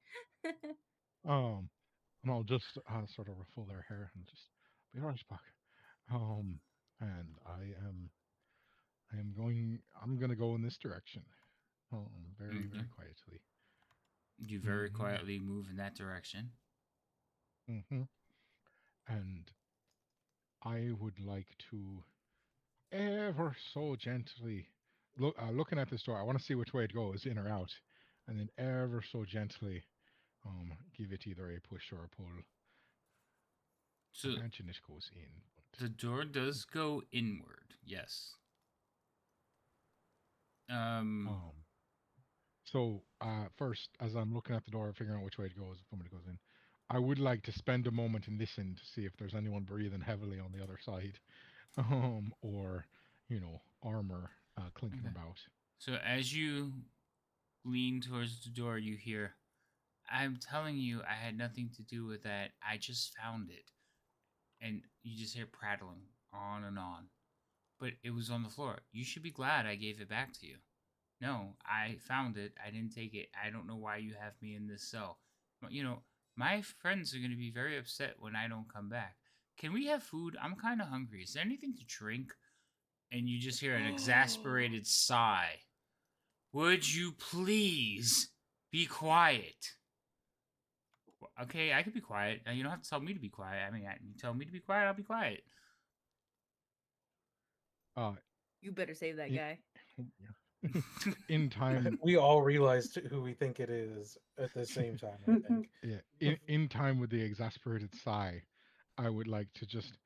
and I'll just sort of ruffle their hair and just be right back. Um, and I'm gonna go in this direction. Very Okay. very quietly. You very Mm-hmm. quietly move in that direction. Mm-hmm. And I would like to ever so gently looking at this door. I want to see which way it goes, in or out, and then ever so gently give it either a push or a pull. I So imagine it goes in, but the door does go inward. Yes. Um. um. So first, as I'm looking at the door, figuring out which way it goes, if somebody goes in, I would like to spend a moment and listen to see if there's anyone breathing heavily on the other side, or armor clinking Okay. about. So as you lean towards the door, you hear, "I'm telling you, I had nothing to do with that. I just found it." And you just hear prattling on and on. But it was on the floor. You should be glad I gave it back to you. No, I found it. I didn't take it. I don't know why you have me in this cell. But, my friends are going to be very upset when I don't come back. Can we have food? I'm kind of hungry. Is there anything to drink? And you just hear an exasperated sigh. Would you please be quiet? Okay, I could be quiet. You don't have to tell me to be quiet. I mean, you tell me to be quiet, I'll be quiet. Uh, You better save that in, guy. in time, We all realized who we think it is at the same time, I think. yeah, in time with the exasperated sigh, I would like to just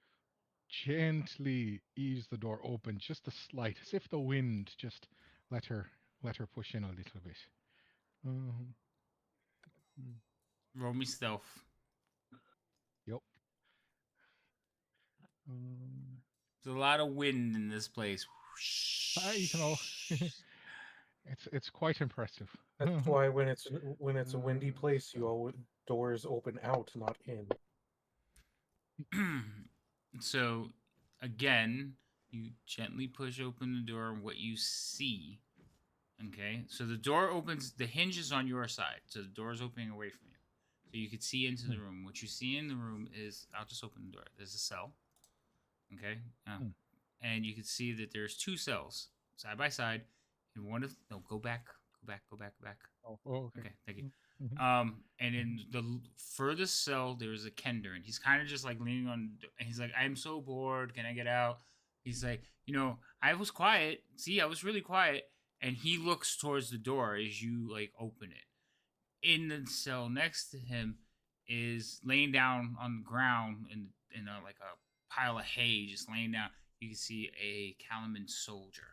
gently ease the door open, just a slight, as if the wind just let her let her push in a little bit. Um, Roll me stealth. yep. Um, There's a lot of wind in this place. I, it's quite impressive. That's why when it's a windy place, doors open out, not in. So, again, you gently push open the door, and what you see. Okay, so the door opens, the hinge is on your side, so the door is opening away from you. So you can see into the room. What you see in the room is, I'll just open the door. There's a cell. Okay, and you can see that there's two cells side by side, and one of no, go back. Okay. Okay, thank you. Mhm. And in the furthest cell, there's a Kender, and he's kind of just like leaning on, and he's like, "I'm so bored. Can I get out?" He's like, I was quiet. See, I was really quiet. And he looks towards the door as you like open it. In the cell next to him is laying down on the ground in like a pile of hay, just laying down. You can see a Kalaman soldier,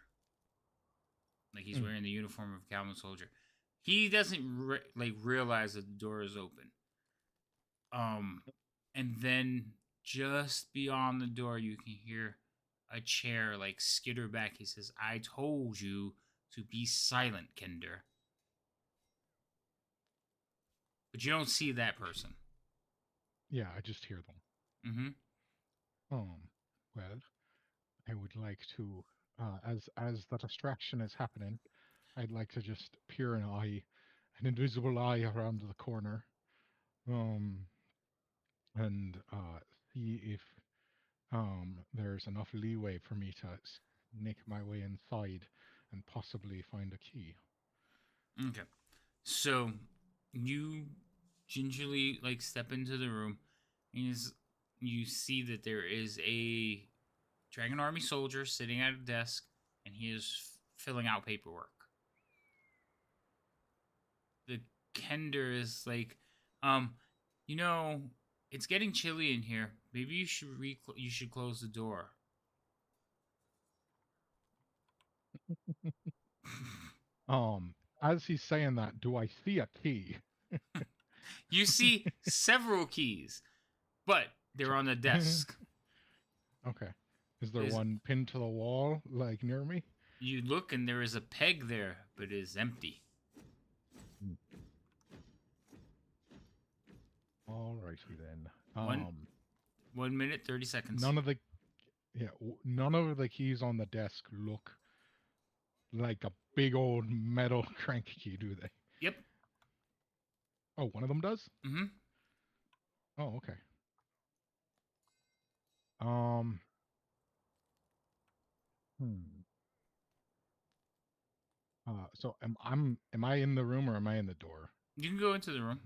like he's wearing the uniform of a Kalaman soldier. He doesn't realize that the door is open. And then just beyond the door, you can hear a chair like skitter back. He says, "I told you to be silent, Kender." But you don't see that person. Yeah, I just hear them. Mm-hmm. Well, I would like to, as the distraction is happening, I'd like to just peer an invisible eye around the corner, um, and see if there's enough leeway for me to sneak my way inside and possibly find a key. Okay. So you gingerly like step into the room, and you see that there is a Dragon Army soldier sitting at a desk, and he is filling out paperwork. The Kender is like, um, you know, it's getting chilly in here. Maybe you should close the door. As he's saying that, do I see a key? You see several keys, but they're on the desk. Okay. Is there There's, one pinned to the wall, like near me? you look and there is a peg there, but it is empty. Alrighty then. 1 minute 30 seconds. None of the keys on the desk look like a big old metal crank key, do they? Yep. Oh, one of them does? Mm-hmm. Oh, okay. Um. Hmm. So am I in the room or am I in the door? You can go into the room.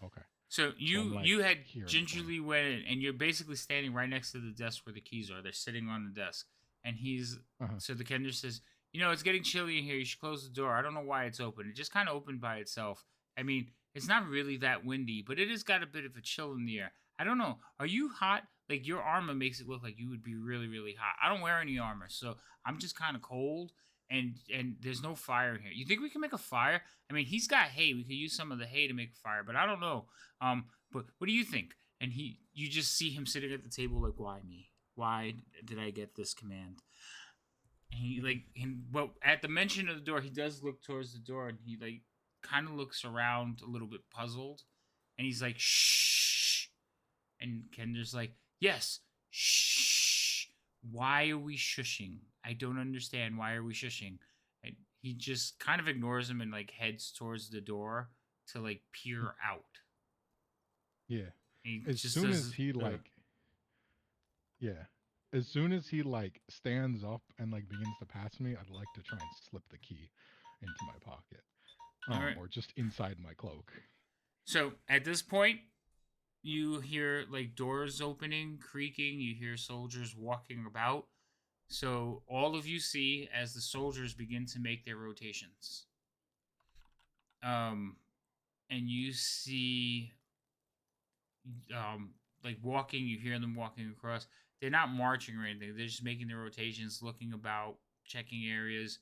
Okay. So So I'm like you had here in the corner. gingerly went in, and you're basically standing right next to the desk where the keys are. They're sitting on the desk, and he's Uh-huh. so the Kender says, it's getting chilly in here. You should close the door. I don't know why it's open. It just kind of opened by itself. I mean, it's not really that windy, but it has got a bit of a chill in the air. I don't know. Are you hot? Like your armor makes it look like you would be really, really hot. I don't wear any armor, so I'm just kind of cold. And there's no fire in here. You think we can make a fire? I mean, he's got hay. We could use some of the hay to make a fire, but I don't know. But what do you think? And you just see him sitting at the table, like, why me? Why did I get this command? And well, at the mention of the door, he does look towards the door, and he like kind of looks around a little bit puzzled, and he's like, shh. And Kender's like, yes, shh. Why are we shushing? I don't understand. Why are we shushing? And he just kind of ignores him and like heads towards the door to like peer out. Yeah. He As just soon does. as he like Yeah. As soon as he like stands up and like begins to pass me, I'd like to try and slip the key into my pocket. All right. Or just inside my cloak. So at this point, you hear like doors opening, creaking. You hear soldiers walking about. So all of you see as the soldiers begin to make their rotations. And you see, like walking. You hear them walking across. They're not marching or anything. They're just making their rotations, looking about, checking areas.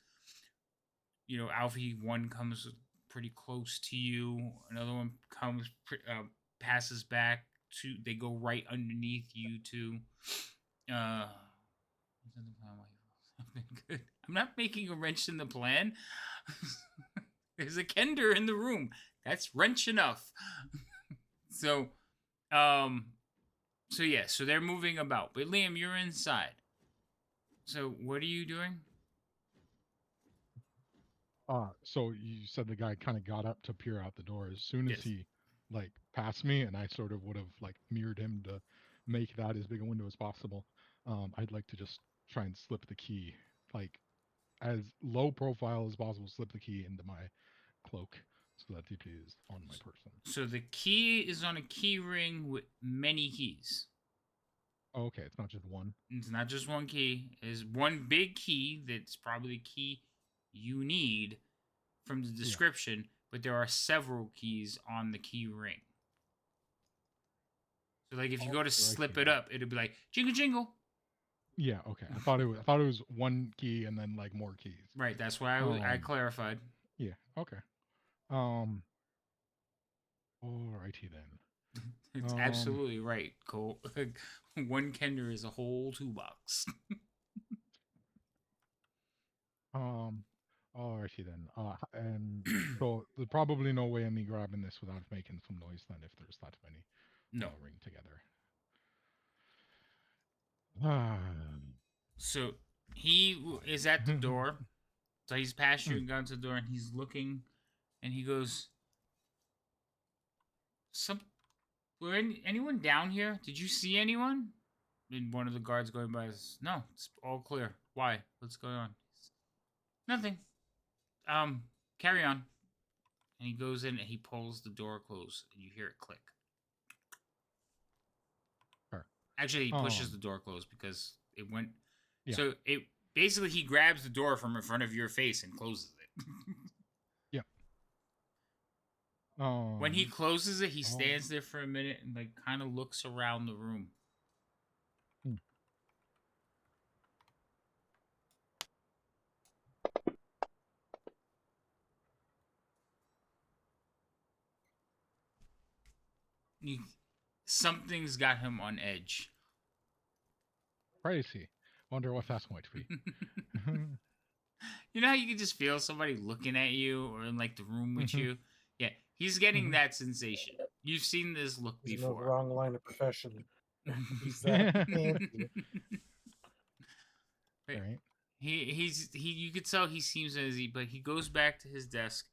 Alfie one comes pretty close to you. Another one comes, passes back to. They go right underneath you two. Good. I'm not making a wrench in the plan. There's a Kender in the room. That's wrench enough. So, so they're moving about. But Liam, you're inside. So what are you doing? So you said the guy kind of got up to peer out the door. As soon as Yes. he like passed me, and I sort of would have like mirrored him to make that as big a window as possible. I'd like to just try and slip the key, like as low profile as possible. Slip the key into my cloak so that it is on my person. So the key is on a key ring with many keys. Oh, okay, it's not just one. It's not just one key. It's one big key that's probably the key you need from the description, but there are several keys on the key ring. So like if you go to slip it up, it'll be like jingle jingle. Yeah, okay. I thought it was one key and then like more keys. Right, that's why I clarified. Yeah, okay. Alrighty then. It's absolutely right, Cole. One Kender is a whole toolbox. Alrighty then. And so there's probably no way of me grabbing this without making some noise then if there's that many ring together. So he is at the door. So he's past you and gone to the door, and he's looking, and he goes, anyone down here? Did you see anyone? And one of the guards going by says, no, it's all clear. Why? What's going on? Nothing. Carry on. And he goes in and he pulls the door closed, and you hear it click. Sure. Actually, he pushes the door closed because it went. Yeah. So it basically he grabs the door from in front of your face and closes it. Yeah. When he closes it, he stands there for a minute and like kind of looks around the room. Something's got him on edge. Crazy. Wonder what that might be. You know how you can just feel somebody looking at you or in like the room with you? Yeah, he's getting that sensation. You've seen this look He's before. in the wrong line of profession. He's that fancy. Right. He you could tell he seems uneasy, but he goes back to his desk,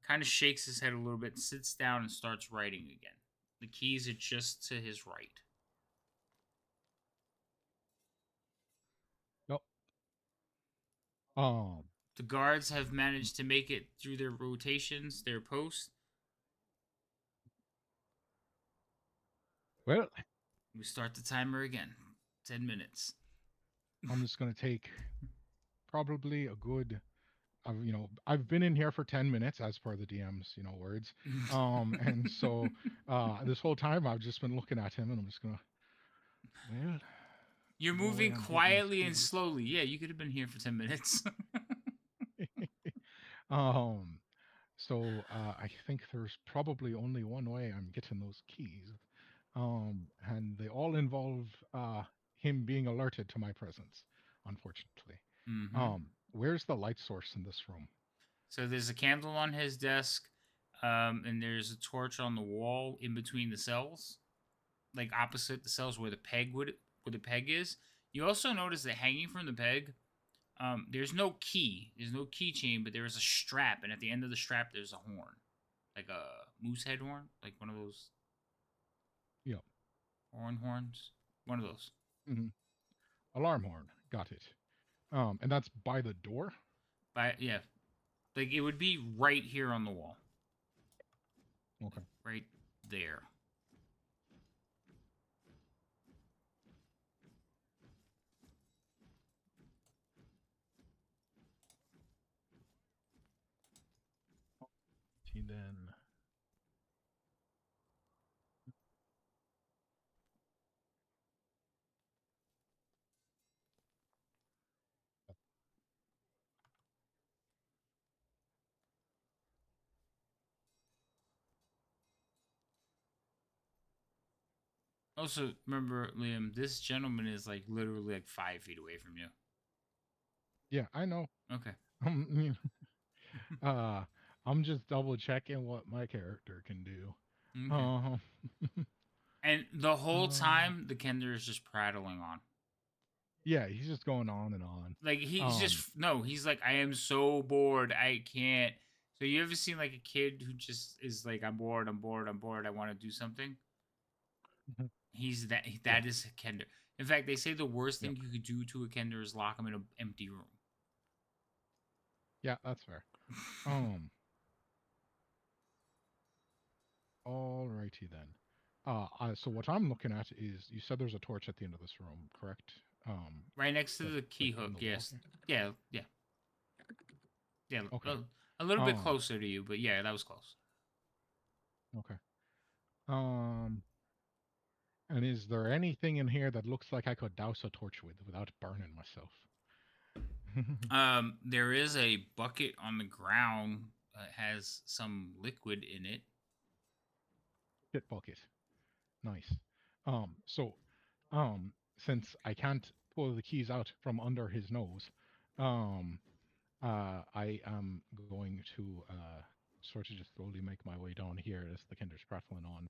kind of shakes his head a little bit, sits down and starts writing again. The keys are just to his right. Yep. Um. The guards have managed to make it through their rotations, their posts. Well, We start the timer again. 10 minutes. I'm just gonna take probably a good. I've been in here for 10 minutes as per the DM's words. And so this whole time I've just been looking at him, and I'm just gonna. Well, You're no way moving I'm getting these quietly and keys. slowly. Yeah, you could have been here for 10 minutes. um. So I think there's probably only one way I'm getting those keys. And they all involve him being alerted to my presence, unfortunately. Mm-hmm. Where's the light source in this room? So there's a candle on his desk, and there's a torch on the wall in between the cells, like opposite the cells where the peg is. You also notice that hanging from the peg, there's no key. There's no keychain, but there is a strap, and at the end of the strap, there's a horn, like a moose head horn, like one of those Yeah. horns. One of those. Hmm. Alarm horn. Got it. And that's by the door? Yeah, like it would be right here on the wall, Okay. right there. See then. Also, remember, Liam, this gentleman is like literally like 5 feet away from you. Yeah, I know. Okay. Um, uh, I'm just double checking what my character can do. Okay. And the whole Uh, time, the Kender is just prattling on. yeah, he's just going on and on. Like he's just no. He's like, I am so bored. I can't. So you ever seen like a kid who just is like, I'm bored. I'm bored. I'm bored. I want to do something. Mhm. He's that. Yeah. That is a Kender. In fact, they say the worst Yep. thing you could do to a Kender is lock him in an empty room. Yeah, that's fair. Alrighty then. So what I'm looking at is you said there's a torch at the end of this room, correct? Right next to Like the key in hook. the wall Yes. here? Yeah. Yeah. Yeah. Okay. A little bit Um, closer to you, but yeah, that was close. okay. Um, and is there anything in here that looks like I could douse a torch with without burning myself? There is a bucket on the ground that has some liquid in it. Shit bucket. Nice. So, since I can't pull the keys out from under his nose, um, I am going to sort of just slowly make my way down here as the kinder's prattling on,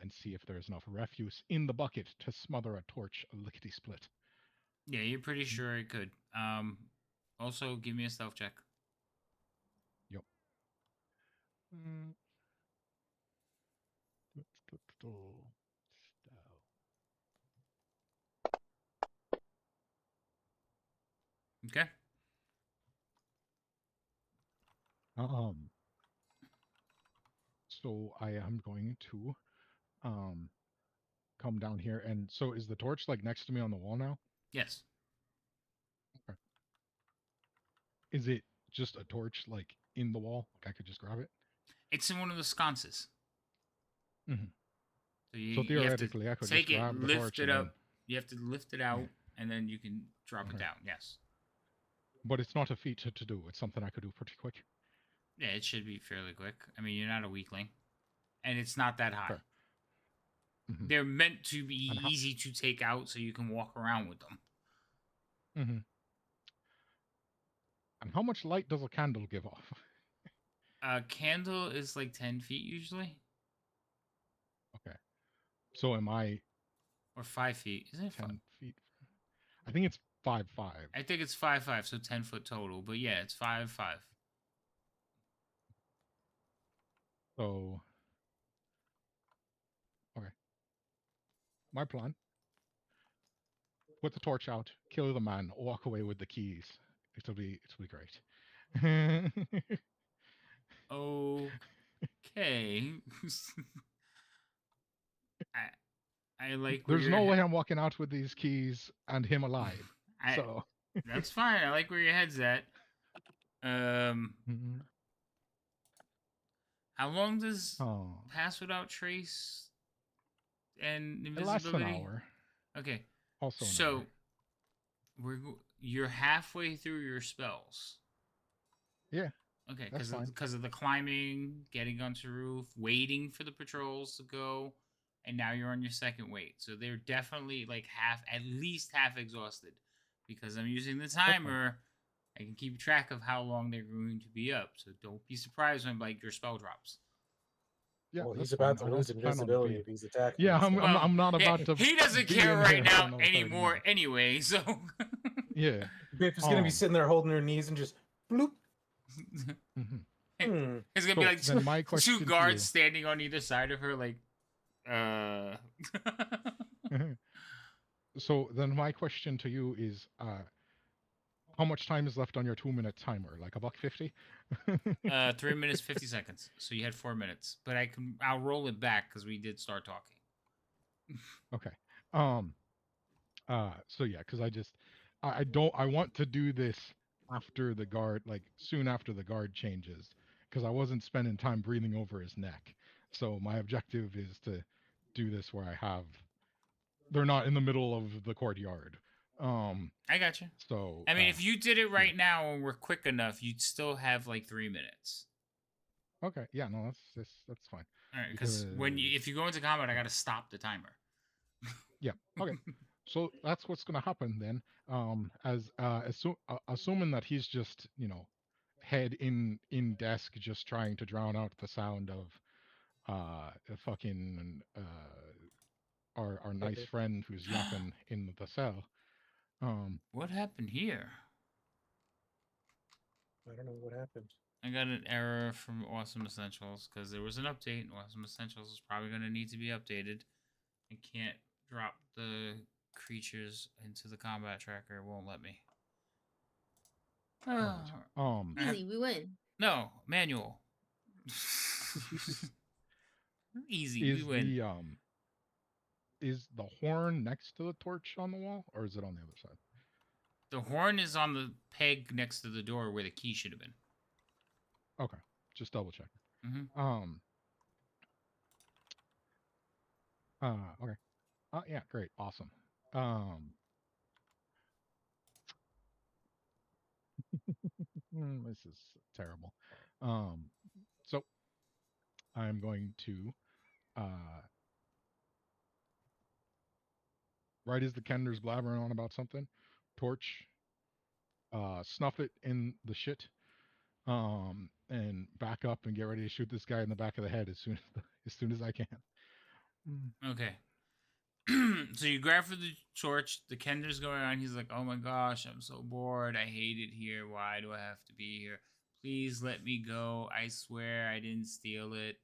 and see if there's enough refuse in the bucket to smother a torch lickety split. Yeah, you're pretty sure it could. Also give me a stealth check. Yep. Mm. Okay. Um. So I am going to um come down here, and so is the torch like next to me on the wall now? Yes. Okay. Is it just a torch like in the wall? Like I could just grab it? It's in one of the sconces. Hmm. So So you have to theoretically, I could just take it, grab the lift torch it and then. up. You have to lift it Yeah. out, and then you can drop it Okay. down. Yes. But it's not a feat to do. It's something I could do pretty quick. Yeah, it should be fairly quick. I mean, you're not a weakling, and it's not that high. Fair. Hmm. They're meant to be And how? easy to take out, so you can walk around with them. Hmm. And how much light does a candle give off? A candle is like 10 feet usually, Okay. So am I or 5 feet. Isn't it 10 feet? I think it's 5'5". I think it's 5'5", so 10 foot total. But yeah, it's 5'5". So My plan: put the torch out, kill the man, walk away with the keys. It'll be great. Okay. I I like where There's your no way I'm walking out with these keys and him alive. I So that's fine. I like where your head's at. Um, Mhm. how long does Oh, pass without trace and it lasts an invisibility? hour. Okay, Also an hour. so you're halfway through your spells. Yeah, Okay, that's fine. because of the climbing, getting onto the roof, waiting for the patrols to go, and now you're on your second wait. So they're definitely like at least half exhausted, because I'm using the timer. I can keep track of how long they're going to be up. So don't be surprised when like your spell drops. Yeah, Well, that's he's fine. about to I lose don't plan on invisibility being. if he's attacking Yeah, these I'm, guys. I'm, Well, I'm not about to he doesn't be care in right here for now another 30 anymore minutes. anyway. So Yeah. Biff is gonna be sitting there holding her knees and just bloop. Mhm. Hmm. it's gonna be So like then my two question to guards you. standing on either side of her, like So then my question to you is, how much time is left on your 2-minute timer? Like $1.50? 3 minutes 50 seconds. So you had 4 minutes, but I'll roll it back because we did start talking. Okay. Um. So yeah, because I don't I want to do this after the guard, like soon after the guard changes, because I wasn't spending time breathing over his neck. So my objective is to do this where they're not in the middle of the courtyard. I got you. So I mean, if you did it yeah. right now and we're quick enough, you'd still have like 3 minutes. Okay, yeah, no, that's fine. All right, because Because if you go into combat, I got to stop the timer. yeah, okay. So that's what's gonna happen then. Assuming that he's just head in desk, just trying to drown out the sound of fucking our nice friend who's yapping in the cell. What happened here? I don't know what happened. I got an error from Awesome Essentials because there was an update. Awesome Essentials is probably going to need to be updated. I can't drop the creatures into the combat tracker. It won't let me. Easy, we win. No, manual. Easy, we is win. the horn next to the torch on the wall, or is it on the other side? The horn is on the peg next to the door where the key should have been. Okay, just double check. Mm-hmm. Okay. Yeah, great, awesome. This is terrible. So I'm going to right as the Kender's blabbering on about something, torch, snuff it in the shit, and back up and get ready to shoot this guy in the back of the head as soon as I can. Okay. So you grab for the torch. The Kender's going on. He's like, "Oh my gosh, I'm so bored. I hate it here. Why do I have to be here? Please let me go. I swear I didn't steal it."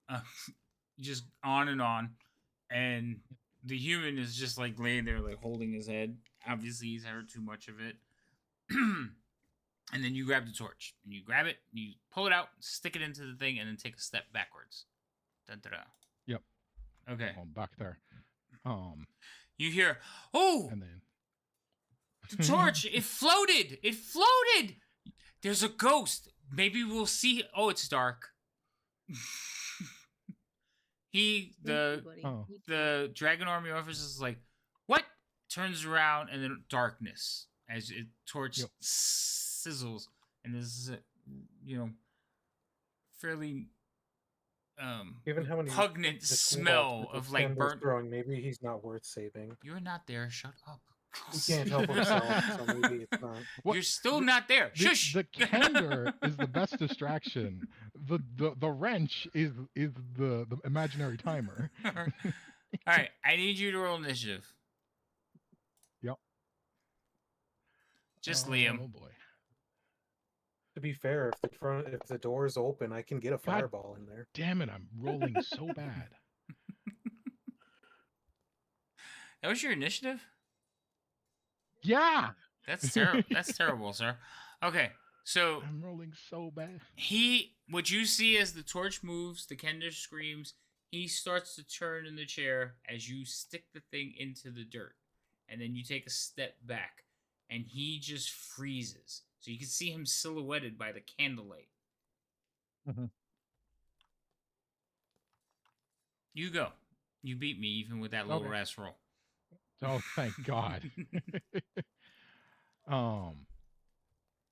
Uh, just on and on. And the human is just like laying there, like holding his head. Obviously, he's heard too much of it. And then you grab the torch and you grab it, and you pull it out, stick it into the thing, and then take a step backwards. Da-da-da. Yep. Okay. Back there. You hear, "Oh, and then the torch! It floated! It floated! There's a ghost. Maybe we'll see." Oh, it's dark. The Dragon Army officer is like, "What?" Turns around and then darkness as it torch sizzles, and this is fairly Given how many repugnant the toolbox smell that of the like Kender's burnt. throwing, maybe he's not worth saving. You're not there. Shut up. He can't help himself, so maybe it's not. You're still not there. Shush. The Kender is the best distraction. The wrench is the imaginary timer. All right, I need you to roll initiative. Yep. Just Liam. Oh boy. To be fair, if the door is open, I can get a fireball in there. Damn it! I'm rolling so bad. That was your initiative? Yeah, That's terrible. That's terrible, sir. Okay, so I'm rolling so bad. what you see as the torch moves, the Kender screams, he starts to turn in the chair as you stick the thing into the dirt. And then you take a step back, and he just freezes. So you can see him silhouetted by the candlelight. Mhm. You go. You beat me even with that low Okay. ras roll. Oh, thank God.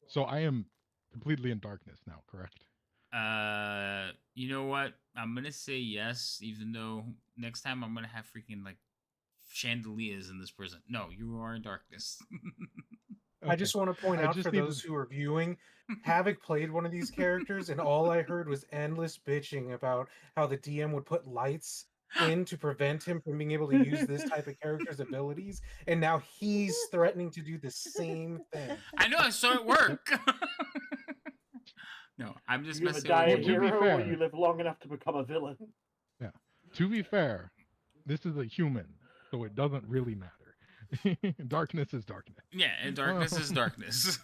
So I am completely in darkness now, correct? You know what? I'm gonna say yes, even though next time I'm gonna have freaking like chandeliers in this prison. No, you are in darkness. I just want to point I out just for need those to- who are viewing, Havoc played one of these characters, and all I heard was endless bitching about how the DM would put lights in to prevent him from being able to use this type of character's abilities, and now he's threatening to do the same thing. I know, I saw it work. No, I'm just You either messing die with a Well, to be hero or fair- you live long enough to become a villain. Yeah. To be fair, this is a human, so it doesn't really matter. Darkness is darkness. Yeah, and darkness is darkness.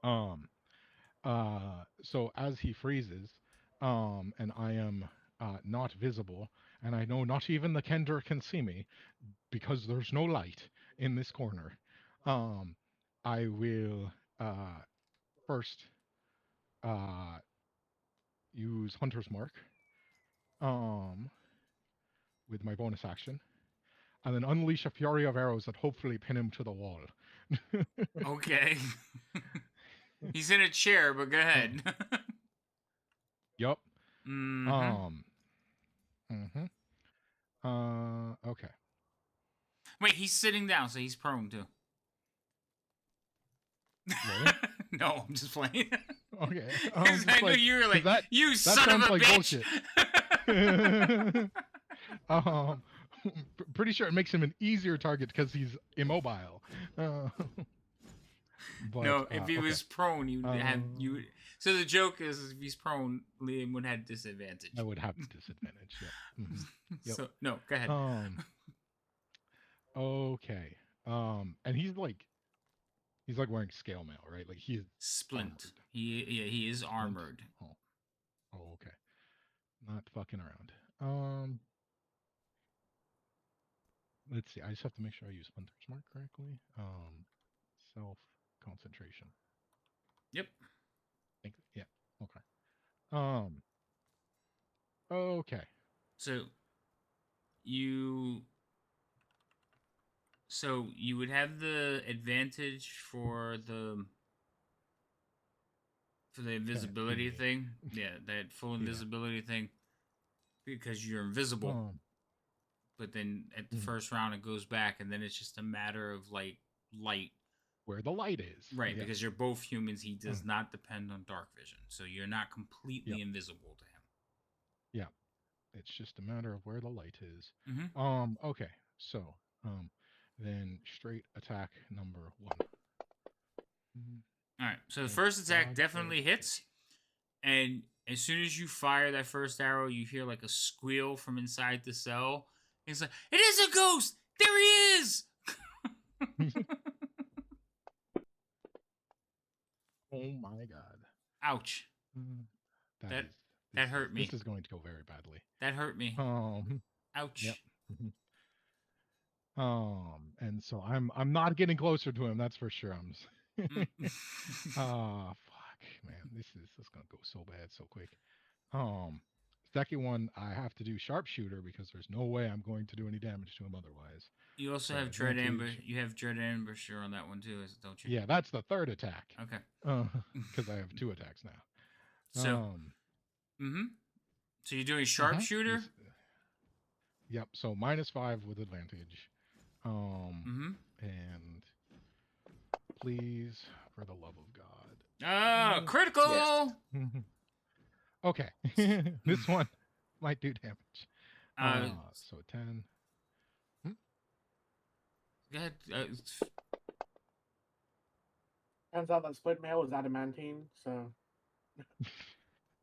Um. So as he freezes, and I am not visible, and I know not even the Kender can see me because there's no light in this corner. Um, I will first use Hunter's Mark with my bonus action, and then unleash a fury of arrows that hopefully pin him to the wall. Okay. He's in a chair, but go ahead. Yup. Mm-hmm. Okay. Wait, he's sitting down, so he's prone too. Really? No, I'm just playing. Okay. 'Cause I know you were like, that you son of sounds a like bitch. bullshit. um, pretty sure it makes him an easier target because he's immobile. But No, if he okay. was prone, you would have you. Um, So the joke is, if he's prone, Liam would have disadvantage. I would have disadvantage. Yep. Mhm. Yep. So no, go ahead. Okay. And he's like wearing scale mail, right? Like he's Splint. armored. He is Splint? armored. Oh, okay. Not fucking around. Let's see. I just have to make sure I use Hunter's Mark correctly. Self concentration. Yep. Yeah. Okay. Um. Okay. So you would have the advantage for the invisibility thingy. thing. Yeah, that full Yeah. invisibility thing, because you're invisible. But then at the first round it goes back, and then it's just a matter of like light. Where the light is. Right, Yeah. because you're both humans. He does not depend on dark vision, so you're not completely invisible to him. Yeah. It's just a matter of where the light is. Mm-hmm. Okay. So, then straight attack number 1. All right. So the Thank first attack God definitely hits, and as soon as you fire that first arrow, you hear like a squeal from inside the cell. It's like, it is a ghost. There he is. Oh my God. Ouch. That hurt me. This is going to go very badly. That hurt me. Ouch. Yep. And so I'm not getting closer to him. That's for sure. Fuck, man. This is gonna go so bad so quick. Second one, I have to do sharpshooter because there's no way I'm going to do any damage to him otherwise. You also So have dread advantage. ambush. You have dread ambusher on that one too, don't you? Yeah, that's the third attack. Okay. Because I have 2 attacks now. So. So you're doing sharpshooter. Yep. So -5 with advantage. And please, for the love of God. Critical. Yes. Okay. This one might do damage. So 10. Go ahead. Turns out that split mail is adamantine, so.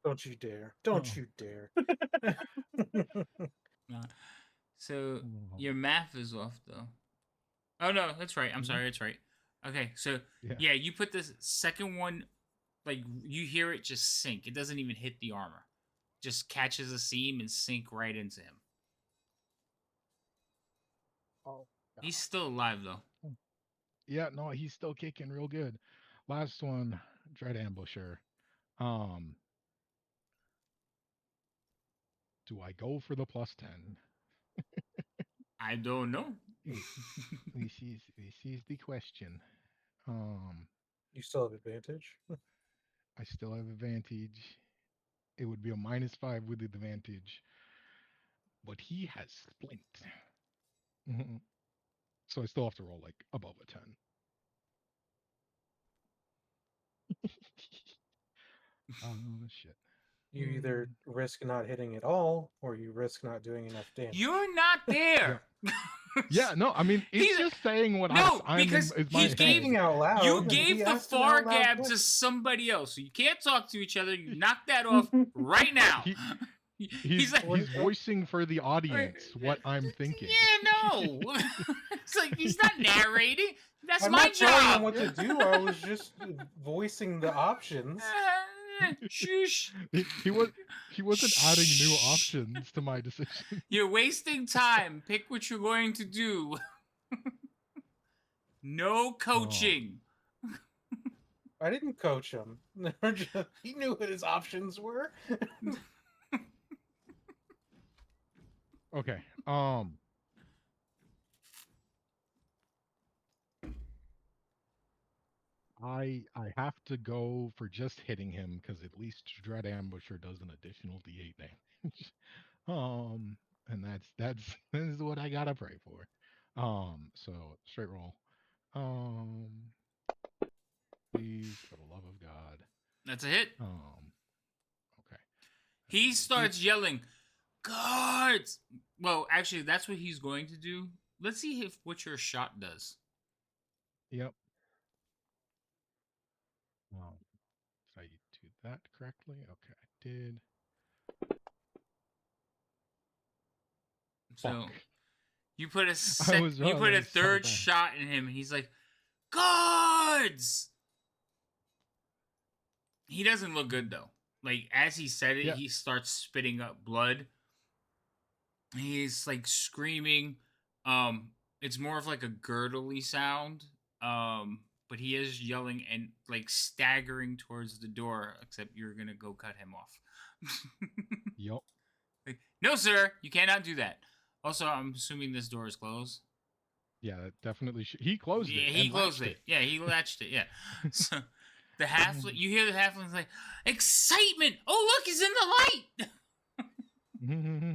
Don't you dare. Don't you dare. So Oh, your math is off though. Oh no, that's right. I'm Mhm. sorry, it's right. Okay, so yeah. yeah, you put the second one, like you hear it just sink. It doesn't even hit the armor. Just catches a seam and sink right into him. Oh, He's still alive though. yeah. No, he's still kicking real good. Last one, Dread Ambusher. Um, do I go for the +10? I don't know. This is the question. Um, You still have advantage. I still have advantage. It would be a -5 with advantage, but he has splint. Mhm. So I still have to roll like above a 10. Oh shit. You either Mm. risk not hitting at all, or you risk not doing enough damage. You're not there. Yeah, no, I mean it's He's- just saying what no, I'm because in is he my gave head. Thinking out loud. you and gave he the asked an far out loud gab to question. somebody else, so you can't talk to each other. You knock that off right now. He's He's like, he's voicing for the audience what I'm thinking. yeah, no. It's like he's not narrating. That's I'm my not telling him job. what to do. I was just voicing the options. Shush. He wasn't adding new options to my decision. You're wasting time. Pick what you're going to do. No coaching. I didn't coach him. He knew what his options were. Okay. I have to go for just hitting him because at least Dread Ambusher does an additional D8 damage. And that's this is what I gotta pray for. So straight roll. Um, please, for the love of God. That's a hit. Okay. He starts yelling, guards! Well, actually, that's what he's going to do. Let's see if what your shot does. Yep. Did I do that correctly? Okay, I did. So Fuck. you put was you wrong, put it a was so third bad. shot in him, and he's like, guards! He doesn't look good though. Like as he said it, Yeah. he starts spitting up blood. He's like screaming. It's more of like a gurgly sound. But he is yelling and like staggering towards the door. Except you're gonna go cut him off. Yup. Like, no, sir, you cannot do that. Also, I'm assuming this door is closed. Yeah, that definitely. He closed Yeah, it. he and closed latched it. Yeah, he latched it. Yeah. So the halfling, you hear the halfling's like, excitement! Oh, look, he's in the light.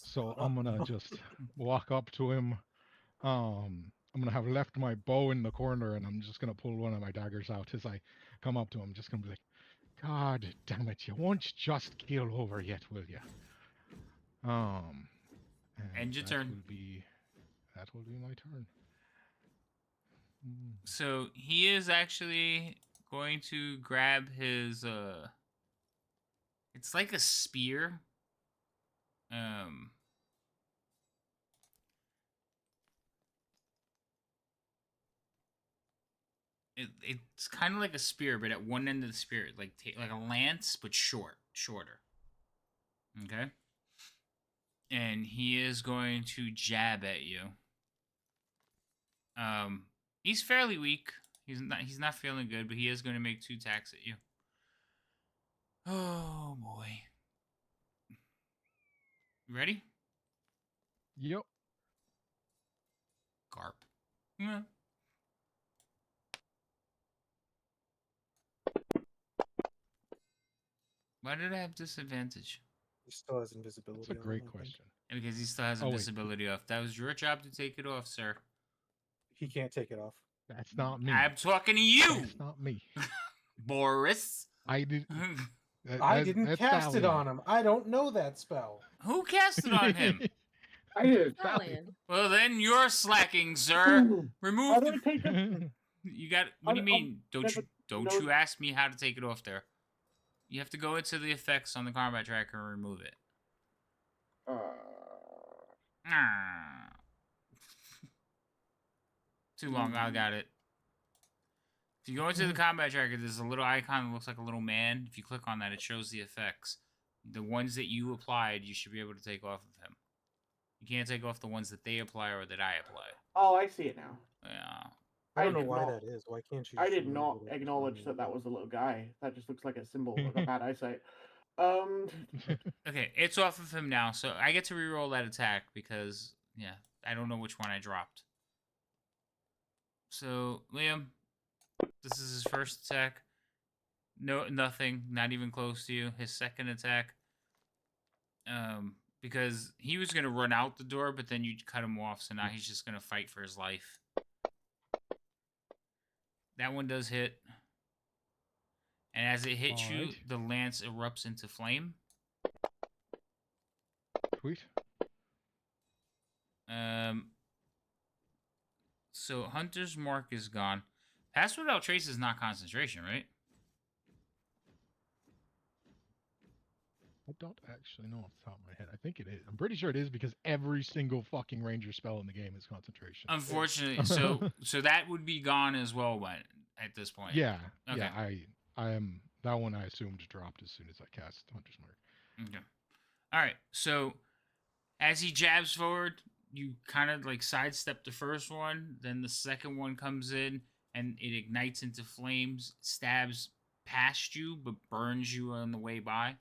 So I'm gonna just walk up to him. I'm gonna have left my bow in the corner, and I'm just gonna pull one of my daggers out as I come up to him. Just gonna be like, "God damn it! You won't just keel over yet, will you?" And End your turn. That will be my turn. So he is actually going to grab his it's like a spear. Um it's kind of like a spear, but at one end of the spear, like like a lance, but shorter. Okay, and he is going to jab at you. He's fairly weak. He's not feeling good, but he is going to make 2 attacks at you. Oh boy. You ready? Yep. Garp. Yeah. Why did I have disadvantage? He still has invisibility. That's a on, great I think. question. Because he still has Oh, wait. invisibility off. That was your job to take it off, sir. He can't take it off. That's not me. I'm talking to you, That's not me. Boris. I did. I didn't that's cast it Stallion. on him. I don't know that spell. Who cast it on him? I did. Stallion. Well, then you're slacking, sir. How Remove. do I take it? You got. What do you mean? Don't no. you ask me how to take it off there? You have to go into the effects on the combat tracker and remove it. Ah. Too long. I got it. If you go into the combat tracker, there's a little icon that looks like a little man. If you click on that, it shows the effects. The ones that you applied, you should be able to take off of him. You can't take off the ones that they apply or that I apply. Oh, I see it now. Yeah. I don't know did why not- that is. Why can't you? I just did remove not it every acknowledge time that you- was a little guy. That just looks like a symbol of a bad eyesight. Okay, it's off of him now, so I get to reroll that attack because, yeah, I don't know which one I dropped. So, Liam, this is his first attack. No, nothing, not even close to you. His second attack, because he was gonna run out the door, but then you cut him off, so now he's just gonna fight for his life. That one does hit, and as it hits you, Alright. the lance erupts into flame. Sweet. So Hunter's Mark is gone. Pass Without Trace is not concentration, right? I don't actually know off the top of my head. I think it is. I'm pretty sure it is because every single fucking ranger spell in the game is concentration. Unfortunately, so that would be gone as well at this point. Yeah. Okay. Yeah, I am that one I assumed dropped as soon as I cast Hunter's Mark. Okay. All right. So as he jabs forward, you kind of like sidestep the first one, then the second one comes in and it ignites into flames, stabs past you but burns you on the way by.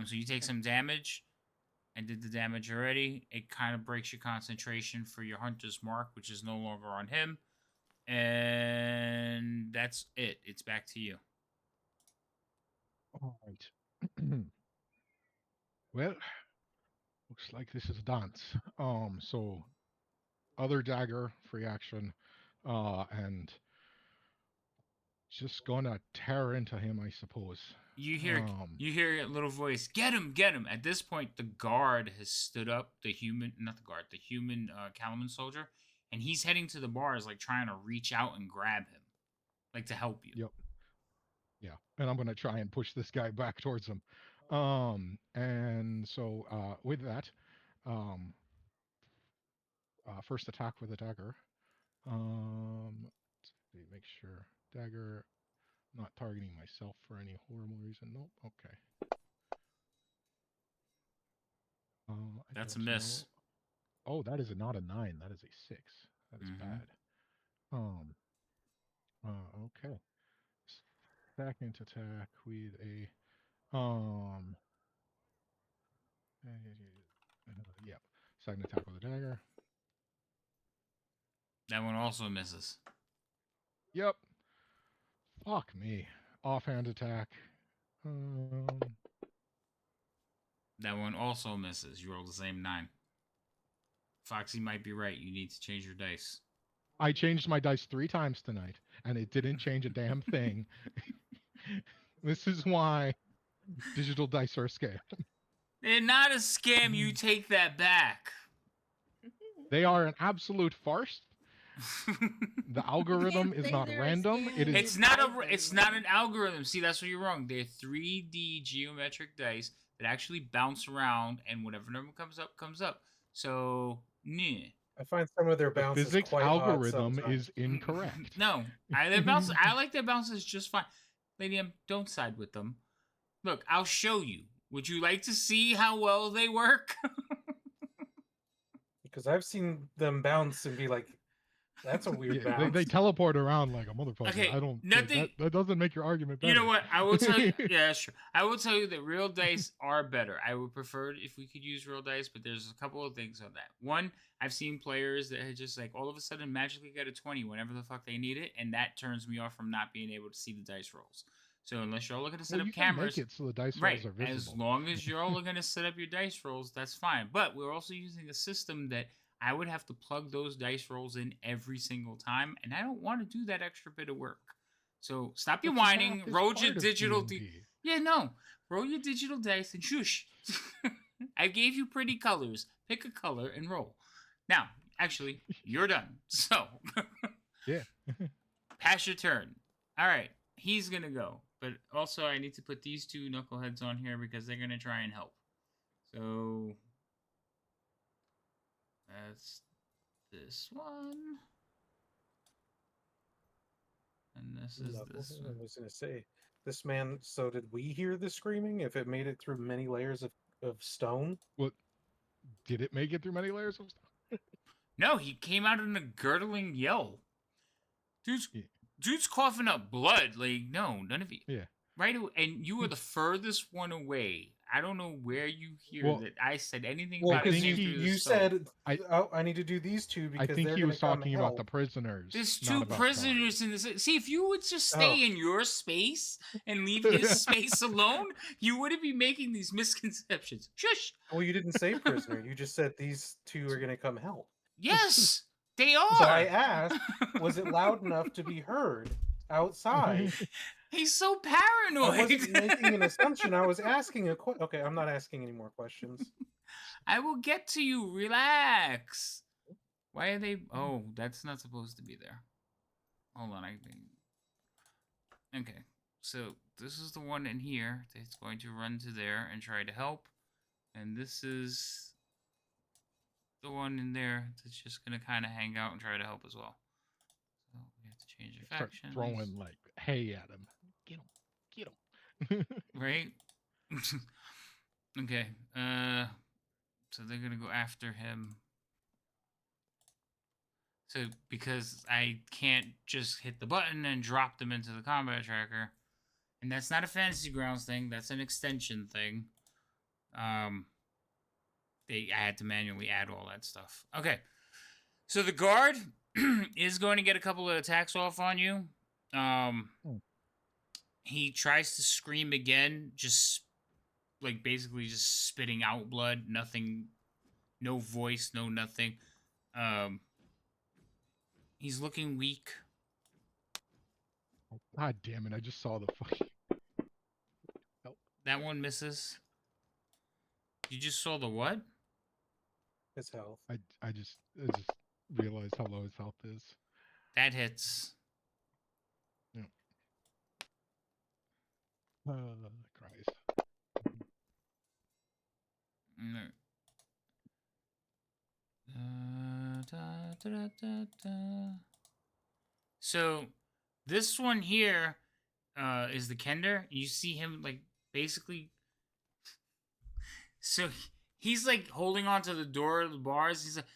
So you take some damage. I did the damage already. It kind of breaks your concentration for your Hunter's Mark, which is no longer on him. And that's it. It's back to you. All right. Well, looks like this is a dance. So other dagger, free action, and just gonna tear into him, I suppose. You hear a little voice, get him, get him. At this point, the guard has stood up, the human Calaman soldier, and he's heading to the bars, like trying to reach out and grab him, like to help you. Yep. Yeah, and I'm gonna try and push this guy back towards him. And so with that, first attack with a dagger. Let's see, make sure dagger. Not targeting myself for any horrible reason. Nope. Okay. I That's a don't miss. know. Oh, that is not a 9. That is a 6. That is bad. Okay. Second attack with a yeah. Second attack with a dagger. That one also misses. Yep. Fuck me. Offhand attack. That one also misses. You rolled the same 9. Foxy might be right. You need to change your dice. I changed my dice 3 times tonight, and it didn't change a damn thing. This is why digital dice are a scam. They're not a scam. You take that back. They are an absolute farce. The algorithm is say not they're a random. scam. It is. It's not an algorithm. See, that's where you're wrong. They're 3D geometric dice that actually bounce around, and whatever number comes up, comes up. So, nah. I find some of their The bounces physics quite odd algorithm sometimes. is incorrect. No, I like their bounces just fine. Lady M, don't side with them. Look, I'll show you. Would you like to see how well they work? Because I've seen them bounce and be like, "That's a weird Yeah, bounce." they teleport around like a motherfucker. Okay, I don't. nothing- That doesn't make your argument better. You know what? I will tell you. Yeah, that's true. I will tell you that real dice are better. I would prefer it if we could use real dice, but there's a couple of things on that. One, I've seen players that had just like all of a sudden magically get a 20 whenever the fuck they need it, and that turns me off from not being able to see the dice rolls. So unless you're all looking to set Well, up you can cameras, make it so the dice right? rolls are visible. As long as you're all looking to set up your dice rolls, that's fine. But we're also using a system that I would have to plug those dice rolls in every single time, and I don't want to do that extra bit of work. So stop your But whining. math is Roll part your of digital. D&D. Yeah, no. Roll your digital dice and shush. I gave you pretty colors. Pick a color and roll. Now, actually, you're done. So, Yeah. pass your turn. All right, he's gonna go. But also, I need to put these two knuckleheads on here because they're gonna try and help. So, that's this one. And this is No, this I one. was gonna say, this man. So did we hear the screaming? If it made it through many layers of stone? What did it make it through many layers of stuff? No, he came out in a gurgling yell. Dude's Yeah. dude's coughing up blood. Like, no, none of you. Yeah. Right away, and you were the furthest one away. I don't know where you hear Well, that I said anything Well, about it because came think through the you stone. said I- I need to do these two I because think they're he gonna was come talking about the help. prisoners. There's not two about prisoners guards. in this. See, if you would just Oh. stay in your space and leave his space alone, you wouldn't be making these misconceptions. Shush. Well, you didn't say prisoner. You just said these two are gonna come help. Yes, they are. So I asked, was it loud enough to be heard outside? He's so I paranoid. wasn't making an assumption. I was asking a question. Okay, I'm not asking any more questions. I will get to you. Relax. Why are they? Oh, that's not supposed to be there. Hold on. Okay. So this is the one in here that's going to run to there and try to help, and this is the one in there that's just gonna kind of hang out and try to help as well. So we have to change the Start factions. throwing like hay at him. Get him. Get him. Right? Okay. So they're gonna go after him. So because I can't just hit the button and drop them into the combat tracker, and that's not a Fantasy Grounds thing. That's an extension thing. I had to manually add all that stuff. Okay. So the guard is going to get a couple of attacks off on you. He tries to scream again, just like basically just spitting out blood, nothing, no voice, no nothing. He's looking weak. Oh, God damn it! I just saw the fucking. That one misses. You just saw the what? His health. I just realized how low his health is. That hits. Christ. So this one here is the Kender. You see him like basically. So he's like holding onto the door of the bars. He's like,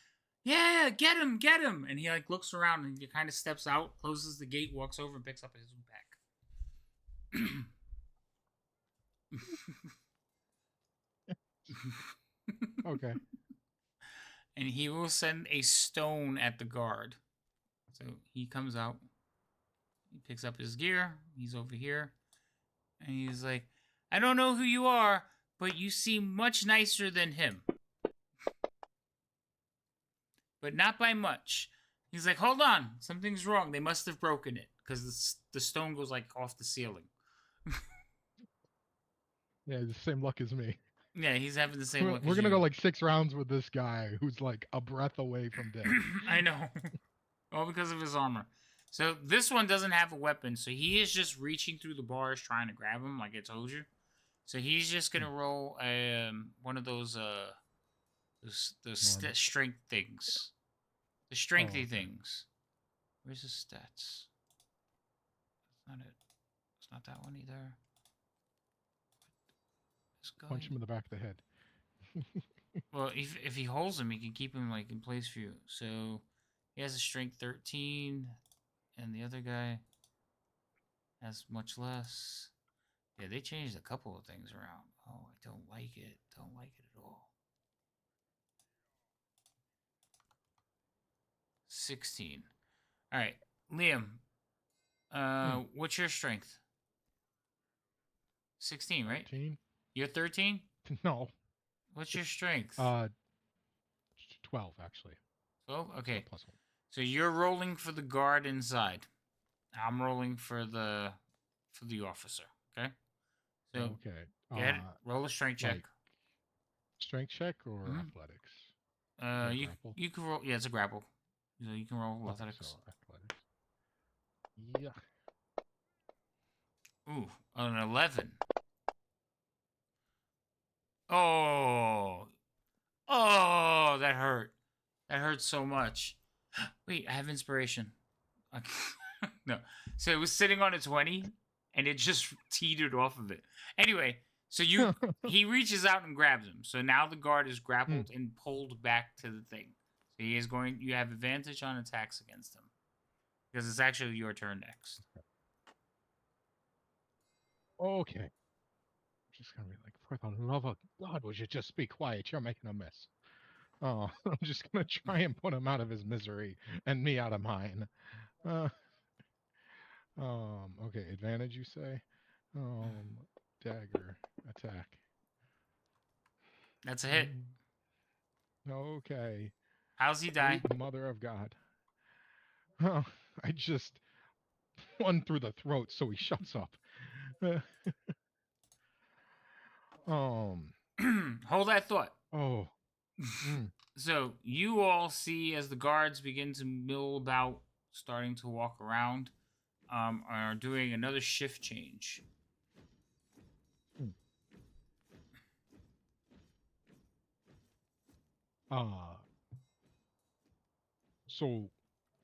"Yeah, get him, get him!" And he like looks around and he kind of steps out, closes the gate, walks over, and picks up his back. Okay. And he will send a stone at the guard. So he comes out. He picks up his gear. He's over here. And he's like, "I don't know who you are, but you seem much nicer than him. But not by much." He's like, "Hold on. Something's wrong. They must have broken it." Because the stone goes like off the ceiling. Yeah, the same luck as me. Yeah, he's having the same look We're as gonna you. go like 6 rounds with this guy who's like a breath away from death. I know. All because of his armor. So this one doesn't have a weapon, so he is just reaching through the bars trying to grab him, like I told you. So he's just gonna roll one of those strength things, the strengthy okay. things. Where's his stats? That's not it. It's not that one either. This guy. Punch him in the back of the head. Well, if he holds him, he can keep him like in place for you. So he has a strength 13, and the other guy has much less. Yeah, they changed a couple of things around. Oh, I don't like it. Don't like it at all. 16. All right, Liam. What's your strength? 16, right? 13? You're 13? No. What's your strength? 12 actually. 12? Okay. +1. So you're rolling for the guard inside. I'm rolling for the officer. Okay. So Okay. go ahead, roll a strength check. like strength check or Mhm. athletics? Or You grapple? you can roll. Yeah, it's a grapple. So you can roll Okay, athletics. so athletics. Yeah. Ooh, an 11. Oh, that hurt. That hurts so much. Wait, I have inspiration. Okay. No. So it was sitting on a 20 and it just teetered off of it. Anyway, so he reaches out and grabs him. So now the guard is grappled and pulled back to the thing. So you have advantage on attacks against him. Because it's actually your turn next. Okay. I'm just gonna be like, for the love of God, would you just be quiet? You're making a mess. Oh, I'm just gonna try and put him out of his misery and me out of mine. Uh, okay, advantage you say? Dagger attack. That's a hit. Okay. How's he die? Sweet mother of God. Oh, I just one through the throat, so he shuts up. Hold that thought. Oh. So you all see as the guards begin to mill about, starting to walk around, are doing another shift change. So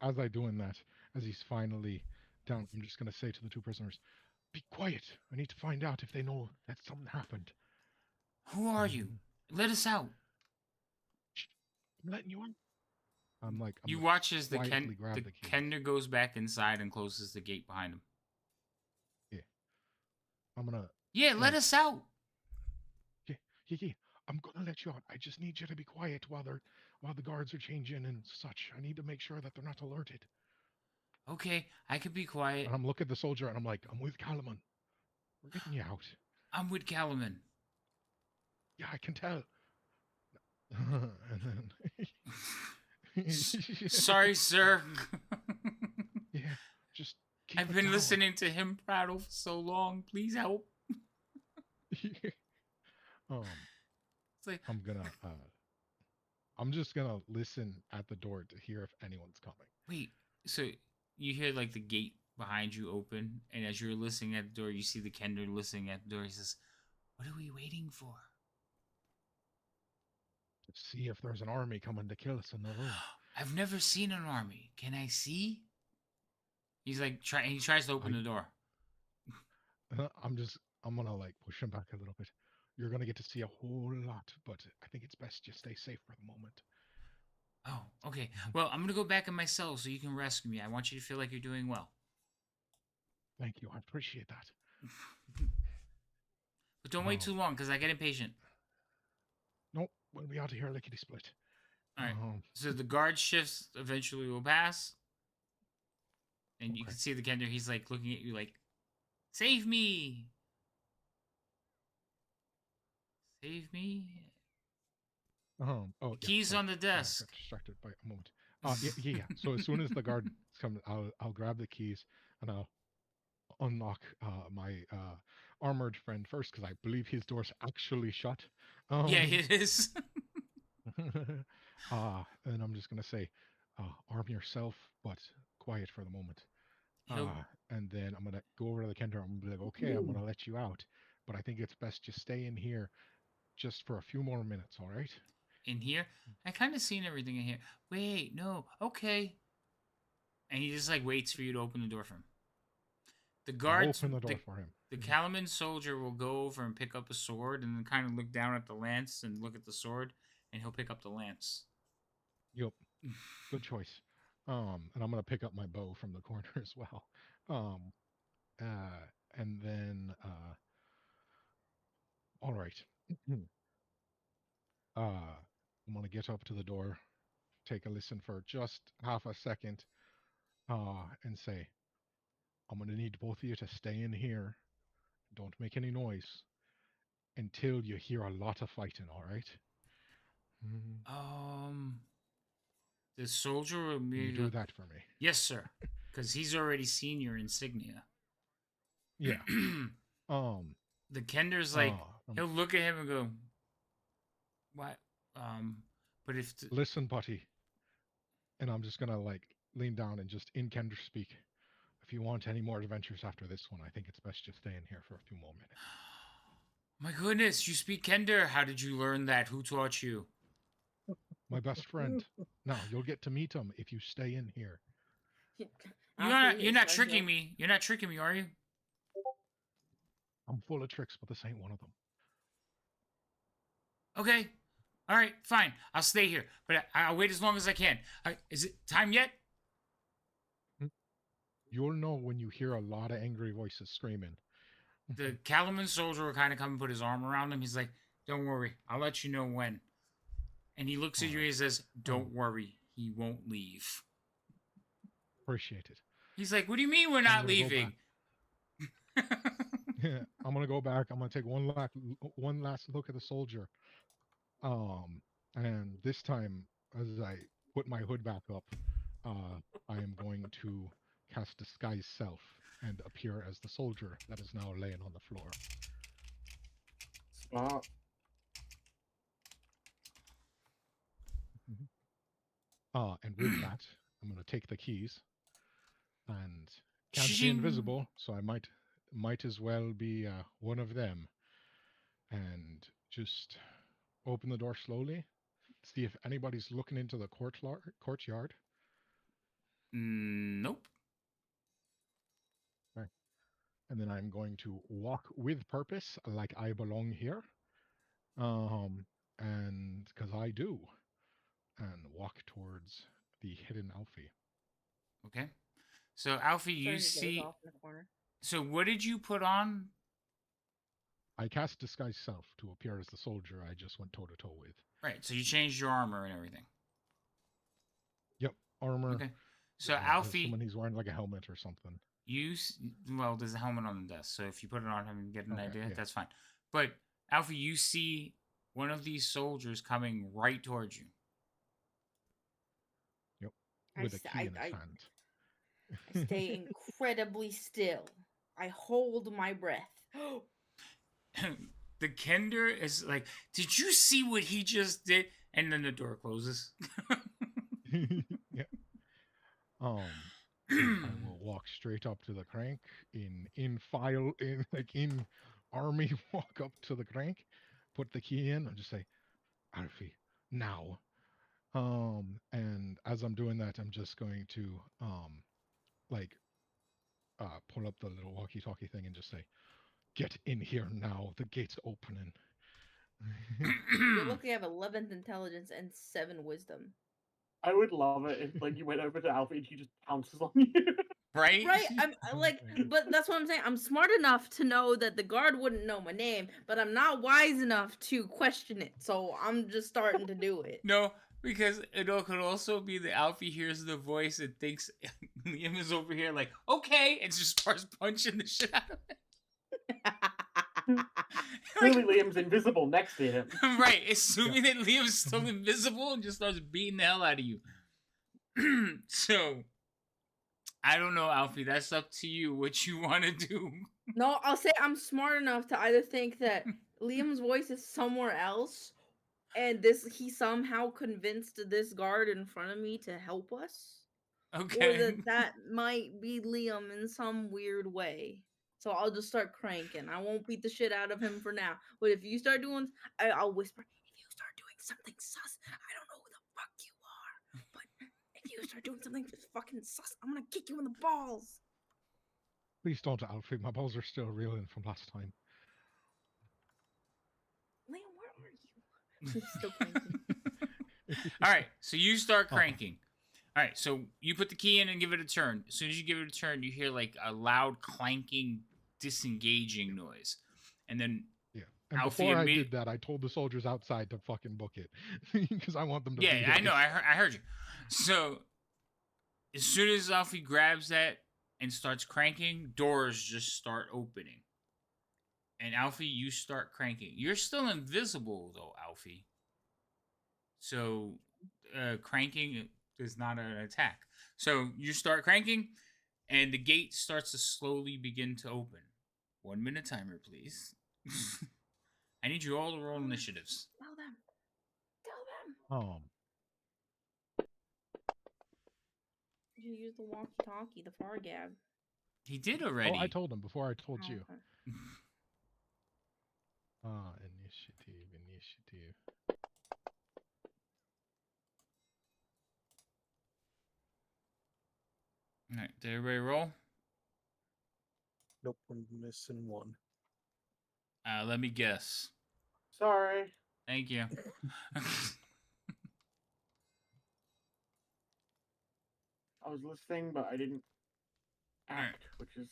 as I doing that, as he's finally down, I'm just gonna say to the two prisoners, "Be quiet. I need to find out if they know that something happened." Who are you? Let us out. Shh, I'm letting you in. I'm You gonna watch as the quietly grab the key. Kender goes back inside and closes the gate behind him. Yeah. I'm gonna. Yeah, let us out. Yeah. I'm gonna let you out. I just need you to be quiet while the guards are changing and such. I need to make sure that they're not alerted. Okay, I could be quiet. And I'm looking at the soldier and I'm like, I'm with Calaman. We're getting you out. I'm with Calaman. Yeah, I can tell. And then Sorry, sir. Yeah, just keep I've it been down. listening to him prattle for so long. Please help. It's like I'm just gonna listen at the door to hear if anyone's coming. wait, so you hear like the gate behind you open, and as you're listening at the door, you see the Kender listening at the door. He says, "What are we waiting for?" To see if there's an army coming to kill us in the room. I've never seen an army. Can I see? He's like he tries to open the door. I'm gonna like push him back a little bit. You're gonna get to see a whole lot, but I think it's best you stay safe for the moment. Oh, okay. Well, I'm gonna go back in my cell so you can rescue me. I want you to feel like you're doing well. Thank you. I appreciate that. But don't wait too long, because I get impatient. Nope. We'll be out of here lickety split. All right. So the guard shifts eventually will pass, and you can see the Kender. He's like looking at you like, "Save me! Save me!" Keys on the desk. I got distracted by a moment. Yeah. So as soon as the guard comes, I'll grab the keys and I'll unlock my armored friend first because I believe his door's actually shut. Yeah, it is. And I'm just gonna say, arm yourself, but quiet for the moment. And then I'm gonna go over to the Kender. I'm gonna be like, okay, I'm gonna let you out, but I think it's best you stay in here just for a few more minutes. All right? In here? I kind of seen everything in here. Wait, no, okay. And he just like waits for you to open the door for him. The guards open the door for him. The Calaman soldier will go over and pick up a sword and then kind of look down at the lance and look at the sword, and he'll pick up the lance. Yep. Good choice. And I'm gonna pick up my bow from the corner as well. And then all right. I'm gonna get up to the door, take a listen for just half a second, and say, I'm gonna need both of you to stay in here. Don't make any noise until you hear a lot of fighting, all right? The soldier will You do that for me. Yes, sir. Because he's already seen your insignia. Yeah. The Kender's like, he'll look at him and go, what? But if... Listen, buddy. And I'm just gonna like lean down and just in Kender speak. If you want any more adventures after this one, I think it's best you stay in here for a few more minutes. My goodness, you speak Kender. How did you learn that? Who taught you? My best friend. Now, you'll get to meet him if you stay in here. You're not tricking me. You're not tricking me, are you? I'm full of tricks, but this ain't one of them. Okay. All right, fine. I'll stay here, but I'll wait as long as I can. Is it time yet? You'll know when you hear a lot of angry voices screaming. The Calaman soldier will kind of come and put his arm around him. He's like, "Don't worry, I'll let you know when." And he looks at you and he says, "Don't worry, he won't leave." Appreciate it. He's like, "What do you mean we're not leaving?" Yeah, I'm gonna go back. I'm gonna take one last look at the soldier. And this time, as I put my hood back up, I am going to cast Disguise Self and appear as the soldier that is now laying on the floor. Smart. And with that, I'm going to take the keys and can't be Ching. invisible, so I might as well be one of them. And just open the door slowly, see if anybody's looking into the courtyard. Nope. Okay. And then I'm going to walk with purpose, like I belong here. And because I do, and walk towards the hidden Alfie. Okay. So Alfie, you see. Off in the corner. So what did you put on? I cast Disguise Self to appear as the soldier I just went toe to toe with. Right. So you changed your armor and everything. Yep, armor. Okay. So Alfie, someone he's wearing like a helmet or something. Well, there's a helmet on the desk, so if you put it on him and get an idea, yeah. that's fine. But Alfie, you see one of these soldiers coming right towards you. Yep, with a key in his hand. I stay incredibly still. I hold my breath. The Kender is like, "Did you see what he just did?" And then the door closes. Yeah. I will walk straight up to the crank in army walk up to the crank, put the key in, and just say, Alfie, now. And as I'm doing that, I'm just going to pull up the little walkie-talkie thing and just say, get in here now. The gate's opening. You look, you have 11th intelligence and 7 wisdom. I would love it if like you went over to Alfie and he just pounces on you. Right? Right? I'm like, but that's what I'm saying. I'm smart enough to know that the guard wouldn't know my name, but I'm not wise enough to question it. So I'm just starting to do it. No, because it could also be that Alfie hears the voice and thinks Liam is over here like, okay, and just starts punching the shit out of it. Clearly Liam's invisible next to him. Right, assuming that Liam's still invisible and just starts beating the hell out of you. So, I don't know, Alfie. That's up to you what you want to do. No, I'll say I'm smart enough to either think that Liam's voice is somewhere else, and he somehow convinced this guard in front of me to help us. Okay. Or that might be Liam in some weird way. So I'll just start cranking. I won't beat the shit out of him for now. But if you start doing, I'll whisper, if you start doing something sus, I don't know who the fuck you are. But if you start doing something fucking sus, I'm gonna kick you in the balls. Please don't, Alfie. My balls are still reeling from last time. Liam, where are you? He's still cranking. All right, so you start cranking. All right, so you put the key in and give it a turn. As soon as you give it a turn, you hear like a loud clanking, disengaging noise. And then and Alfie before I did that, I told the soldiers outside to fucking book it because I want them to. Yeah, I know. I heard you. So as soon as Alfie grabs that and starts cranking, doors just start opening. And Alfie, you start cranking. You're still invisible though, Alfie. So cranking is not an attack. So you start cranking, and the gate starts to slowly begin to open. 1 minute timer, please. I need you all to roll initiatives. Tell them. You use the walkie-talkie, the far gab. He did already. Oh, I told him before I told you. Okay. Initiative. All right, did everybody roll? Nope, I'm missing one. Let me guess. Sorry. Thank you. I was listening, but I didn't Alright. act, which is,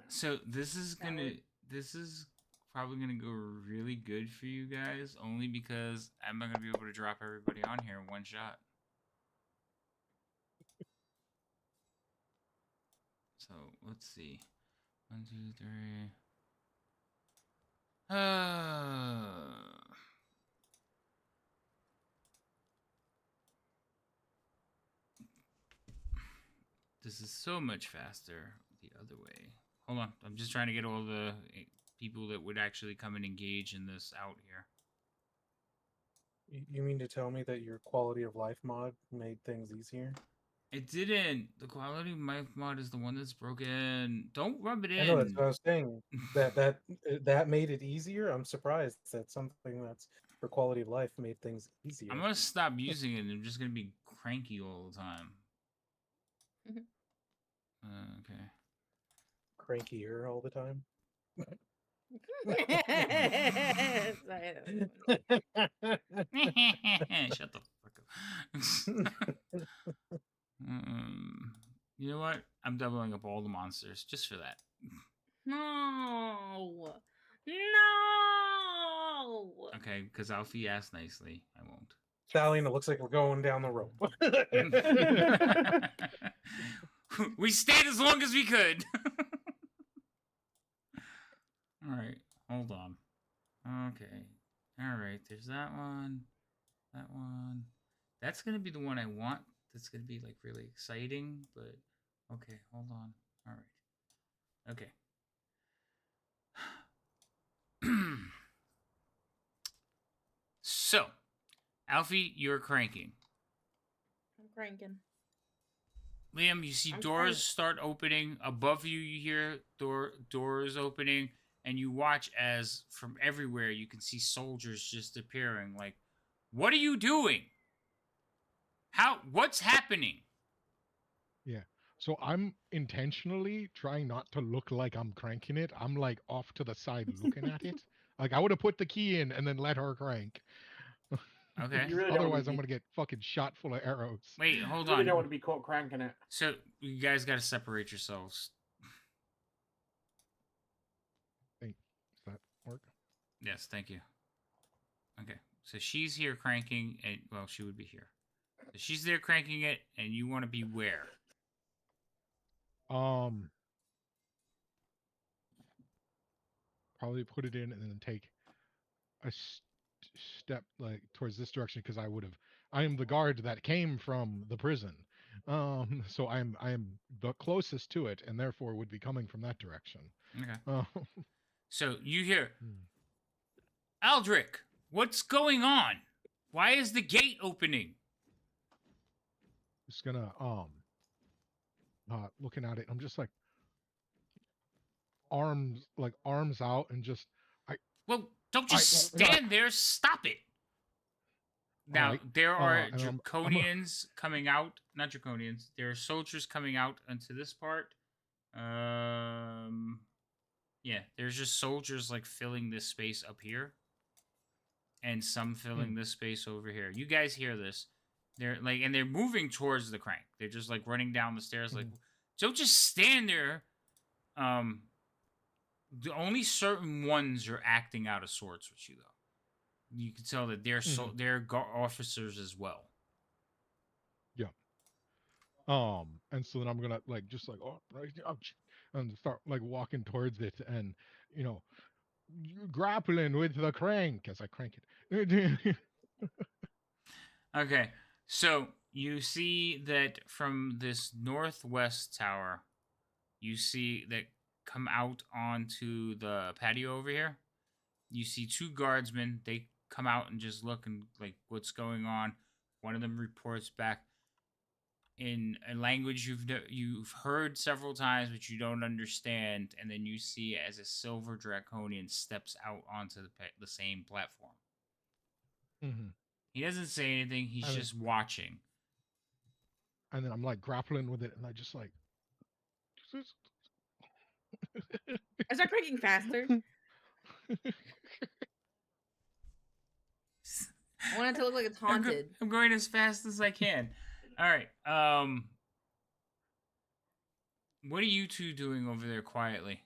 So this is Valid. probably gonna go really good for you guys, only because I'm not gonna be able to drop everybody on here in one shot. So let's see. 1, 2, 3. This is so much faster the other way. Hold on, I'm just trying to get all the people that would actually come and engage in this out here. You mean to tell me that your quality of life mod made things easier? It didn't. The quality of my mod is the one that's broken. Don't rub it in. I know that's what I was saying. That made it easier. I'm surprised that something that's for quality of life made things easier. I'm gonna stop using it. And I'm just gonna be cranky all the time. Okay. Crankier all the time. Sorry, that was funny. Shut the fuck up. You know what? I'm doubling up all the monsters just for that. No. Okay, because Alfie asked nicely. I won't. Stallion, it looks like we're going down the rope. We stayed as long as we could. All right, hold on. Okay. All right, there's that one. That one. That's going to be the one I want. That's going to be like really exciting, but okay, hold on. All right. Okay. So, Alfie, you're cranking. I'm cranking. Liam, you see I'm doors crank- start opening above you. You hear doors opening, and you watch as from everywhere you can see soldiers just appearing. Like, what are you doing? What's happening? Yeah. So I'm intentionally trying not to look like I'm cranking it. I'm like off to the side looking at it. Like I would have put the key in and then let her crank. Okay. You really don't Otherwise, want to I'm be, gonna get fucking shot full of arrows. Wait, you hold really don't on. want to be caught cranking it. So you guys got to separate yourselves. Does that work? Yes, thank you. Okay. So she's here cranking, and well, she would be here. So she's there cranking it, and you want to be where? Probably put it in and then take a step like towards this direction because I am the guard that came from the prison. So I'm the closest to it and therefore would be coming from that direction. Okay. So you hear, Hmm. Aldrich, what's going on? Why is the gate opening? Just gonna looking at it, I'm just like arms out and just Well, don't just stand there. Stop it. Now, right. there are And draconians coming out. Not draconians. There are soldiers coming out into this part. Yeah, there's just soldiers like filling this space up here. And some filling this space over here. You guys hear this. They're like, and they're moving towards the crank. They're just like running down the stairs. Like, don't just stand there. The only certain ones are acting out of sorts with you, though. You can tell that they're officers as well. Yeah. And so then I'm gonna like just like and start like walking towards it and grappling with the crank as I crank it. Okay, so you see that from this northwest tower, you see that come out onto the patio over here. You see two guardsmen. They come out and just look and like what's going on. One of them reports back in a language you've heard several times but you don't understand, and then you see as a silver draconian steps out onto the same platform. He doesn't say anything. He's just watching. And then I'm like grappling with it, and I just like I start cranking faster. I want it to look like it's haunted. I'm going as fast as I can. All right. What are you two doing over there quietly?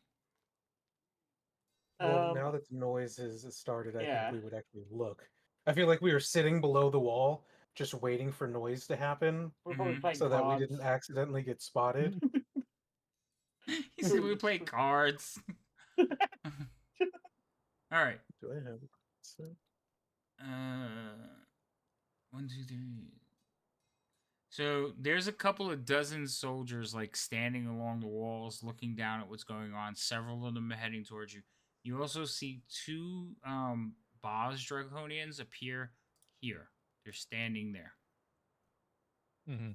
Well, now that the noise has started, I yeah. think we would actually look. I feel like we were sitting below the wall, just waiting for noise to happen, We're probably Mhm. playing so that we cards. didn't accidentally get spotted. He said we play cards. All right. Do I have? One, two, three. So there's a couple of dozen soldiers like standing along the walls, looking down at what's going on. Several of them are heading towards you. You also see two Boz Draconians appear here. They're standing there. Mm-hmm.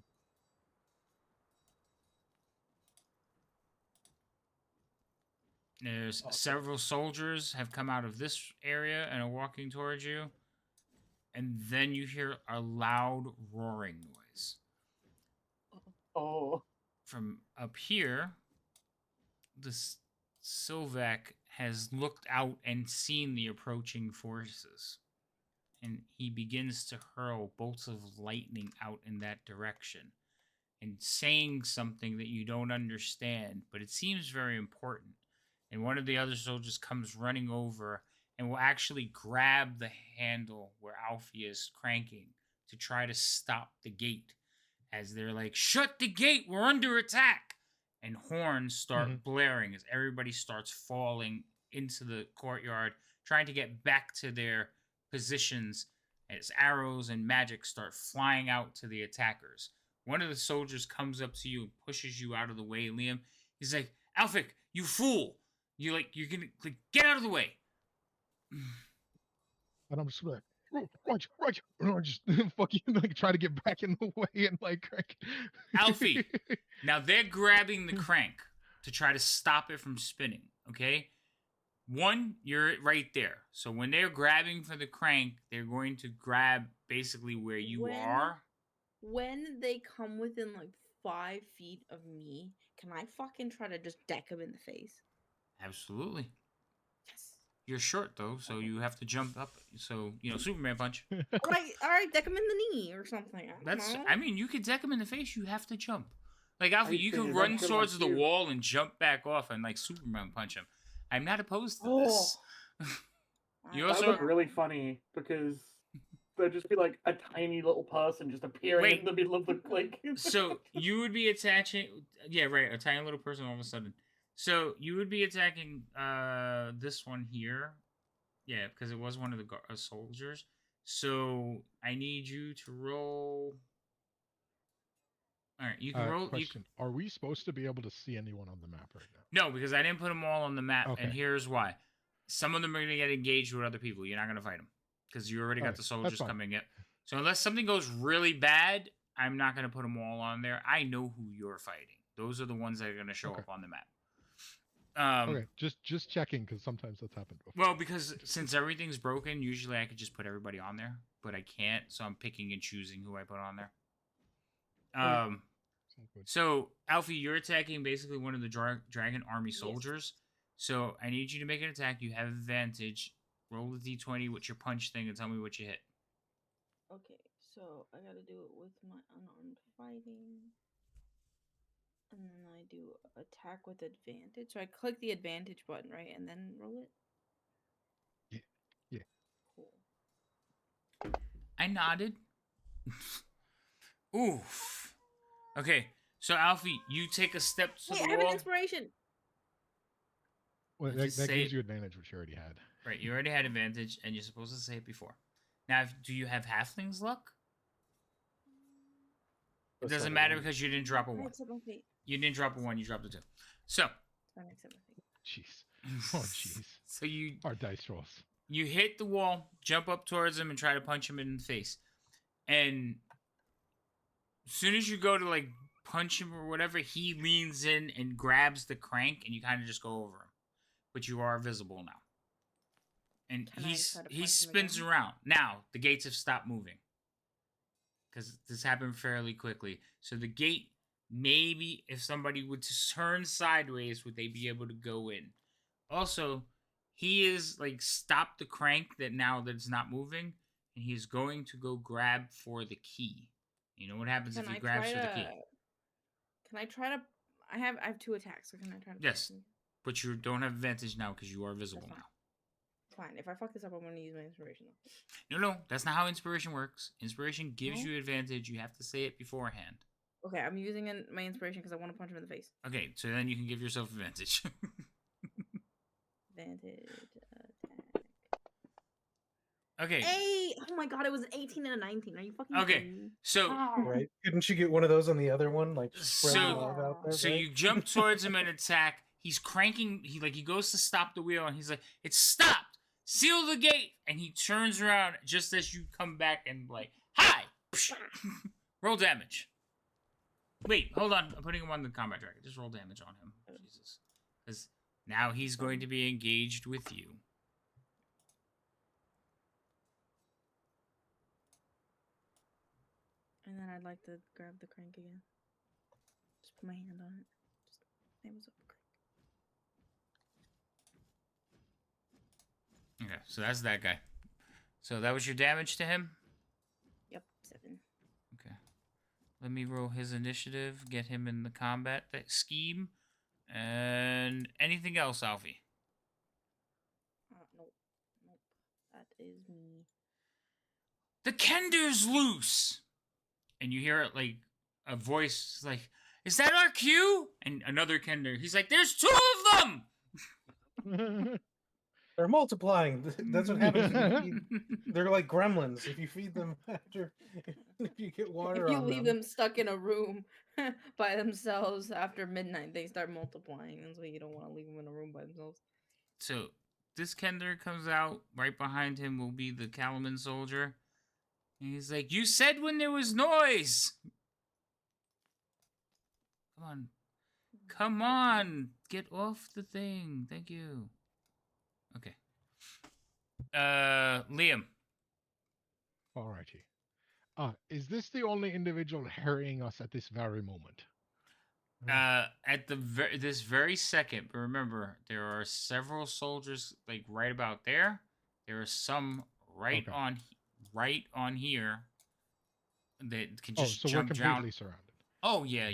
There's Awesome. several soldiers have come out of this area and are walking towards you. And then you hear a loud roaring noise. Oh. From up here, this Sylvac has looked out and seen the approaching forces. And he begins to hurl bolts of lightning out in that direction and saying something that you don't understand, but it seems very important. And one of the other soldiers comes running over and will actually grab the handle where Alfie is cranking to try to stop the gate. As they're like, shut the gate, we're under attack. And horns start blaring as everybody starts falling into the courtyard, trying to get back to their positions as arrows and magic start flying out to the attackers. One of the soldiers comes up to you and pushes you out of the way, Liam. He's like, Alfik, you fool! You're gonna get out of the way. And I'm just like, right, and I just fucking like try to get back in the way and like crank. Alfie, now they're grabbing the crank to try to stop it from spinning, okay? One, you're right there. So when they're grabbing for the crank, they're going to grab basically where you are. When they come within like 5 feet of me, can I fucking try to just deck them in the face? Absolutely. Yes. You're short though, so you have to jump up. So, Superman punch. All right, deck them in the knee or something. I mean, you could deck him in the face, you have to jump. Like, Alfie, you can figured run I'd kill towards like the you. wall and jump back off and, like, Superman punch him. I'm not opposed to this. You That also- would look really funny because there'd just be like a tiny little person just appearing in the middle of the like. So you would be attaching, yeah, right, a tiny little person all of a sudden. So you would be attacking this one here, yeah, because it was one of the soldiers. So I need you to roll. All right, you can roll. Question: Are we supposed to be able to see anyone on the map right now? No, because I didn't put them all on the map, Okay. and here's why. Some of them are going to get engaged with other people. You're not going to fight them because you already got Alright, the that's soldiers fine. coming in. So unless something goes really bad, I'm not going to put them all on there. I know who you're fighting. Those are the ones that are going to show Okay. up on the map. Okay, just checking because sometimes that's happened before. Well, because since everything's broken, usually I could just put everybody on there, but I can't, so I'm picking and choosing who I put on there. Sounds good. So Alfie, you're attacking basically one of the dragon army soldiers. So I need you to make an attack. You have advantage. Roll the d20 with your punch thing and tell me what you hit. Okay, so I gotta do it with my unarmed fighting. And then I do attack with advantage. So I click the advantage button, right? And then roll it? Yeah. Cool. I nodded. Oof. Okay, so Alfie, you take a step to Wait, the I have an wall. inspiration! Well, Just that say gives it. you advantage, which you already had. Right, you already had advantage, and you're supposed to say it before. Now, do you have halfling's luck? It That's doesn't not matter one. because you didn't drop a I 1. accept my fate. You didn't drop a 1, you dropped a 2. So, I accept my fate. Jeez. Oh, jeez. So Our dice rolls. you hit the wall, jump up towards him, and try to punch him in the face. And as soon as you go to like punch him or whatever, he leans in and grabs the crank, and you kind of just go over him. But you are visible now. And Can I try to he punch him spins again? around. Now the gates have stopped moving because this happened fairly quickly. So the gate maybe if somebody would turn sideways, would they be able to go in? Also, he is like stopped the crank that now that's not moving, and he's going to go grab for the key. You know what happens Can if he I grabs try for the key? to? Can I try to? I have 2 attacks. So can I try to? Yes, but you don't have advantage now because you are visible That's fine. now. Fine. If I fuck this up, I'm gonna use my inspiration. No, that's not how inspiration works. Inspiration gives No? you advantage. You have to say it beforehand. Okay, I'm using my inspiration because I want to punch him in the face. Okay, so then you can give yourself advantage. Advantage attack. Okay. Oh my god, it was an 18 and a 19. Are you fucking Okay. kidding me? So Right? Couldn't you get one of those on the other one? Like spread So- love out there, so right? you jump towards him and attack. He's cranking. He goes to stop the wheel, and he's like, "It's stopped. Seal the gate." And he turns around just as you come back and like, "Hi." Roll damage. Wait, hold on. I'm putting him on the combat tracker. Just roll damage on him. Jesus, because now he's going to be engaged with you. And then I'd like to grab the crank again. Just put my hand on it. Just, hey, what's up, crank? Okay, so that's that guy. So that was your damage to him. Yep, 7. Okay. Let me roll his initiative, get him in the combat scheme. And anything else, Alfie? Nope. Nope. That is me. The Kender's loose! And you hear it like a voice like, "Is that our cue?" And another Kender. He's like, "There's 2 of them! They're multiplying. That's what happens when you feed. They're like gremlins. If you feed them after, if you get water If you on leave them stuck in a room by themselves after midnight, they start multiplying. That's why you don't want to leave them in a room by themselves. So this Kender comes out. Right behind him will be the Kalaman soldier. And he's like, "You said when there was noise! Come on. Come on! Get off the thing. Thank you." Okay. Liam. Alrighty. Is this the only individual harrying us at this very moment? At this very second, but remember, there are several soldiers like right about there. There are some right Okay. right on here that can Oh, just so we're jump completely down. surrounded. Oh yeah.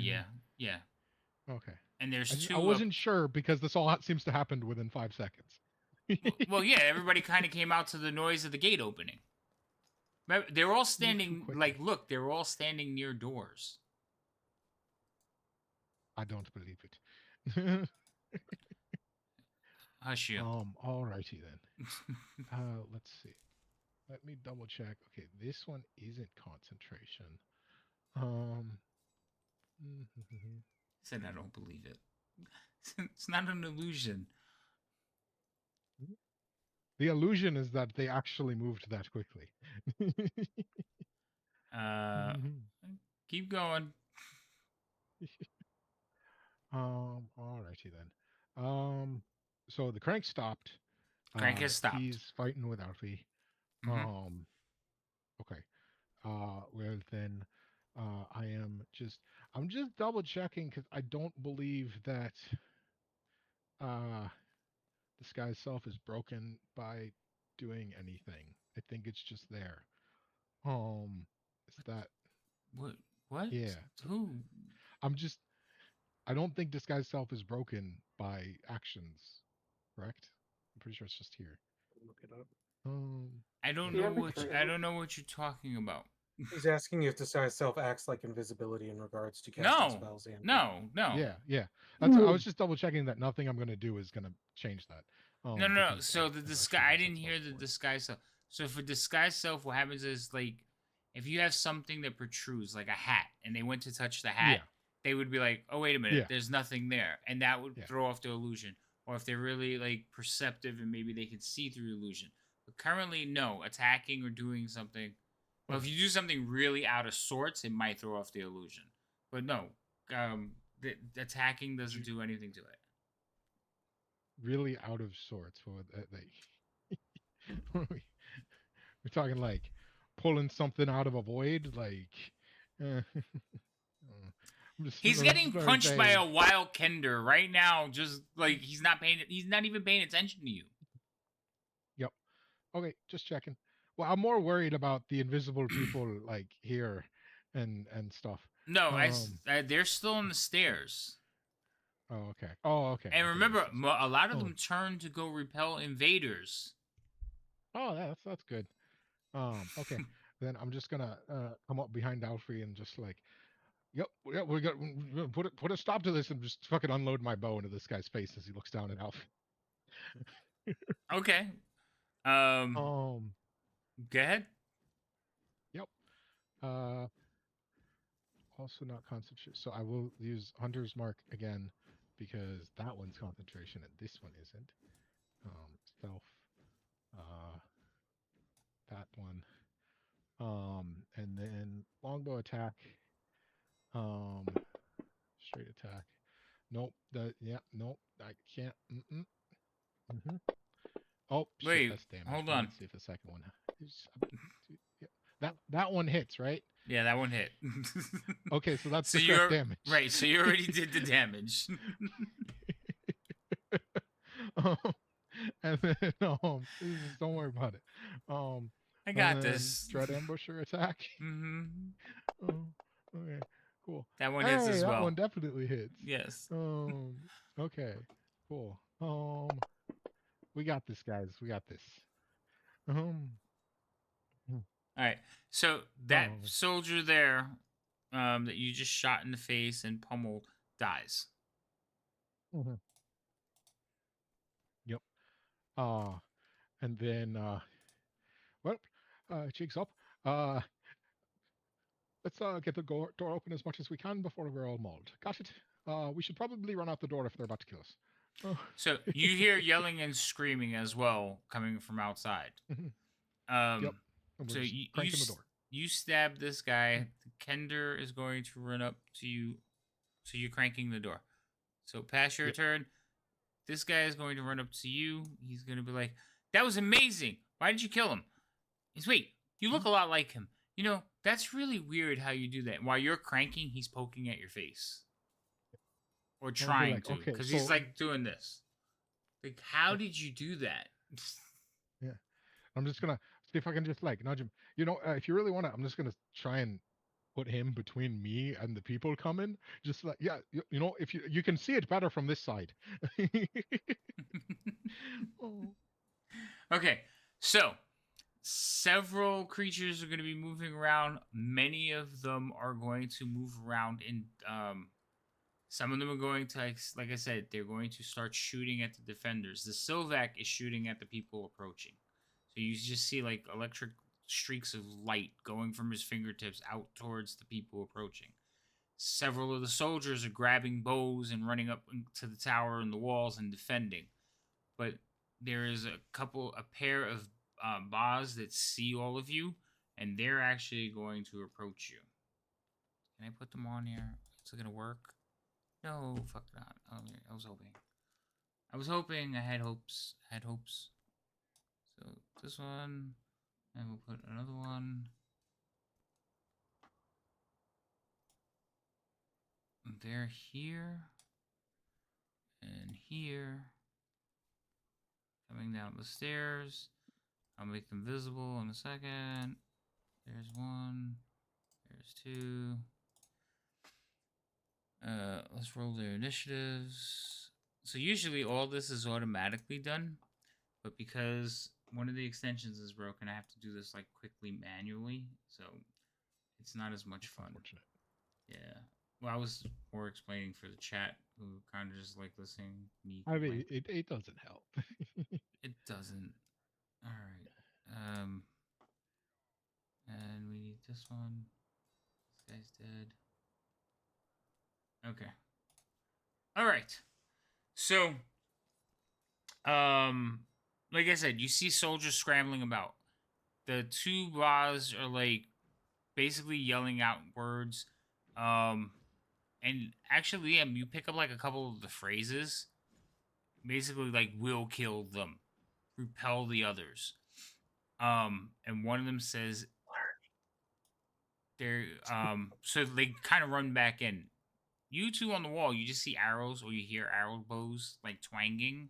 Okay. And there's I 2. wasn't sure because this all seems to happen within 5 seconds. Well, yeah, everybody kind of came out to the noise of the gate opening. They're all standing quickly. like, look, they're all standing near doors. I don't believe it. Hush you. Alrighty then. Let's see. Let me double check. Okay, this one isn't concentration. Said I don't believe it. It's not an illusion. The illusion is that they actually moved that quickly. Keep going. Alrighty then. So the crank stopped. Crank has stopped. He's fighting with Alfie. Mhm. Okay. Well then, I'm just double checking because I don't believe that this guy's self is broken by doing anything. I think it's just there. Is that What? yeah? Who? I'm just I don't think this guy's self is broken by actions, correct? I'm pretty sure it's just here. Look it up. I don't Yeah, know be what true. I don't know what you're talking about. He's asking if the size self acts like invisibility in regards to casting spells. And No. Yeah. That's I was just double checking that nothing I'm gonna do is gonna change that. No. Because So I the never disguise, actually I used that didn't spell hear the before. disguise self. So for disguise self, what happens is like, if you have something that protrudes, like a hat, and they went to touch the hat, Yeah. they would be like, "Oh, wait a minute, Yeah. there's nothing there," and that would Yeah. throw off the illusion. Or if they're really like perceptive and maybe they can see through illusion. But currently, no, attacking or doing something. Well, if you do something really out of sorts, it might throw off the illusion. But no, the attacking doesn't do anything to it. Really out of sorts for like we're talking like pulling something out of a void, like He's I'm getting just gonna punched by say, a wild Kender right now. Just like he's not even paying attention to you. yep. Okay, just checking. Well, I'm more worried about the invisible people like here and stuff. No, Um. they're still on the stairs. Oh, okay. Oh, okay. And Okay. remember, Yes, yes. a lot of Oh. them turn to go repel invaders. Oh, that's good. Okay. Then I'm just gonna come up behind Alfie and just like, yep, yep, we're gonna put a stop to this and just fucking unload my bow into this guy's face as he looks down at Alfie. Okay. Um. Go ahead. Yep. Uh. Also not concentration. So I will use Hunter's Mark again because that one's concentration and this one isn't. Stealth. Uh. That one. And then longbow attack. Um. Straight attack. Nope. Nope. I can't. Mm-hmm. Oh shit, Wait, that's damage. hold But on. let's see if the second one is. Yeah. That one hits, right? Yeah, that one hit. Okay, so that's So the correct you're damage. right. So you already did the damage. um, and then don't worry about it. I And got then this. dread ambusher attack. Mm-hmm. Oh, okay, cool. That one hits Hey, as that well. one definitely hits. Yes. Okay, cool. We got this, guys. We got this. Um, All right. So that soldier there, that you just shot in the face and pummeled, dies. mhm. Yep. And then well, jigs up. Uh, let's get the door open as much as we can before we're all mauled. Got it. We should probably run out the door if they're about to kill us. Oh. So you hear yelling and screaming as well coming from outside. Mhm. Um, Yep. And we're so just you cranking the door. you stab this guy. Kender is going to run up to you. So you're cranking the door. So pass your Yep. turn. This guy is going to run up to you. He's going to be like, "That was amazing. Why did you kill him?" He's, "Wait, you look a lot like him. You know, that's really weird how you do that." While you're cranking, he's poking at your face. Or I'll be trying like, to. okay, Because so he's like doing this. Like, how yeah, did you do that? yeah. I'm just gonna see if I can just like nudge him. You know, if you really want to, I'm just gonna try and put him between me and the people coming. Just like, yeah, you know, if you can see it better from this side. Oh. Okay, so several creatures are going to be moving around. Many of them are going to move around in some of them are going to, like I said, they're going to start shooting at the defenders. The Sylvac is shooting at the people approaching. So you just see like electric streaks of light going from his fingertips out towards the people approaching. Several of the soldiers are grabbing bows and running up to the tower and the walls and defending. But there is a pair of Baz that see all of you, and they're actually going to approach you. Can I put them on here? Is it going to work? No, fuck not. Oh, I was hoping. I had hopes. So this one, and we'll put another one. They're here. And here. Coming down the stairs. I'll make them visible in a second. There's one. There's two. Let's roll their initiatives. So usually all this is automatically done, but because one of the extensions is broken, I have to do this like quickly manually, so it's not as much fun. Unfortunate. Yeah. Well, I was more explaining for the chat who kind of just like listening to me. I mean, it doesn't help. It doesn't. All right. And we need this one. This guy's dead. Okay. All right. So, like I said, you see soldiers scrambling about. The two Baz are like basically yelling out words. And actually, you pick up like a couple of the phrases. Basically, like "will kill them," "repel the others." And one of them says they're so they kind of run back in. you two on the wall, you just see arrows, or you hear arrow bows like twanging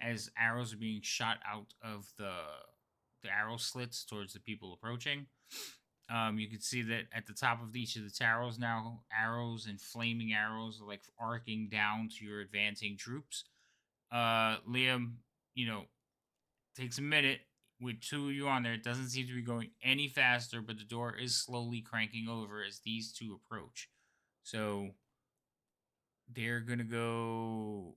as arrows are being shot out of the arrow slits towards the people approaching. You can see that at the top of each of the towers now, arrows and flaming arrows are like arcing down to your advancing troops. Liam, takes a minute with two of you on there. It doesn't seem to be going any faster, but the door is slowly cranking over as these two approach. So they're gonna go.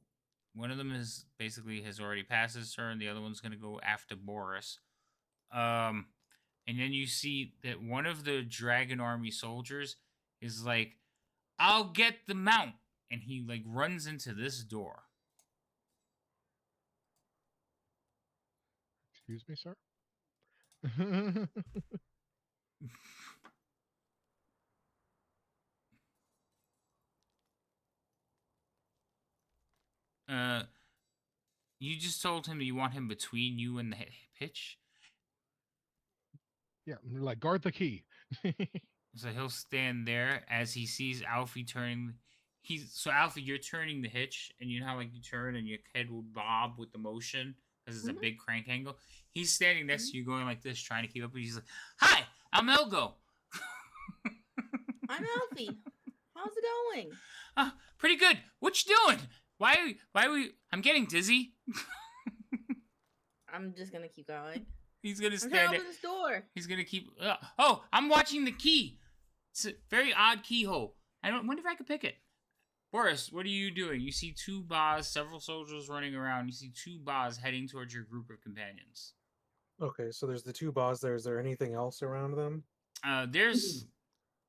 One of them is basically has already passed his turn. The other one's gonna go after Boris. And then you see that one of the Dragon Army soldiers is like, "I'll get the mount," and he like runs into this door. Excuse me, sir. You just told him you want him between you and the pitch. Yeah, like guard the key. So he'll stand there as he sees Alfie turning. So Alfie, you're turning the hitch, and you know how like you turn and your head will bob with the motion because it's a big crank angle. He's standing next to you, going like this, trying to keep up. And he's like, "Hi, I'm Elgo." I'm Alfie. How's it going? Pretty good. What you doing? Why we? I'm getting dizzy. I'm just gonna keep going. He's gonna I'm trying stand to there. open this door. He's gonna keep. I'm watching the key. It's a very odd keyhole. I wonder if I could pick it. Boris, what are you doing? You see two Bas, several soldiers running around. You see two Bas heading towards your group of companions. Okay, so there's the two Bas there. Is there anything else around them? There's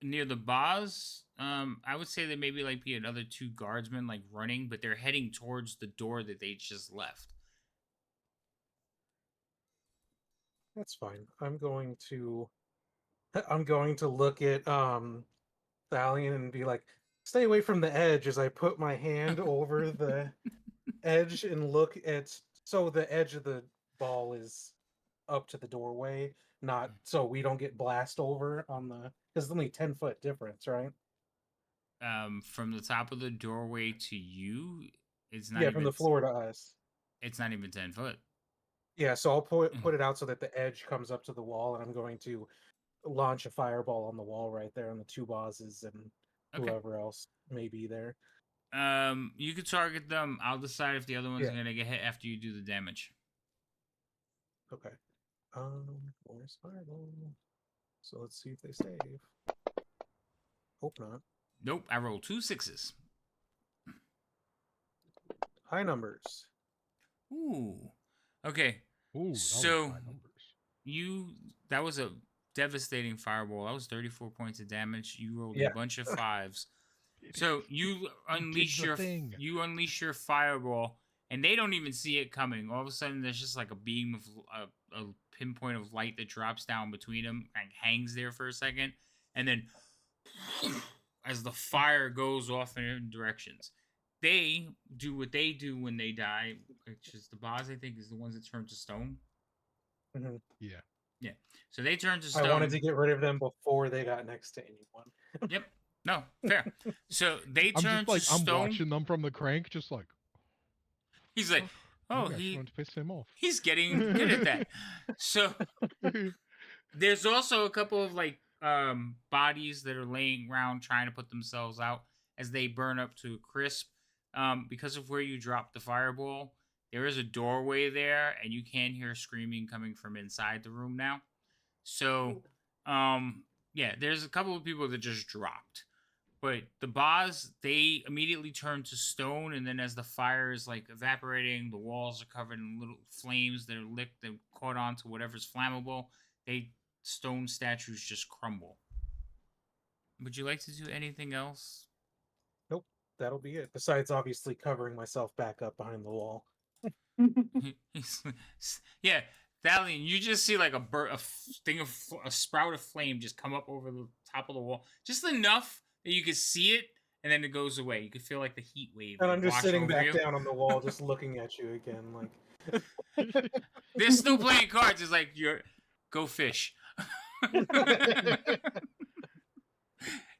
near the Bas. I would say there maybe like be another two guardsmen like running, but they're heading towards the door that they just left. That's fine. I'm going to look at Thalion and be like, stay away from the edge as I put my hand over the edge and look at, so the edge of the ball is up to the doorway, not so we don't get blast over on the, because it's only 10-foot difference, right? From the top of the doorway to you, it's not Yeah, even, from the floor to us. It's not even 10 foot. Yeah, so I'll put it out so that the edge comes up to the wall, and I'm going to launch a fireball on the wall right there on the two bosses and whoever else may be there. You could target them. I'll decide if the other one's Yeah. gonna get hit after you do the damage. Okay. Where's fireball? So let's see if they save. Hope not. Nope, I rolled 2 6s. High numbers. Ooh. Okay. Ooh, So- high numbers. That was a devastating fireball. That was 34 points of damage. You rolled Yeah. a bunch of 5s. So you unleash the thing. unleash your fireball, and they don't even see it coming. All of a sudden, there's just like a beam of a pinpoint of light that drops down between them and hangs there for a second, and then as the fire goes off in different directions, they do what they do when they die, which is the boss. I think is the ones that turn to stone. Mm-hmm. Yeah. Yeah. So they turn to stone. I wanted to get rid of them before they got next to anyone. Yep. No, fair. So they I'm turn just like, to I'm stone. watching them from the crank, just like, He's like, oh, maybe I should piss him off. he's getting good at that. So there's also a couple of like bodies that are laying around trying to put themselves out as they burn up to a crisp. Because of where you dropped the fireball, there is a doorway there, and you can hear screaming coming from inside the room now. So, yeah, there's a couple of people that just dropped. But the Baz, they immediately turn to stone, and then as the fire is like evaporating, the walls are covered in little flames that are licked and caught on to whatever's flammable. Stone statues just crumble. Would you like to do anything else? Nope, that'll be it. Besides, obviously, covering myself back up behind the wall. Yeah, Thalion, you just see like a sprout of flame just come up over the top of the wall, just enough that you could see it, and then it goes away. You could feel like the heat wave. And I'm just wash sitting over back you. down on the wall, just looking at you again, like. They're still playing cards. It's like go fish.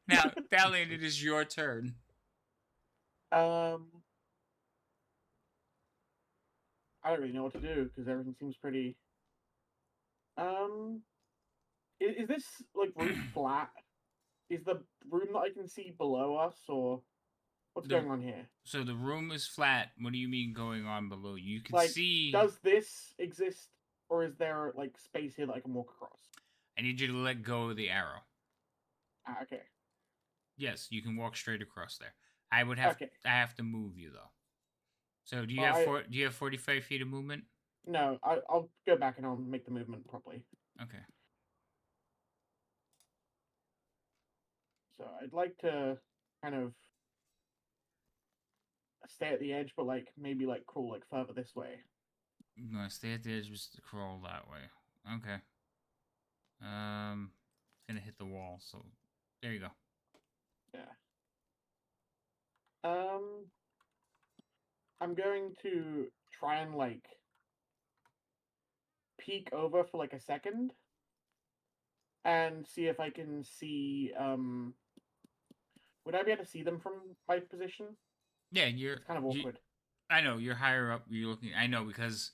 Now, Thalion, it is your turn. I don't really know what to do because everything seems pretty. Um, is this like roof flat? Is the room that I can see below us, or what's The going on here? So the room is flat. What do you mean going on below? You can Like, see. does this exist, or is there like space here that I can walk across? I need you to let go of the arrow. Ah, okay. Yes, you can walk straight across there. I would have. Okay. I have to move you though. So do you Well, have do you have 45 feet of movement? No, I'll go back and I'll make the movement properly. Okay. So I'd like to kind of stay at the edge, but like maybe like crawl like further this way. I'm gonna stay at the edge, just crawl that way. Okay. It's gonna hit the wall. So there you go. Yeah. I'm going to try and like peek over for like a second and see if I can see would I be able to see them from my position? Yeah, you're. It's kind of awkward. I know you're higher up. You're looking. I know because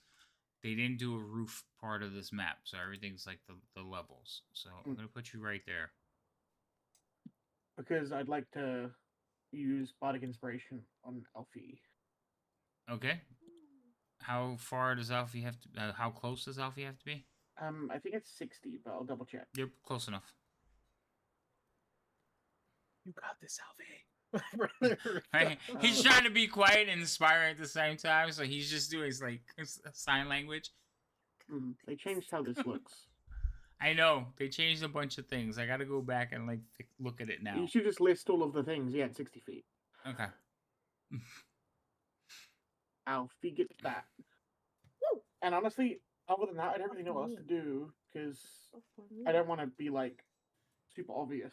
they didn't do a roof part of this map, so everything's like the levels. So I'm gonna put you right there. Because I'd like to use Bardic Inspiration on Alfie. Okay. How far does Alfie have to? How close does Alfie have to be? I think it's 60, but I'll double check. You're close enough. You got this, Alfie. Right? He's trying to be quiet and inspiring at the same time, so he's just doing like sign language. They changed how this looks. I know they changed a bunch of things. I got to go back and like look at it now. You should just list all of the things. Yeah, 60 feet. Okay. Alfie gets that. Woo! And honestly, other than that, I don't really know what else to do because I don't want to be like super obvious.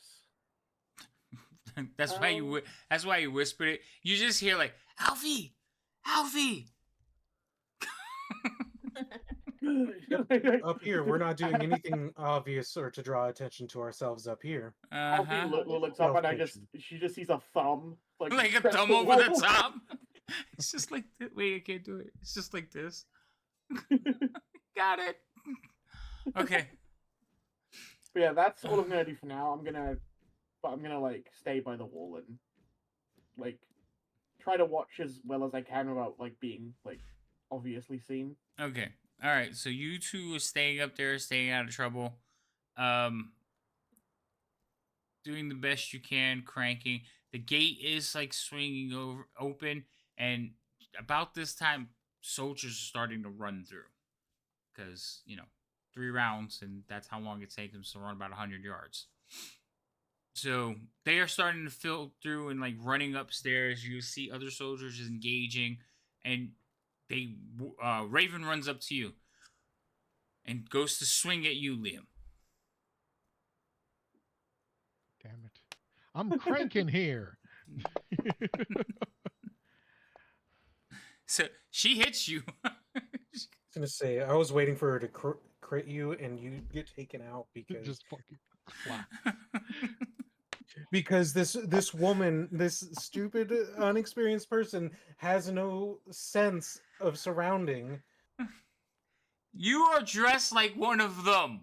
That's why you. That's why you whispered it. You just hear like Alfie, Alfie. Up here, we're not doing anything obvious or to draw attention to ourselves up here. Alfie looks up and she just sees a thumb. Like a thumb over the top. It's just like, wait, I can't do it. It's just like this. Got it. Okay. But yeah, that's all I'm gonna do for now. I'm gonna like stay by the wall and like try to watch as well as I can without like being like obviously seen. Okay. All right. So you two are staying up there, staying out of trouble, doing the best you can, cranking. The gate is like swinging open, and about this time, soldiers are starting to run through because 3 rounds, and that's how long it takes them to run about 100 yards. So they are starting to fill through and like running upstairs. You see other soldiers engaging, and Raven runs up to you and goes to swing at you, Liam. Damn it. I'm cranking here. So she hits you. I was gonna say, I was waiting for her to crit you and you get taken out because Just fucking slap. because this woman, this stupid, unexperienced person, has no sense of surrounding. You are dressed like one of them.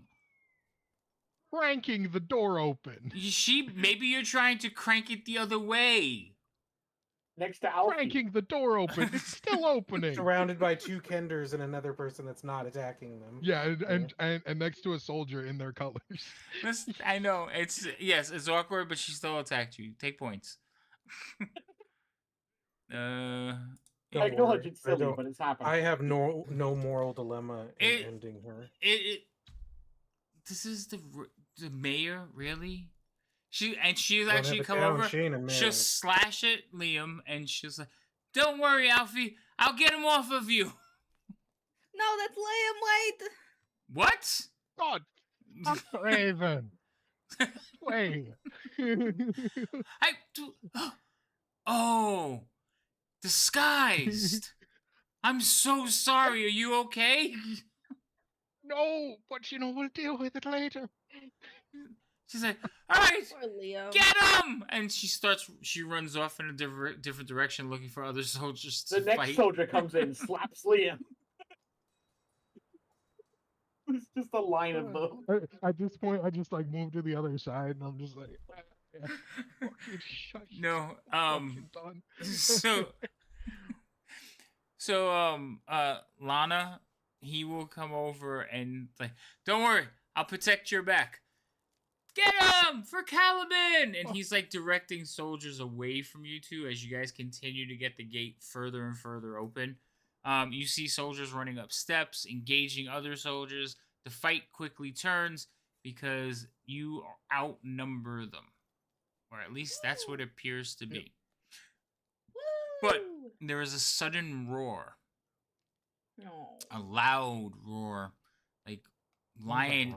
Cranking the door open. Maybe you're trying to crank it the other way. Next to Alfie. Cranking the door open. It's still opening. Surrounded by 2 Kenders and another person that's not attacking them. Yeah, and next to a soldier in their colors. I know. It's awkward, but she still attacked you. Take points. I acknowledge it's silly, but it's happening. I have no moral dilemma in ending her. This is the mayor, really? She's actually come over. She'll slash at Liam, and she's like, "Don't worry, Alfie. I'll get him off of you." No, that's Liam. Wait. What? God, Raven. Wait. Oh, disguised. I'm so sorry. Are you okay? No, but we'll deal with it later. She's like, all right, Poor Liam. get him! And she runs off in a different direction looking for other soldiers to The next fight. soldier comes in, slaps Liam. It's just a line of them. At this point, I just like move to the other side, and I'm just like, fucking shut. No, fucking done. so Lana, he will come over and like, don't worry, I'll protect your back. Get him for Caliban! And he's like directing soldiers away from you two as you guys continue to get the gate further and further open. You see soldiers running up steps, engaging other soldiers. The fight quickly turns because you outnumber them. Or at least that's what it appears to be. But Woo! there is a sudden roar. No. A loud roar. Like lionine.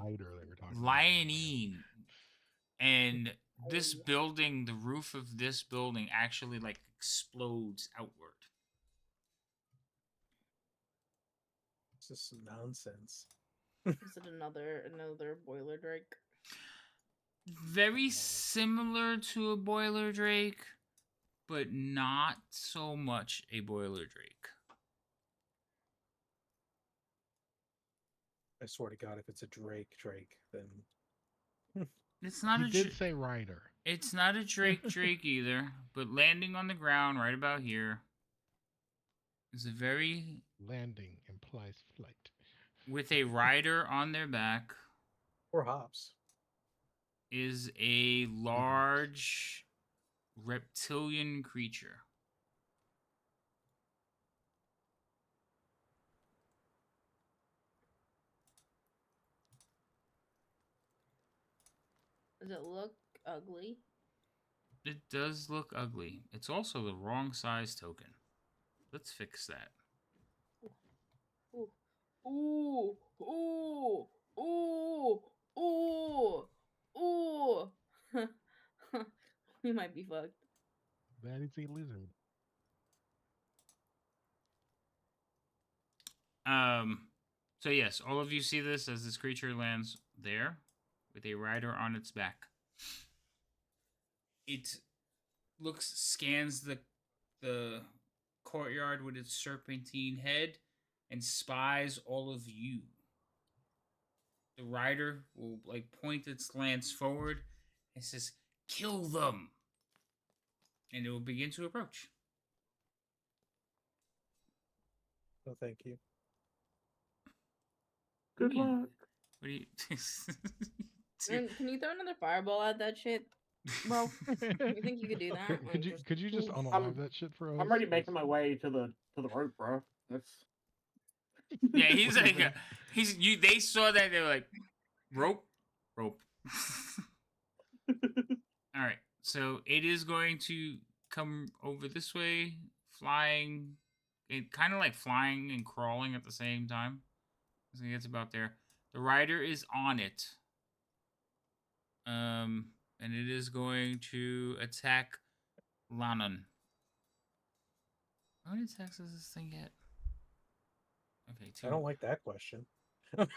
And this building, the roof of this building actually like explodes outward. This is some nonsense. Is it another boiler drake? Very similar to a boiler drake, but not so much a boiler drake. I swear to God, if it's a Drake, then It's not You a did say rider. It's not a drake either, but landing on the ground right about here is a very Landing implies flight. with a rider on their back or hops. is a large reptilian creature. Does it look ugly? It does look ugly. It's also the wrong size token. Let's fix that. Ooh, ooh, ooh, ooh, ooh. We might be fucked. That is a lizard. So yes, all of you see this as this creature lands there with a rider on its back. It scans the courtyard with its serpentine head and spies all of you. The rider will like point its lance forward and says, "Kill them," and it will begin to approach. No, thank you. Good Yeah. luck. What do you? Can you throw another fireball at that shit, bro? You think you could do that? Could you just unalive I'm- that shit for us? I'm already making my way to the rope, bro. That's Yeah, he's like, They saw that, they were like, rope. All right, so it is going to come over this way, flying. It kind of like flying and crawling at the same time. I think it's about there. The rider is on it. And it is going to attack Lannon. How many attacks does this thing get? Okay, 2. I don't like that question. So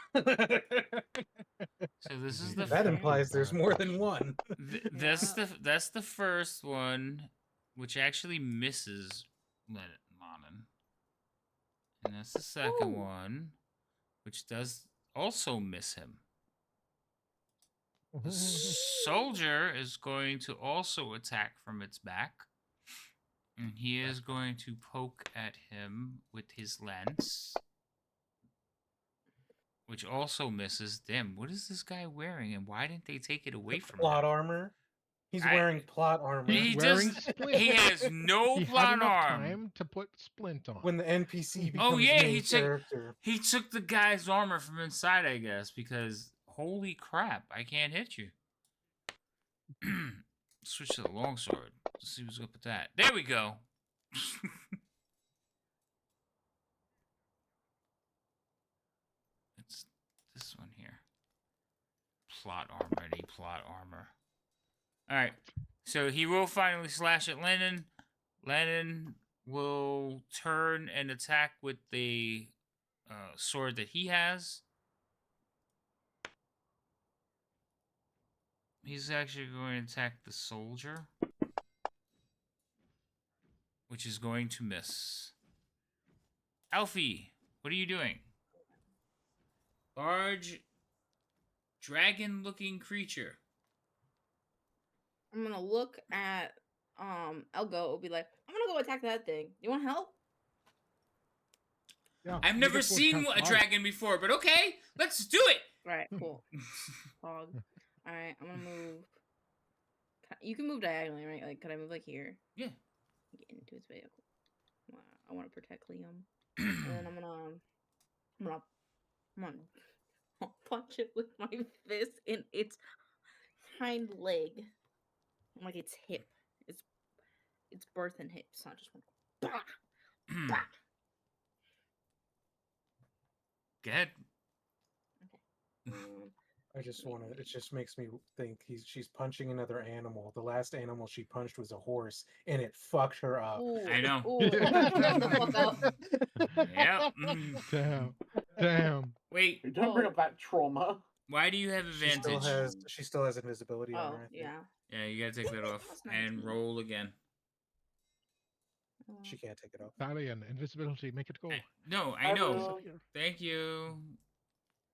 this is the That implies there's more than one. that's the first one, which actually misses Lannon, and that's the second one, which does also miss him. The soldier is going to also attack from its back, and he is going to poke at him with his lance, which also misses. Damn, what is this guy wearing, and why didn't they take it away from Plot him? armor. He's wearing plot armor. He wearing just splint. he has no He had plot enough arm. time to put splint on. When the NPC becomes Oh yeah, main character. he took the guy's armor from inside, I guess, because holy crap, I can't hit you. Switch to the longsword. Let's see what's up with that. There we go. It's this one here. Plot armor. I need plot armor. Alright. So he will finally slash at Lennon. Lennon will turn and attack with the sword that he has. he's actually going to attack the soldier, which is going to miss. Alfie, what are you doing? Large dragon-looking creature. I'm gonna look at Elgo. Will be like, I'm gonna go attack that thing. You want help? Yeah, I've you never get to seen attack a twice. dragon before, but okay, let's do it. All right, cool. Fog. All right, I'm gonna move. You can move diagonally, right? Like, could I move like here? Yeah. Get into his vehicle. I want to protect Liam, and then I'm gonna punch it with my fist in its hind leg, like its hip. It's birth and hip. It's not just one. Bah! Bah! Go ahead. Um, I just want to. It just makes me think she's punching another animal. The last animal she punched was a horse, and it fucked her up. ooh, I know. Ooh, shut the fuck up. Yep. Damn. Wait, Don't bring up that trauma. why do you have advantage? She still has invisibility on Oh, her. I think. yeah. Yeah, you gotta take that off That's and 19. roll again. She can't take it off. Thalian, invisibility, make it go. No, I know. will. Thank you,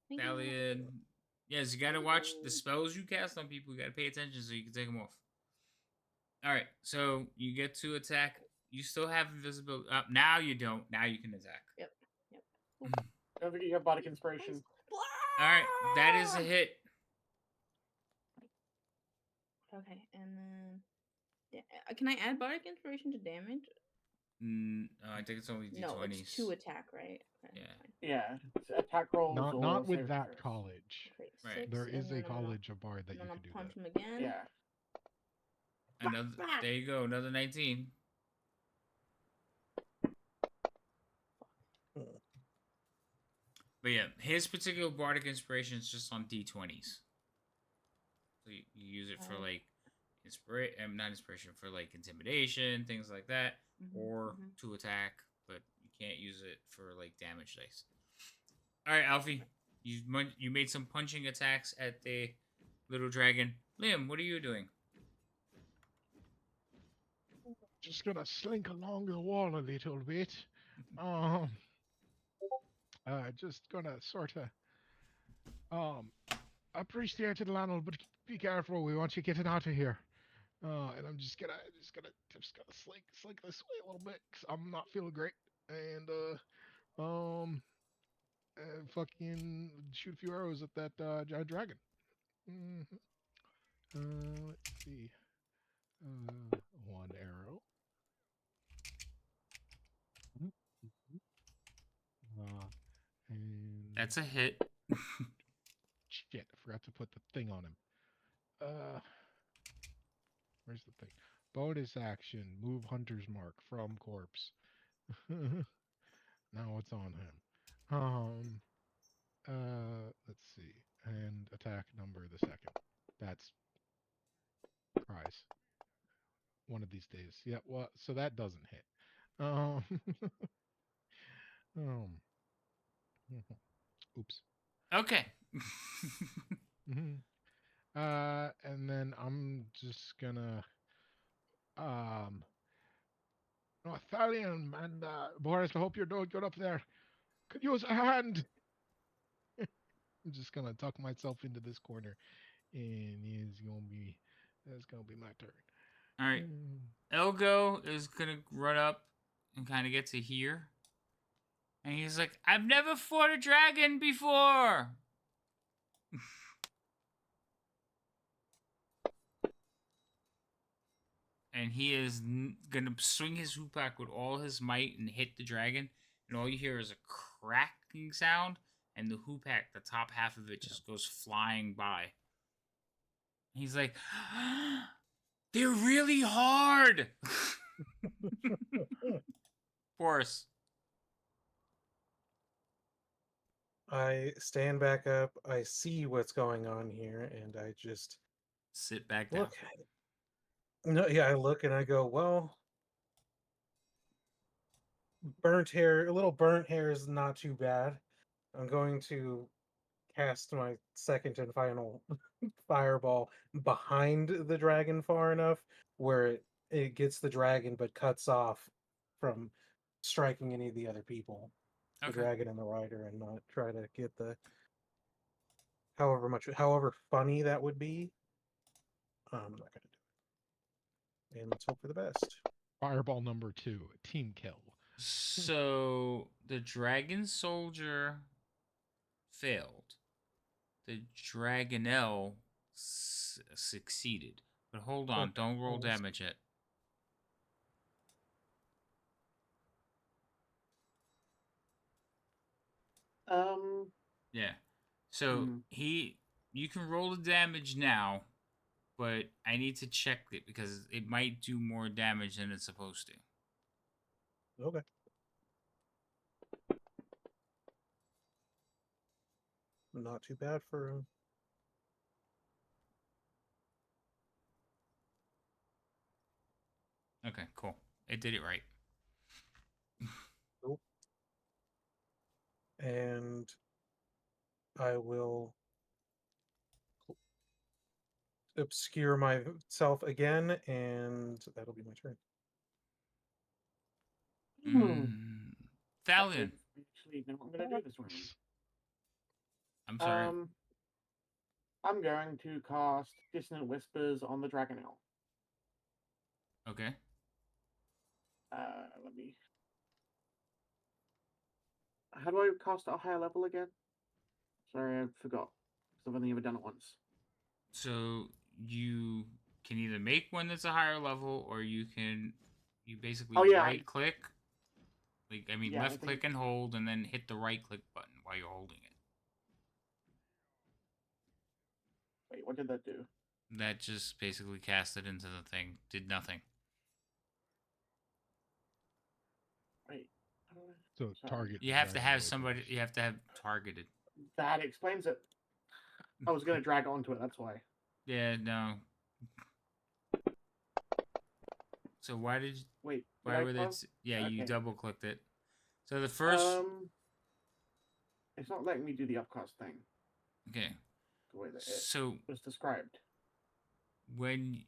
Thank you. Thalian. Yes, you gotta watch the spells you cast on people. You gotta pay attention so you can take them off. All right, so you get to attack. You still have invisibility. Now you don't. Now you can attack. Yep. Don't forget you have Bardic Inspiration. All right, that is a hit. Okay, and then can I add bardic inspiration to damage? I think it's only d20s. No, it's 2 attack, right? Okay, Yeah. fine. Yeah, it's attack rolls. Not or with save that throws. college. Okay, Right. 6, There and is a then I'm gonna- college of bard that and you then can do I'll punch that. him again. Yeah. Another. There you go. Another 19. But yeah, his particular bardic inspiration is just on d20s. So you use it for Oh. like not inspiration, for like intimidation, things like that, or to attack, but you can't use it for like damage dice. All right, Alfie, you made some punching attacks at the little dragon. Liam, what are you doing? Just gonna slink along the wall a little bit. Just gonna sort of appreciate it, Lionel, but be careful. We want you getting out of here. And I'm just gonna slink this way a little bit, 'cause I'm not feeling great. And fucking shoot a few arrows at that giant dragon. Let's see. One arrow. And That's a hit. shit, I forgot to put the thing on him. Where's the thing? Bonus action, move hunter's mark from corpse. Now it's on him. Let's see. And attack number the second. That's prize. One of these days. Yeah, well, so that doesn't hit. Um, um oops. Okay. And then I'm just gonna no, Thalian and Boris, I hope you're doing good up there. Could use a hand. I'm just gonna tuck myself into this corner, and it's gonna be my turn. All right. Elgo is gonna run up and kind of get to here, and he's like, "I've never fought a dragon before." And he is gonna swing his hoopak with all his might and hit the dragon, and all you hear is a cracking sound, and the hoopak, the top half of it, just goes flying by. He's like, "They're really hard." Boris. I stand back up. I see what's going on here, and I just Sit back down. look at it. No, yeah, I look and I go, well, a little burnt hair is not too bad. I'm going to cast my second and final fireball behind the dragon far enough where it gets the dragon but cuts off from striking any of the other people, the Okay. dragon and the rider, and not try to get the however funny that would be. I'm not gonna do it. And let's hope for the best. Fireball number 2, team kill. So the dragon soldier failed. The dragonelle succeeded. But hold on, Okay, don't roll well, damage yet. Yeah. So you can roll the damage now, but I need to check it because it might do more damage than it's supposed to. Okay. Not too bad for Okay, cool. It did it right. Cool. And I will obscure myself again, and that'll be my turn. Thalion. Actually, know what I'm gonna do this round. I'm sorry. I'm going to cast Dissonant Whispers on the Dragonelle. Okay. Let me. How do I cast at a higher level again? Sorry, I forgot. Because I've only ever done it once. So you can either make one that's a higher level, or you basically right click. Left click and hold, and then hit the right click button while you're holding it. Wait, what did that do? That just basically cast it into the thing. Did nothing. Wait. So target. You have to have somebody. You have to have targeted. That explains it. I was gonna drag onto it. That's why. Yeah. No. So why did you... Wait. Why would it... Yeah, okay. You double clicked it. So the first... It's not letting me do the upcast thing. Okay. The way that it was described. When...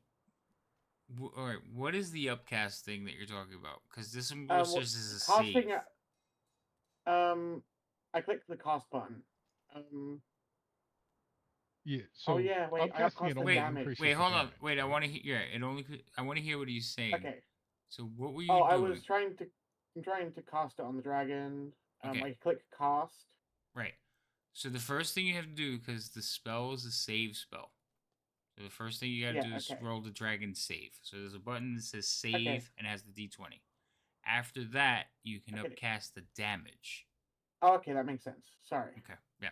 Alright, what is the upcast thing that you're talking about? Because this Whispers is a casting, save. I clicked the cast button. Yeah. So wait. I upcast the damage. Wait, hold on. Wait, I want to hear. Yeah, I want to hear what he's saying. Okay. So what were you doing? I'm trying to cast it on the dragon. Okay. I click cast. Right. So the first thing you have to do, because the spell is a save spell. So the first thing you gotta do is roll the dragon save. So there's a button that says save and has the d20. After that, you can upcast the damage. Oh, okay, that makes sense. Sorry. Okay, yeah.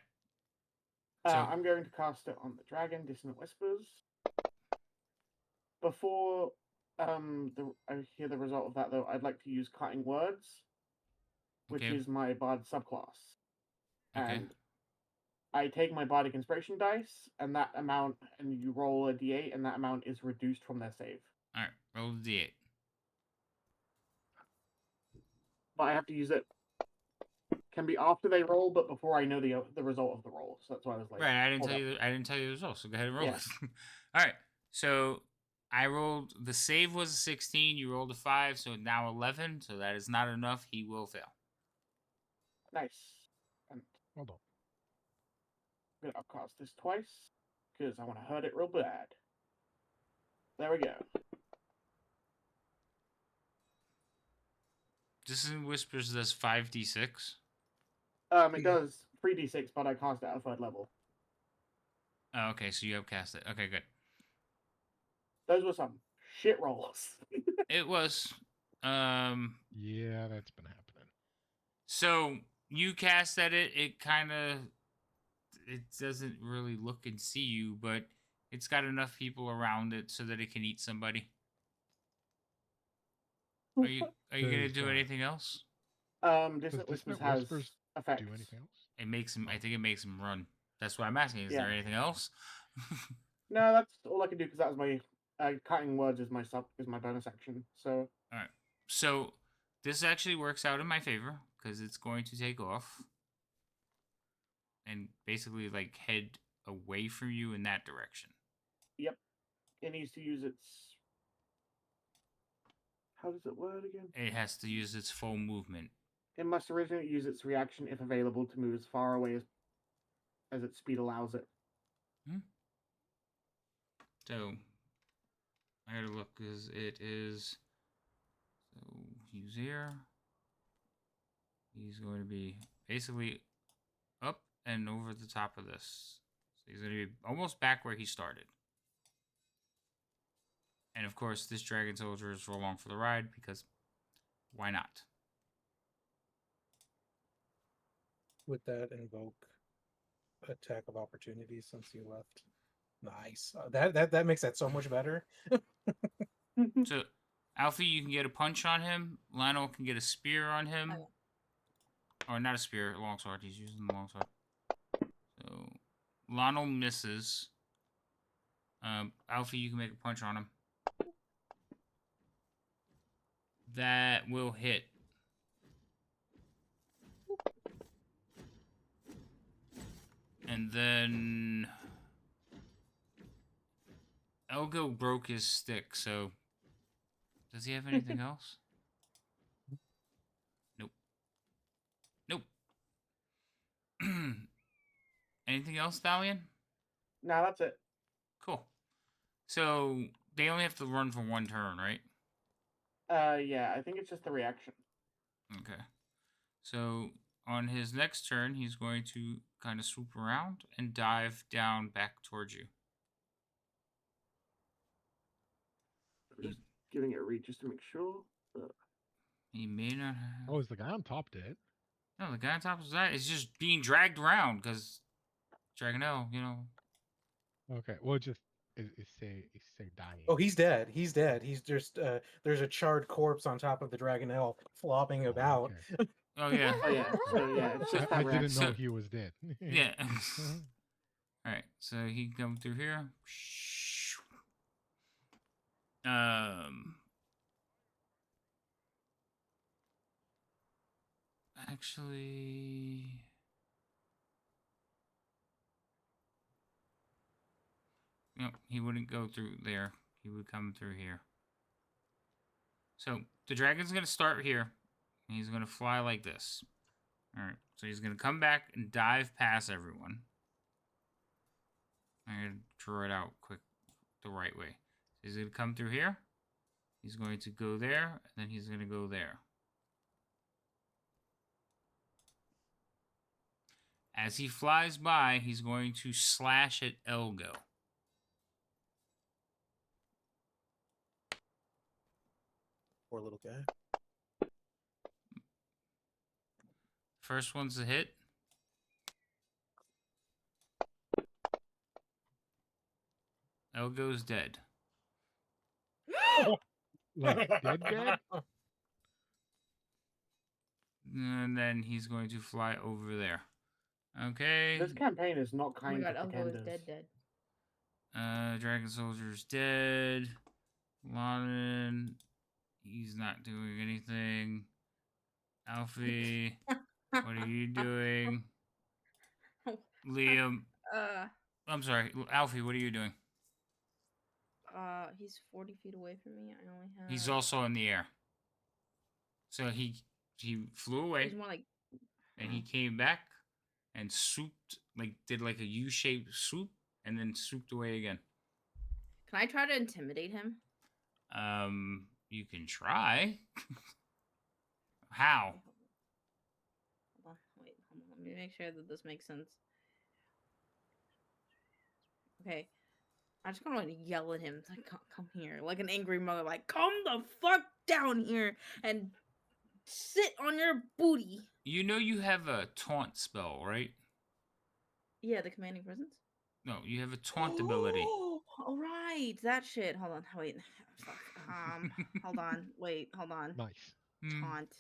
I'm going to cast it on the dragon, Dissonant Whispers. Before I hear the result of that, though, I'd like to use Cutting Words, which is my Bard subclass. Okay. And I take my Bardic Inspiration dice, and that amount, and you roll a d8, and that amount is reduced from their save. Alright, roll the d8. But I have to use it. Can be after they roll, but before I know the result of the roll. So that's why I was like, right. I didn't tell you the result. So go ahead and roll it. All right. So I rolled. The save was a 16. You rolled a 5, so now 11. So that is not enough. He will fail. Nice. And hold on. I'm gonna upcast this twice because I want to hurt it real bad. There we go. Dissonant Whispers does 5d6. It does 3d6, but I cast it at a 3rd level. Oh, okay, so you upcast it. Okay, good. Those were some shit rolls. It was. Yeah, that's been happening. So you cast at it. It doesn't really look and see you, but it's got enough people around it so that it can eat somebody. Are you gonna do anything else? Dissonant Whispers has effects. Do anything else? It makes him. I think it makes him run. That's why I'm asking. Is there anything else? No, that's all I can do because that was my Cutting Words is my bonus action. So all right. So this actually works out in my favor because it's going to take off, and basically like head away from you in that direction. Yep. It needs to use its. How does it word again? It has to use its full movement. It must originally use its reaction if available to move as far away as its speed allows it. So I gotta look because it is. So he's here. He's going to be basically up and over the top of this. So he's going to be almost back where he started. And of course, this dragon soldier is along for the ride because why not? Would that invoke attack of opportunity since you left? Nice. That makes that so much better. So Alfie, you can get a punch on him. Lionel can get a spear on him. Okay. Or not a spear, a longsword. He's using the longsword. So Lionel misses. Alfie, you can make a punch on him. That will hit. And then Elgo broke his stick, so does he have anything else? Nope. Nope. Anything else, Dalian? No, that's it. Cool. So they only have to run for one turn, right? Yeah, I think it's just the reaction. Okay. So on his next turn, he's going to kind of swoop around and dive down back towards you. Just giving it a read just to make sure. He may not have. Oh, is the guy on top dead? No, the guy on top of that is just being dragged around because Dragonelle, you know. Okay, well, just say dying. Oh, he's dead. He's dead. He's just there's a charred corpse on top of the dragonelle flopping Oh, about. okay. Oh yeah. Oh yeah, so yeah, it's just I that didn't reaction. know he was dead. Yeah. All right, so he can come through here. Actually, no, he wouldn't go through there. He would come through here. So the dragon's gonna start here. And he's gonna fly like this. All right, so he's gonna come back and dive past everyone. I'm gonna draw it out quick, the right way. So he's gonna come through here. He's going to go there, and then he's gonna go there. As he flies by, he's going to slash at Elgo. Poor little guy. First one's a hit. Elgo's dead. Like dead? And then he's going to fly over there. Okay. This campaign is not Oh my kind god, to Elgo is pretenders. dead. Dragon Soldier's dead. Lawton, he's not doing anything. Alfie, what are you doing? Liam, I'm sorry, Alfie, what are you doing? He's 40 feet away from me. I only have. He's also in the air. So he flew away. He's more like. And he came back and swooped, like did like a U-shaped swoop, and then swooped away again. Can I try to intimidate him? You can try. How? Hold on. Wait, hold on. Let me make sure that this makes sense. Okay. I just kind of want to yell at him, like, come here, like an angry mother, like, come the fuck down here and sit on your booty. You know you have a taunt spell, right? Yeah, the commanding presence. No, you have a taunt ability. All right, that shit. Hold on, wait. Fuck. Hold on, wait, hold on. Nice. Taunt.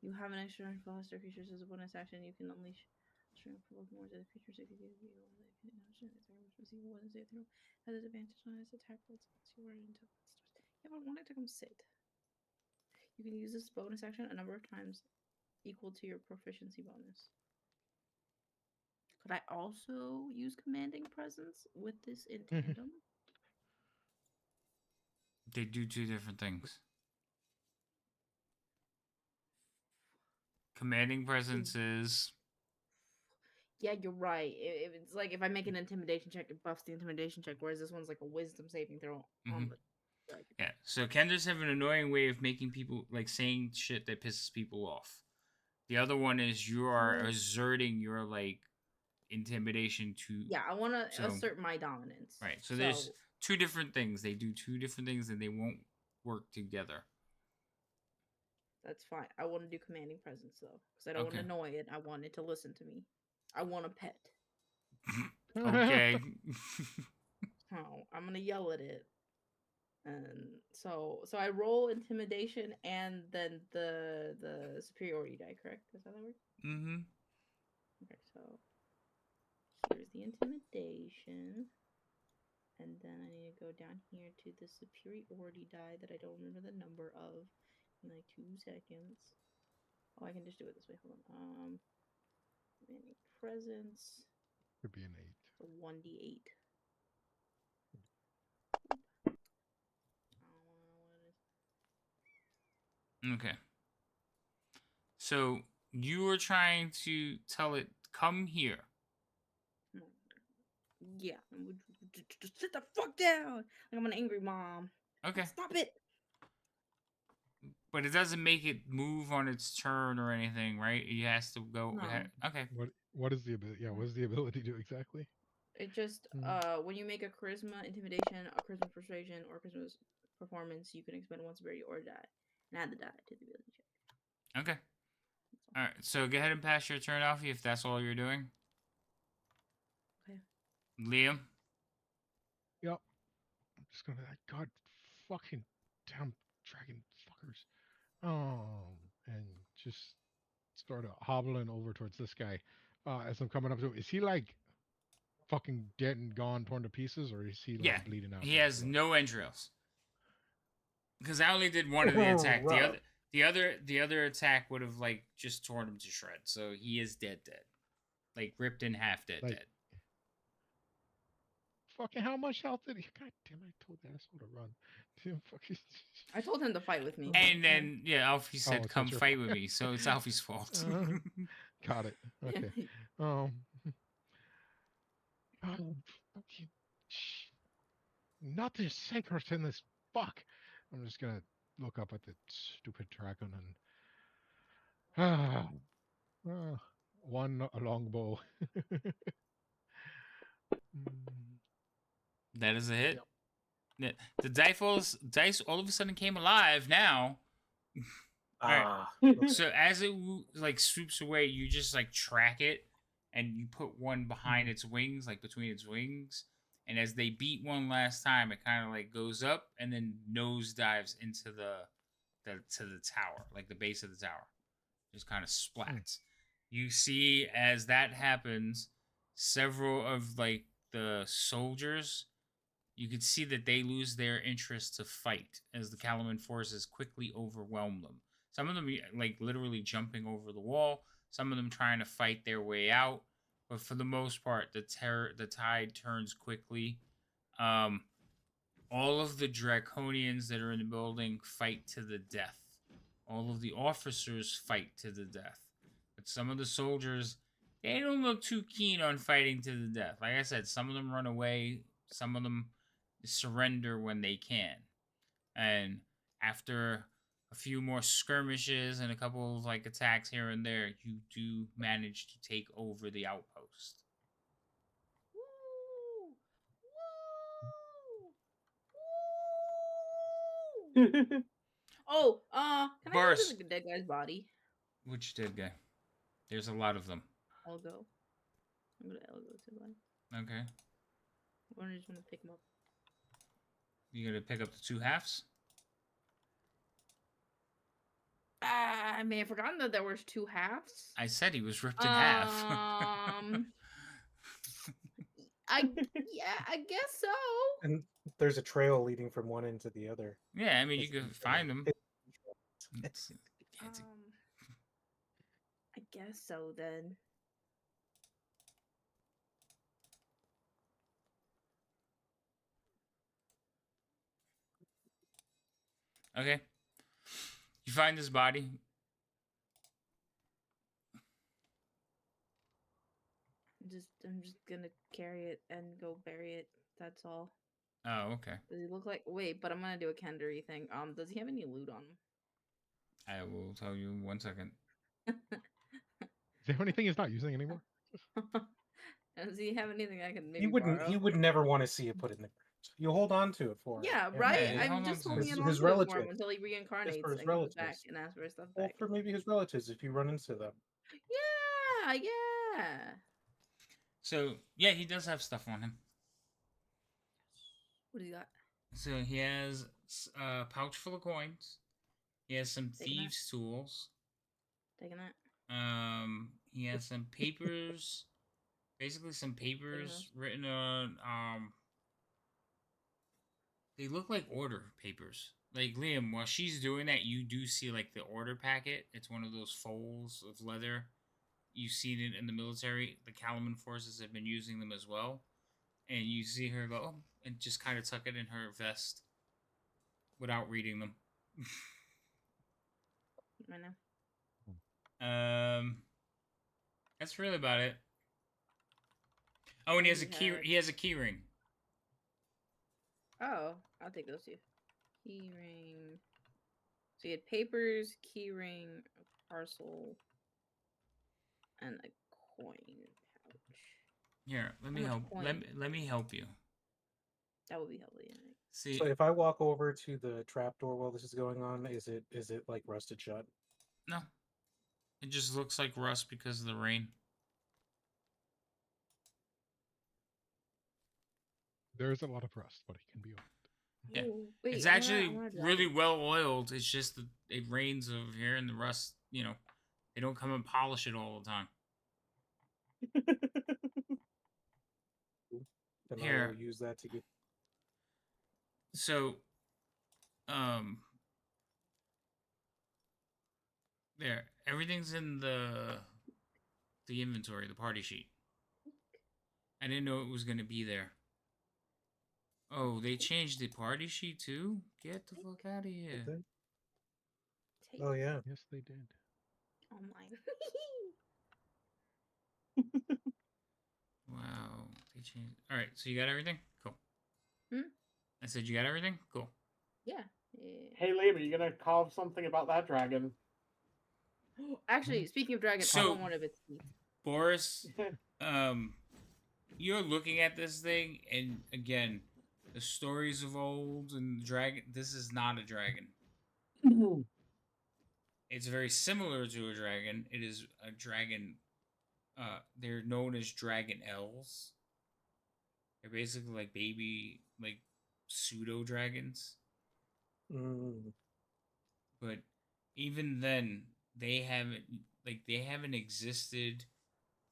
You have an extra for hostile creatures as a bonus action. You can unleash strength provoke more to the creatures if you give you one that can receive one as has advantage on its attack rolls once you are until it starts. Yeah, but I wanted to come sit. You can use this bonus action a number of times equal to your proficiency bonus. Could I also use commanding presence with this in Mhm. tandem? They do two different things. Commanding presence is Yeah, you're right. It's like if I make an intimidation check, it buffs the intimidation check, whereas this one's like a wisdom saving throw on Mhm. the dragon. yeah. So Kendras have an annoying way of making people like saying shit that pisses people off. The other one is you are So- asserting your like intimidation to Yeah, I want to so assert my dominance. right. So there's two different things. They do two different things and they won't work together. That's fine. I want to do commanding presence though, because I don't want Okay. to annoy it. I want it to listen to me. I want a pet. Okay. Oh, I'm gonna yell at it. And so I roll intimidation and then the superiority die, correct? Is that how that works? mm-hmm. Okay, so here's the intimidation. And then I need to go down here to the superiority die that I don't remember the number of in like 2 seconds. Oh, I can just do it this way. Hold on. Commanding presence. Could be an 8. So 1d8. I don't wanna know what it is. Okay. So you were trying to tell it come here. Yeah. Just sit the fuck down. Like I'm an angry mom. Okay. Stop it. But it doesn't make it move on its turn or anything, right? It has to go. No. Okay. What is the ability? Yeah, what does the ability do exactly? It just when you make a charisma, intimidation, a charisma persuasion, or charisma performance, you can expend one severity or die, and add the die to the ability check. Okay. All right. So go ahead and pass your turn, Alfie, if that's all you're doing. Okay. Liam. Yep. I'm just gonna be like, God, fucking damn dragon fuckers. And just start hobbling over towards this guy. As I'm coming up to him, is he like fucking dead and gone, torn to pieces, or is he like Yeah. bleeding out? He has blood? no entrails. Because I only did one of the attack. Rough. The other attack would have like just torn him to shreds. So he is dead. Like ripped in half dead. Like, fucking how much health did he? God damn! I told the asshole to run. Damn, fucking. I told him to fight with me. And then Alfie said, Oh, so "Come it's your fight fault. with me." So it's Alfie's fault. Got it. Okay. Oh, fucking nothing sacred in this fuck. I'm just gonna look up at the stupid dragon and one longbow. Mm, That is a hit. Yep. Yeah. The dice all of a sudden came alive now. Ah. So as it like swoops away, you just like track it, and you put one behind its wings, like between its wings. And as they beat one last time, it kind of like goes up and then nose dives into the tower, like the base of the tower. Just kind of splats. You see as that happens, several of like the soldiers, you can see that they lose their interest to fight as the Calaman forces quickly overwhelm them. Some of them like literally jumping over the wall, some of them trying to fight their way out, but for the most part, the tide turns quickly. All of the draconians that are in the building fight to the death. All of the officers fight to the death. But some of the soldiers, they don't look too keen on fighting to the death. Like I said, some of them run away, some of them surrender when they can. And after a few more skirmishes and a couple of like attacks here and there, you do manage to take over the outpost. Woo! Woo! Oh, can I go Burst. to the dead guy's body? Which dead guy? There's a lot of them. Elgo. I'm gonna Elgo to body. Okay. I just want to pick him up. You gonna pick up the two halves? I may have forgotten that there was 2 halves. I said he was ripped in half. I guess so. And there's a trail leading from one end to the other. Yeah, I mean you can find them. I guess so then. Okay. You find this body. I'm just gonna carry it and go bury it. That's all. Oh, okay. Does he look like? Wait, but I'm gonna do a Kendry thing. Does he have any loot on I will tell you 1 second. him? Does he have anything he's not using anymore? Does he have anything I can maybe He wouldn't. borrow? He would never want to see it put in the ground. You hold on to it for him. Yeah, Yeah, right. Yeah, his, I'm hold on just to it. holding it his, on his to it for him relatives. until he Just reincarnates for his and comes back relatives. and asks for his stuff Well, back. for maybe his relatives if you run into them. Yeah, yeah. So yeah, he does have stuff on him. What do you got? So he has a pouch full of coins. He has some Taking that. thieves' tools. Taking that. He has some papers. Basically, some papers written on. They look like order papers. Like Liam, while she's doing that, you do see like the order packet. It's one of those folds of leather. You've seen it in the military. The Kalaman forces have been using them as well. And you see her go and just kind of tuck it in her vest without reading them. I know. That's really about it. Oh, and he has a key. He has a key ring. Oh, I'll take those two. Key ring. So you had papers, key ring, a parcel, and a coin pouch. Here, let me much help. coin? Let me help you. That would be helpful. Yeah. See, So if I walk over to the trapdoor while this is going on, is it like rusted shut? no, it just looks like rust because of the rain. There's a lot of rust, but it can be opened. Yeah. Ooh, wait, It's I actually wanna drive really it. well oiled. It's just that it rains over here and the rust, you know, they don't come and polish it all the time. Then I will Here, use that to get. so, um, there, everything's in the inventory, the party sheet. I didn't know it was gonna be there. Oh, they changed the party sheet too? Get the fuck out of Did here. they? Take Oh yeah. Yes, they did. online. Wow, they changed. All right, so you got everything? Cool. Hmm? I said you got everything? Cool. Yeah. Hey, Liam, are you gonna carve something about that dragon? Actually, speaking of dragon, I So- want one of its teeth. Boris, you're looking at this thing, and again, the stories of old and the dragon. This is not a dragon. It's very similar to a dragon. It is a dragon. They're known as dragon elves. They're basically like baby, like pseudo dragons. Mm. But even then, they haven't existed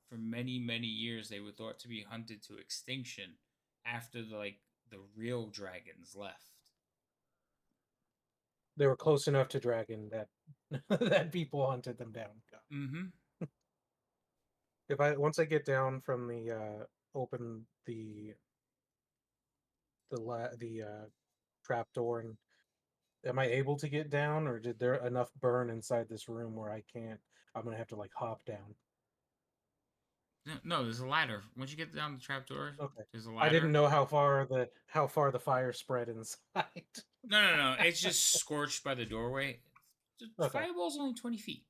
for many years. They were thought to be hunted to extinction after the real dragons left. They were close enough to dragon that that people hunted them down. Mm-hmm. If once I get down from the open the trap door, and am I able to get down, or did there enough burn inside this room where I can't? I'm gonna have to like hop down. No, there's a ladder. Once you get down the trapdoor, Okay. there's a ladder. I didn't know how far the fire spread inside. No. It's just scorched by the doorway. The Okay. fireball's only 20 feet.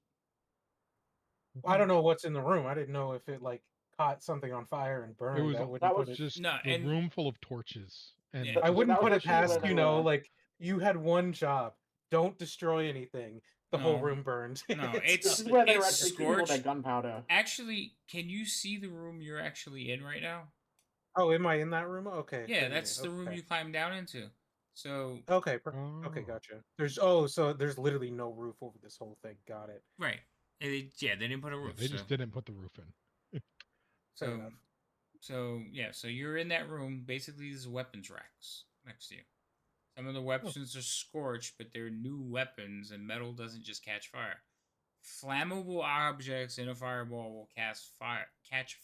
I don't know what's in the room. I didn't know if it like caught something on fire and burned. was That a- wouldn't that put was it. Just No, the and room full of torches. And Yeah. I wouldn't That was put it actually past where they were. like you had one job. Don't destroy anything. The whole No. room burned. No, This it's is where they were it's actually keeping all their scorched. gunpowder. Actually, can you see the room you're actually in right now? Oh, am I in that room? Okay. Yeah, forgive that's me. the room Okay. you climbed down into. So Okay. Oh. Okay, gotcha. So there's literally no roof over this whole thing. Got it. right, they didn't put a Yeah, roof. they so just didn't put the roof in. Fair so enough. so you're in that room. Basically, there's weapons racks next to you. Some of the weapons are scorched, but they're new weapons, and metal doesn't just catch fire. Flammable objects in a fireball will catch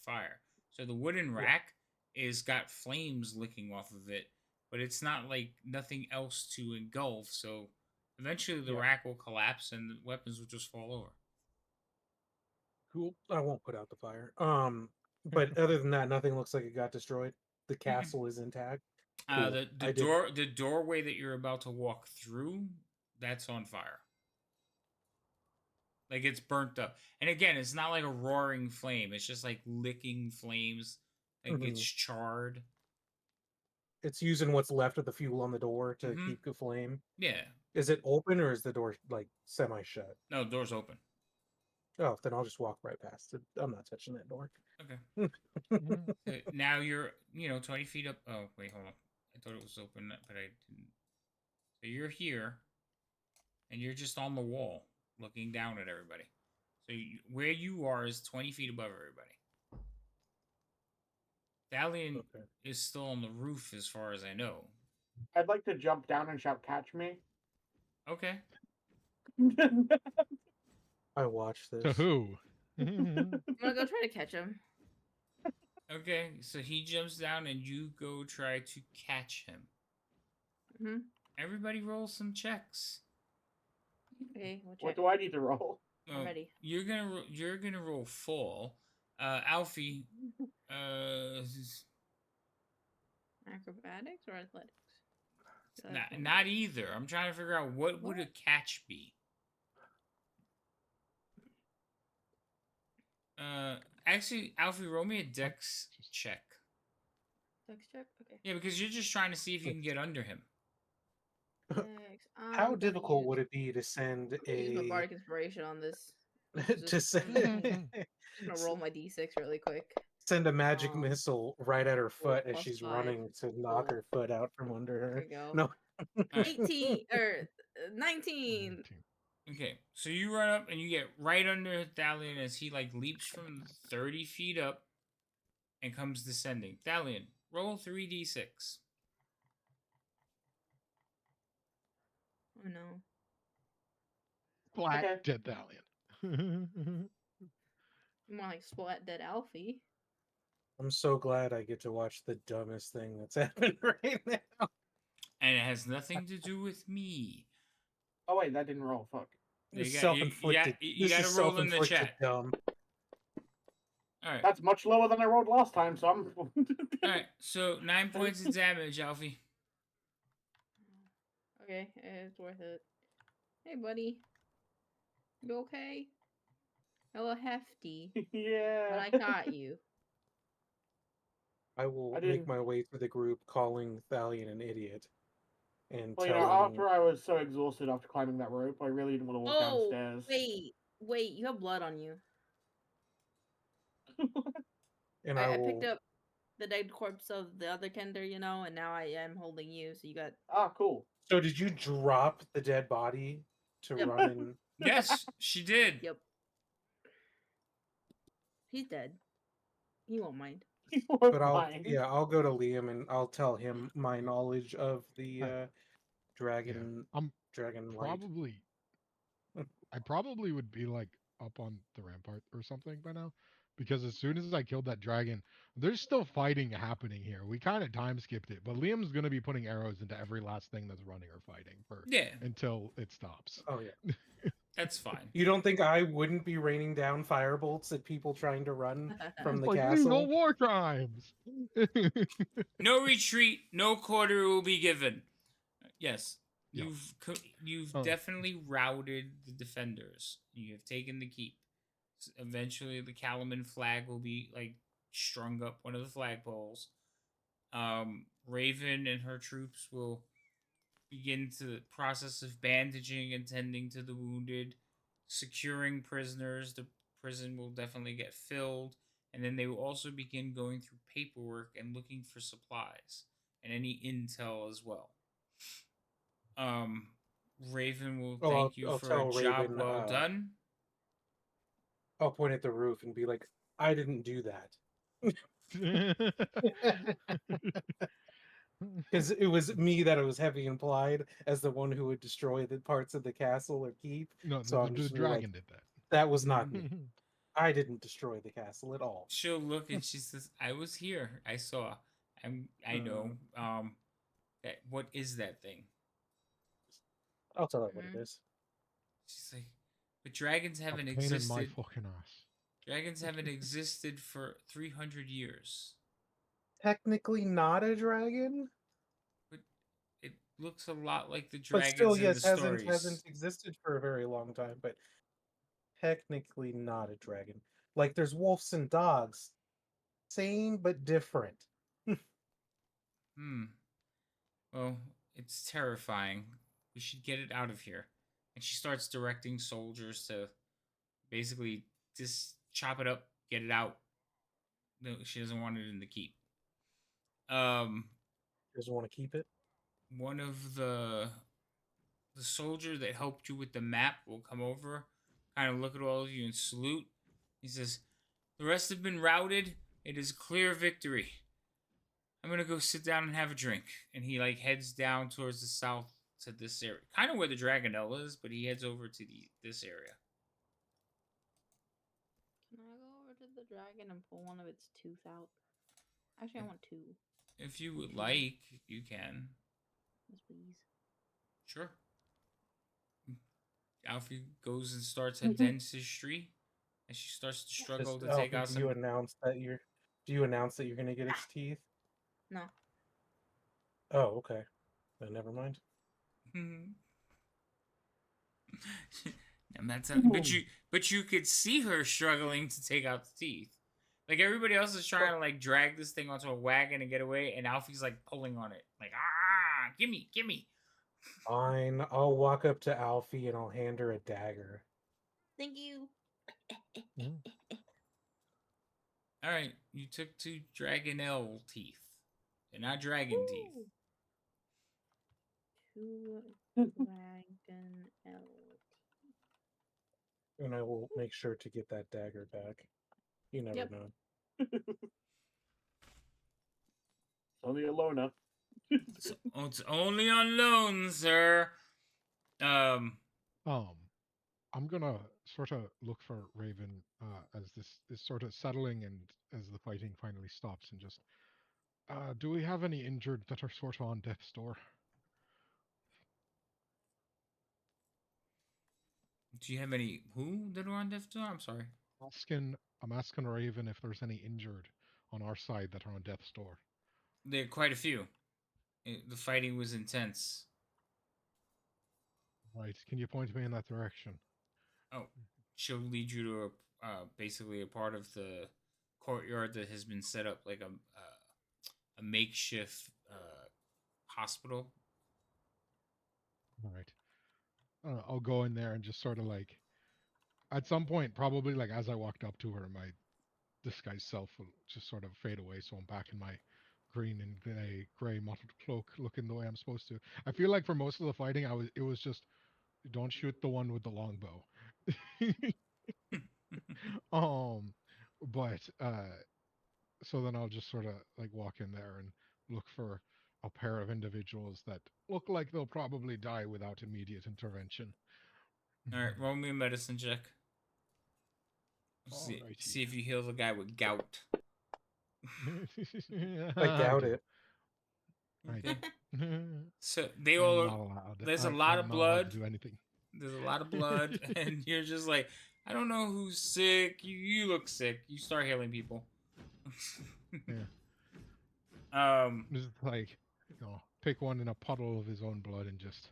fire. So the wooden rack is got flames licking off of it, but it's not like nothing else to engulf. So Eventually, the Yeah. rack will collapse and the weapons will just fall over. Cool. I won't put out the fire. But other than that, nothing looks like it got destroyed. The castle is intact. Cool. The doorway that you're about to walk through, that's on fire. Like it's burnt up. And again, it's not like a roaring flame. It's just like licking flames. Like it's charred. It's using what's left of the fuel on the door to Mhm. keep the flame. Yeah. Is it open or is the door like semi shut? No, the door's open. Oh, then I'll just walk right past it. I'm not touching that door. Okay. So now you're, 20 feet up. Oh, wait, hold on. I thought it was open, but I didn't. So you're here, and you're just on the wall, looking down at everybody. So where you are is 20 feet above everybody. Thalion is still on the roof, as far as I know. I'd like to jump down and shout, "Catch me!" Okay. I watched this. To who? I'm gonna go try to catch him. Okay, so he jumps down, and you go try to catch him. Mm-hmm. Everybody roll some checks. Okay, What do I need to roll? I'm ready. You're gonna roll fall. Alfie. Acrobatics or athletics? Not either. I'm trying to figure out what would a catch be. Actually, Alfie, roll me a dex check. Dex check? Okay. Yeah, because you're just trying to see if you can get under him. Dex. How difficult would it be to send Use my a bardic inspiration on this. to send I'm gonna roll my d6 really quick. send a magic missile right at her foot as plus she's 5. running to knock her foot out from under her? There you go. No. 18 or 19. Okay, so you run up and you get right under Thalion as he leaps from 30 feet up and comes descending. Thalion, roll 3d6. Oh no. Black Okay. dead Thalion. More like Splat Dead Alfie. I'm so glad I get to watch the dumbest thing that's happened right now. And it has nothing to do with me. Oh wait, that didn't roll. Fuck. Self-inflicted. You This gotta is roll in the self-inflicted chat. dumb. Alright. That's much lower than I rolled last time, so I'm. Alright, so 9 points of damage, Alfie. Okay, it's worth it. Hey, buddy. You okay? Hello, Hefty. Yeah. But I caught you. I will I make didn't- my way through the group calling Thalion an idiot. And Well, telling... after I was so exhausted after climbing that rope, I really didn't want to walk downstairs. Wait, you have blood on you. and I picked up the dead corpse of the other Kender, and now I am holding you, so you got... Ah, cool. So did you drop the dead body to run in? Yes, she did. Yep. He's dead. He won't mind. But I'll go to Liam and I'll tell him my knowledge of the dragon. I'm dragon light. I probably would be up on the rampart or something by now, because as soon as I killed that dragon, there's still fighting happening here. We kind of time skipped it, but Liam's gonna be putting arrows into every last thing that's running or fighting until it stops. Oh yeah. That's fine. You don't think I wouldn't be raining down firebolts at people trying to run from the castle? No war crimes. No retreat, no quarter will be given. Yes, you've definitely routed the defenders. You have taken the keep. Eventually, the Kalaman flag will be strung up one of the flagpoles. Raven and her troops will begin the process of bandaging and tending to the wounded, securing prisoners. The prison will definitely get filled, and then they will also begin going through paperwork and looking for supplies and any intel as well. Raven will thank you for a job well done. I'll point at the roof and be like, I didn't do that. Because it was me that it was heavy implied as the one who would destroy the parts of the castle or keep. No, so I'm the just dragon did that. That was not me. I didn't destroy the castle at all. She'll look and she says, "I was here. I saw. I know. What is that thing?" I'll tell her what it Mhm. is. She's like, but dragons A haven't pain in my existed. fucking ass. Dragons haven't existed for 300 years. Technically not a dragon, But it looks a lot like the but still, dragons in the yes, hasn't stories. existed for a very long time. But technically not a dragon. Like there's wolves and dogs, same but different. Hmm. Well, it's terrifying. We should get it out of here. And she starts directing soldiers to basically just chop it up, get it out. No, she doesn't want it in the keep. Um, Doesn't want to keep it. one of the soldier that helped you with the map will come over, kind of look at all of you and salute. He says, "The rest have been routed. It is clear victory. I'm gonna go sit down and have a drink." And he like heads down towards the south to this area, kind of where the Dragonelle is, but he heads over to this area. Can I go over to the dragon and pull one of its tooth out? Actually, I want two. If you would like, you can. Yes, please. Sure. Alfie goes and starts a dentistry, and she starts to struggle Just to take Alfie, out do you some. announce that you're gonna get its teeth? No. Oh, okay. Then never mind. And that's but you could see her struggling to take out the teeth. Like everybody else is trying to like drag this thing onto a wagon and get away, and Alfie's like pulling on it, like gimme, gimme. Fine. I'll walk up to Alfie and I'll hand her a dagger. Thank you. Mm. All right, you took two Dragonelle teeth. They're not dragon teeth. Woo. Two dragon L. And I will make sure to get that dagger back. You never Yep. know. Only a loner. It's only on loan, sir. I'm gonna sort of look for Raven as this is sort of settling and as the fighting finally stops, and just do we have any injured that are sort of on death's door? Do you have any who that are on death door? I'm sorry. I'm asking Raven if there's any injured on our side that are on death's door. There are quite a few. The fighting was intense. Right? Can you point me in that direction? Oh, she'll lead you to basically a part of the courtyard that has been set up like a makeshift hospital. All right. I'll go in there and just sort of like, at some point, probably like as I walked up to her, my disguised self will just sort of fade away. So I'm back in my green and gray mottled cloak, looking the way I'm supposed to. I feel like for most of the fighting, it was just don't shoot the one with the longbow. um, but so then I'll just sort of like walk in there and look for a pair of individuals that look like they'll probably die without immediate intervention. All right, roll me a medicine check. See if you heal the guy with gout. I doubt it. Okay. So they I'm all. not allowed. There's a I'm lot of not allowed blood. to do anything. There's a lot of blood, and you're just like, I don't know who's sick. You look sick. You start healing people. Yeah. Just like, pick one in a puddle of his own blood and just.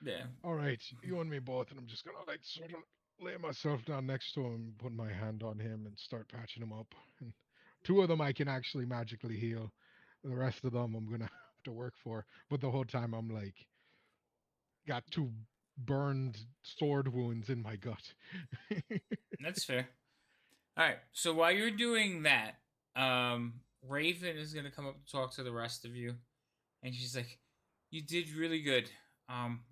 Yeah. All right, you and me both, and I'm just gonna like sort of lay myself down next to him, put my hand on him, and start patching him up. And two of them I can actually magically heal. The rest of them I'm gonna have to work for. But the whole time I'm like, got two burned sword wounds in my gut. That's fair. All right. So while you're doing that, Raven is gonna come up to talk to the rest of you, and she's like, "You did really good.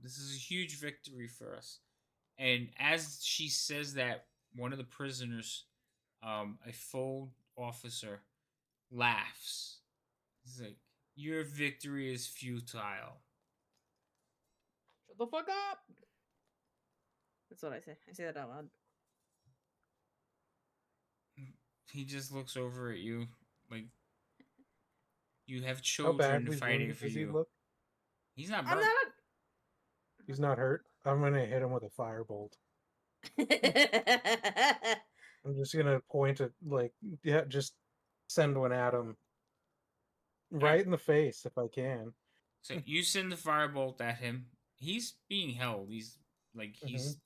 This is a huge victory for us." And as she says that, one of the prisoners, a full officer, laughs. He's like, "Your victory is futile." Shut the fuck up. That's what I say. I say that out loud. He just looks over at you like you have How children badly fighting wounded for does he you. look? He's not I'm burnt. not. He's not hurt. I'm gonna hit him with a firebolt. I'm just gonna point at just send one at him right in the face if I can. So you send the firebolt at him. He's being held. He's Mhm.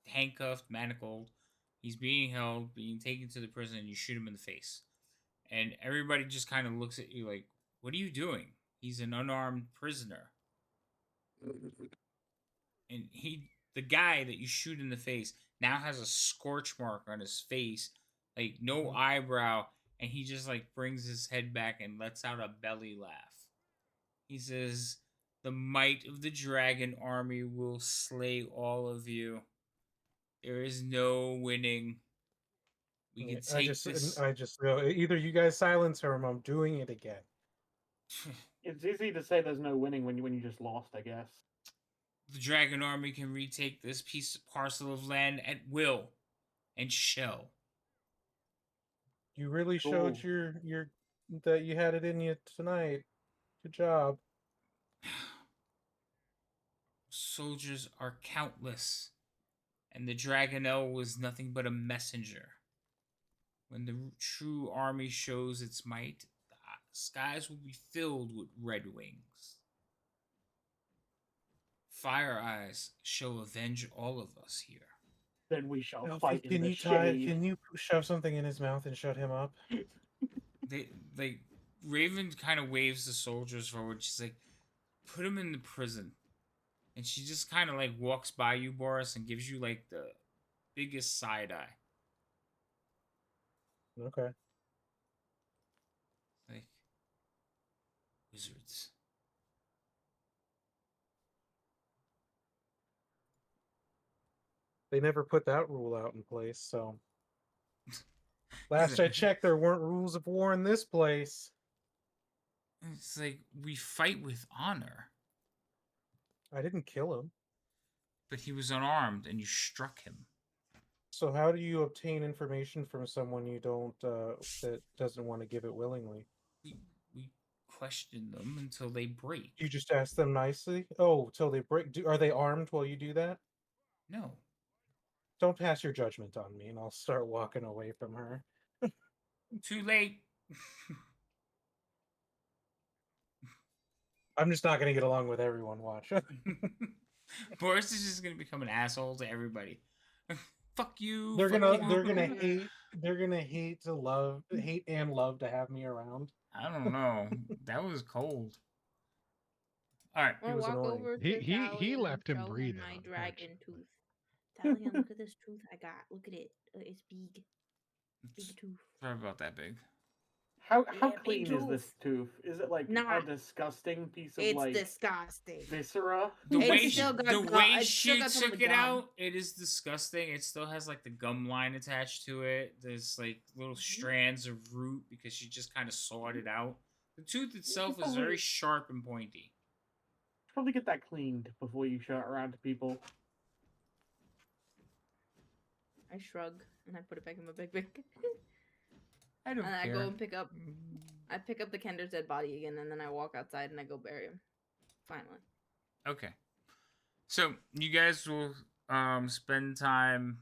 handcuffed, manacled. He's being held, being taken to the prison, and you shoot him in the face. And everybody just kind of looks at you like, "What are you doing?" He's an unarmed prisoner, and the guy that you shoot in the face, now has a scorch mark on his face, like no Mhm. eyebrow, and he just like brings his head back and lets out a belly laugh. He says, "The might of the dragon army will slay all of you. There is no winning. We Yeah, can take this." I just go, either you guys silence her or I'm doing it again. It's easy to say there's no winning when you just lost, I guess. The dragon army can retake this parcel of land at will and shall. You really showed Cool. your that you had it in you tonight. Good job. Soldiers are countless, and the Dragonel was nothing but a messenger. When the true army shows its might, the skies will be filled with red wings. Fire Eyes shall avenge all of us here. Then we shall Elfie, fight in the shade. can you shove something in his mouth and shut him up? They Raven kind of waves the soldiers forward. She's like, "Put him in the prison." And she just kind of like walks by you, Boris, and gives you like the biggest side eye. Okay. Like, wizards. They never put that rule out in place, so He's last I checked there weren't rules of war in this place. It's like, we fight with honor. I didn't kill him. But he was unarmed and you struck him. So how do you obtain information from someone you don't that doesn't want to give it willingly? We question them until they break. You just ask them nicely? Oh, till they break. Are they armed while you do that? No. Don't pass your judgment on me, and I'll start walking away from her. Too late. I'm just not going to get along with everyone. Watch. Boris is just gonna become an asshole to everybody. Fuck you. They're fuck gonna you. they're gonna hate they're gonna hate and love to have me around. I don't know. That was cold. All right. He Or was walk annoying. over to He Thallium and left him show him breathing, my dragon unfortunately. tooth. Thallium, look at this tooth I got. Look at it. It's big. Big tooth. Sorry about that, big. How Yeah, big clean is this tooth. tooth? Is it like Nah. a disgusting piece of It's like disgusting. viscera? The It's way still got the gu- way it's still she got some of took the it gum. out, it is disgusting. It still has like the gum line attached to it. There's like little strands of root because she just kind of sawed it out. The tooth itself is very sharp and pointy. Probably get that cleaned before you show it around to people. I shrug and I put it back in my backpack. I don't And I care. go and pick up the Kender's dead body again, and then I walk outside and I go bury him. Finally. Okay. So you guys will spend time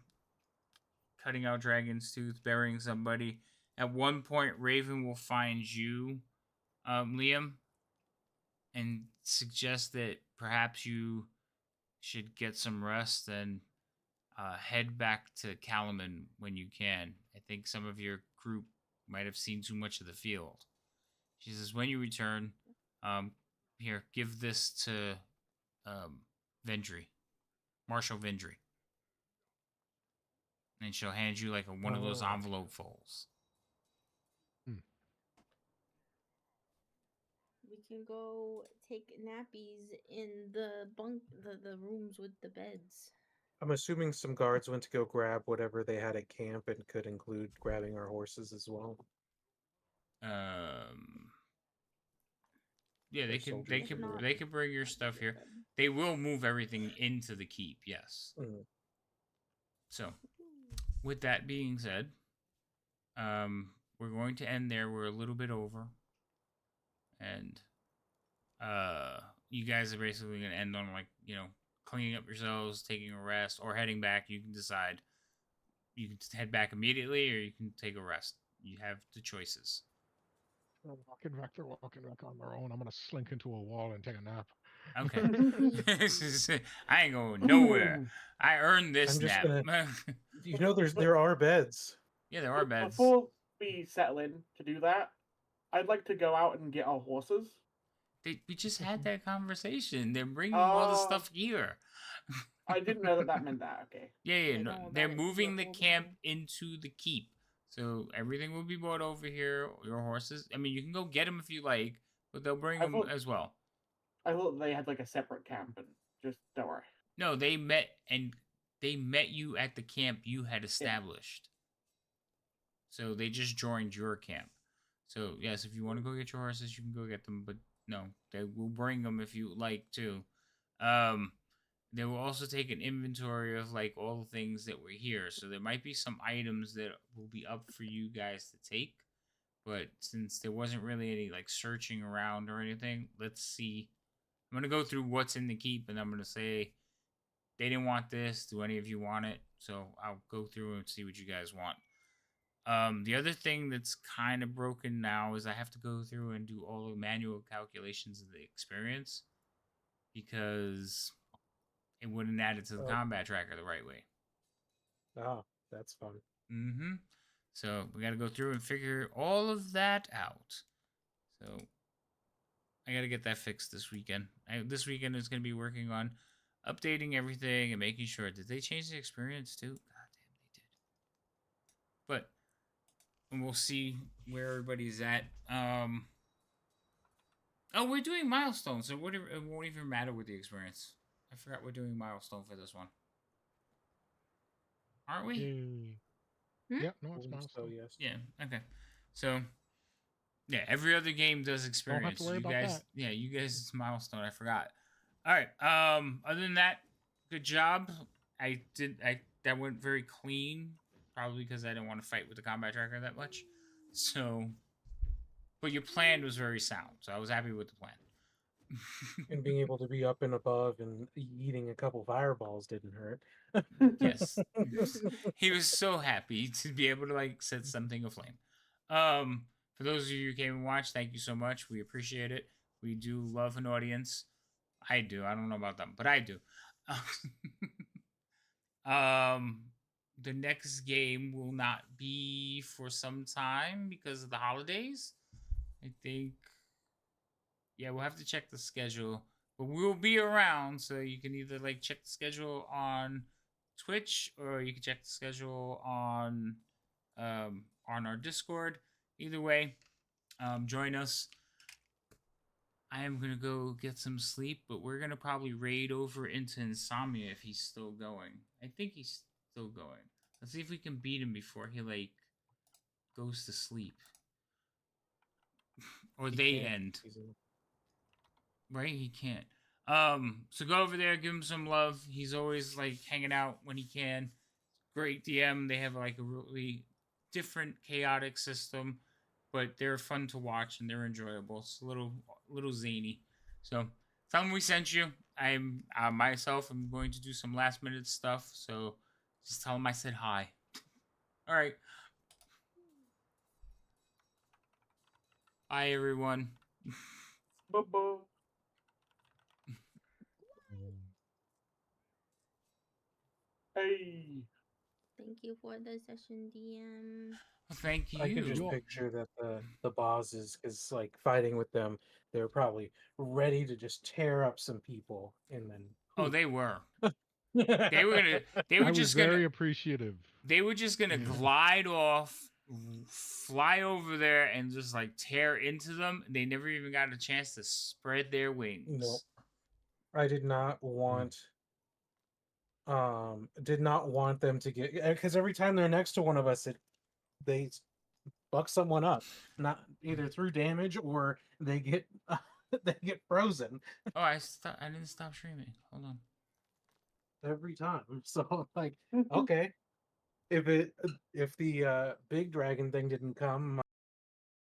cutting out Dragon's Tooth, burying somebody. At one point, Raven will find you, Liam, and suggest that perhaps you should get some rest and head back to Kalaman when you can. I think some of your group might have seen too much of the field. She says, when you return, here, give this to Vendry, Marshal Vendry. And she'll hand you like one of those envelope folds. We can go take nappies in the the rooms with the beds. I'm assuming some guards went to go grab whatever they had at camp and could include grabbing our horses as well. Yeah, they can soldiers they can bring your stuff here. They will move everything into the keep, yes. Mm. So, with that being said, we're going to end there. We're a little bit over. And you guys are basically going to end on, like, cleaning up yourselves, taking a rest, or heading back, you can decide. You can head back immediately, or you can take a rest. You have the choices. They're walking back on their own. I'm gonna slink into a wall and take a nap. Okay. I ain't going nowhere. I earned this I'm just nap. gonna. There are beds. Yeah, there are beds. Before we settle in to do that, I'd like to go out and get our horses. We just had that conversation. They're bringing all the stuff here. I didn't know that meant that. Okay. Yeah, They no, know they're that moving we're the over camp here. into the keep. So everything will be brought over here. Your horses. I mean, you can go get them if you like, but they'll bring I them thought- as well. I thought they had like a separate camp, and just don't worry. No, they met you at the camp you had established. So they just joined your camp. So yes, if you want to go get your horses, you can go get them. But no, they will bring them if you like to. They will also take an inventory of like all the things that were here. So there might be some items that will be up for you guys to take. But since there wasn't really any like searching around or anything, let's see. I'm gonna go through what's in the keep, and I'm gonna say they didn't want this. Do any of you want it? So I'll go through and see what you guys want. The other thing that's kind of broken now is I have to go through and do all the manual calculations of the experience because it wouldn't add it to the combat tracker the right way. Oh, that's fun. Mm-hmm. So we got to go through and figure all of that out. So I got to get that fixed this weekend. This weekend is going to be working on updating everything and making sure. Did they change the experience too? God damn, they did. But and we'll see where everybody's at. Oh, we're doing milestones, so it won't even matter with the experience. I forgot we're doing milestone for this one, aren't we? Yay. Hmm? Yeah, no, it's So milestone. yes. Yeah. Okay. So yeah, every other game does experience. Don't have to worry you about guys, that. yeah, you guys, it's milestone. I forgot. All right. Other than that, good job. That went very clean. Probably because I didn't want to fight with the combat tracker that much. So, but your plan was very sound. So I was happy with the plan. And being able to be up and above and eating a couple fireballs didn't hurt. Yes. He was so happy to be able to like set something aflame. For those of you who came and watched, thank you so much. We appreciate it. We do love an audience. I do. I don't know about them, but I do. The next game will not be for some time because of the holidays. I think. Yeah, we'll have to check the schedule, but we'll be around, so you can either like check the schedule on Twitch or you can check the schedule on our Discord. Either way, join us. I am gonna go get some sleep, but we're gonna probably raid over into Insomnia if he's still going. I think he's still going. Let's see if we can beat him before he like goes to sleep. Or they end. Right? He can't. So go over there, give him some love. He's always like hanging out when he can. Great DM. They have like a really different chaotic system, but they're fun to watch and they're enjoyable. It's a little zany. So tell them we sent you. I'm myself. I'm going to do some last minute stuff. So just tell them I said hi. All right. Bye, everyone. Bye-bye. Hey. Thank you for the session, DM. Well, thank you. I can just picture that the bosses is like fighting with them. They're probably ready to just tear up some people, and then Oh, they were. they They were gonna. They were I was just very gonna. appreciative. They were just gonna Yeah. glide off, fly over there, and just like tear into them. They never even got a chance to spread their wings. No. I did not want them to get, because every time they're next to one of us, they buck someone up, not either through damage or they get they get frozen Oh, I didn't stop streaming. Hold on. every time. So like, okay, if the big dragon thing didn't come,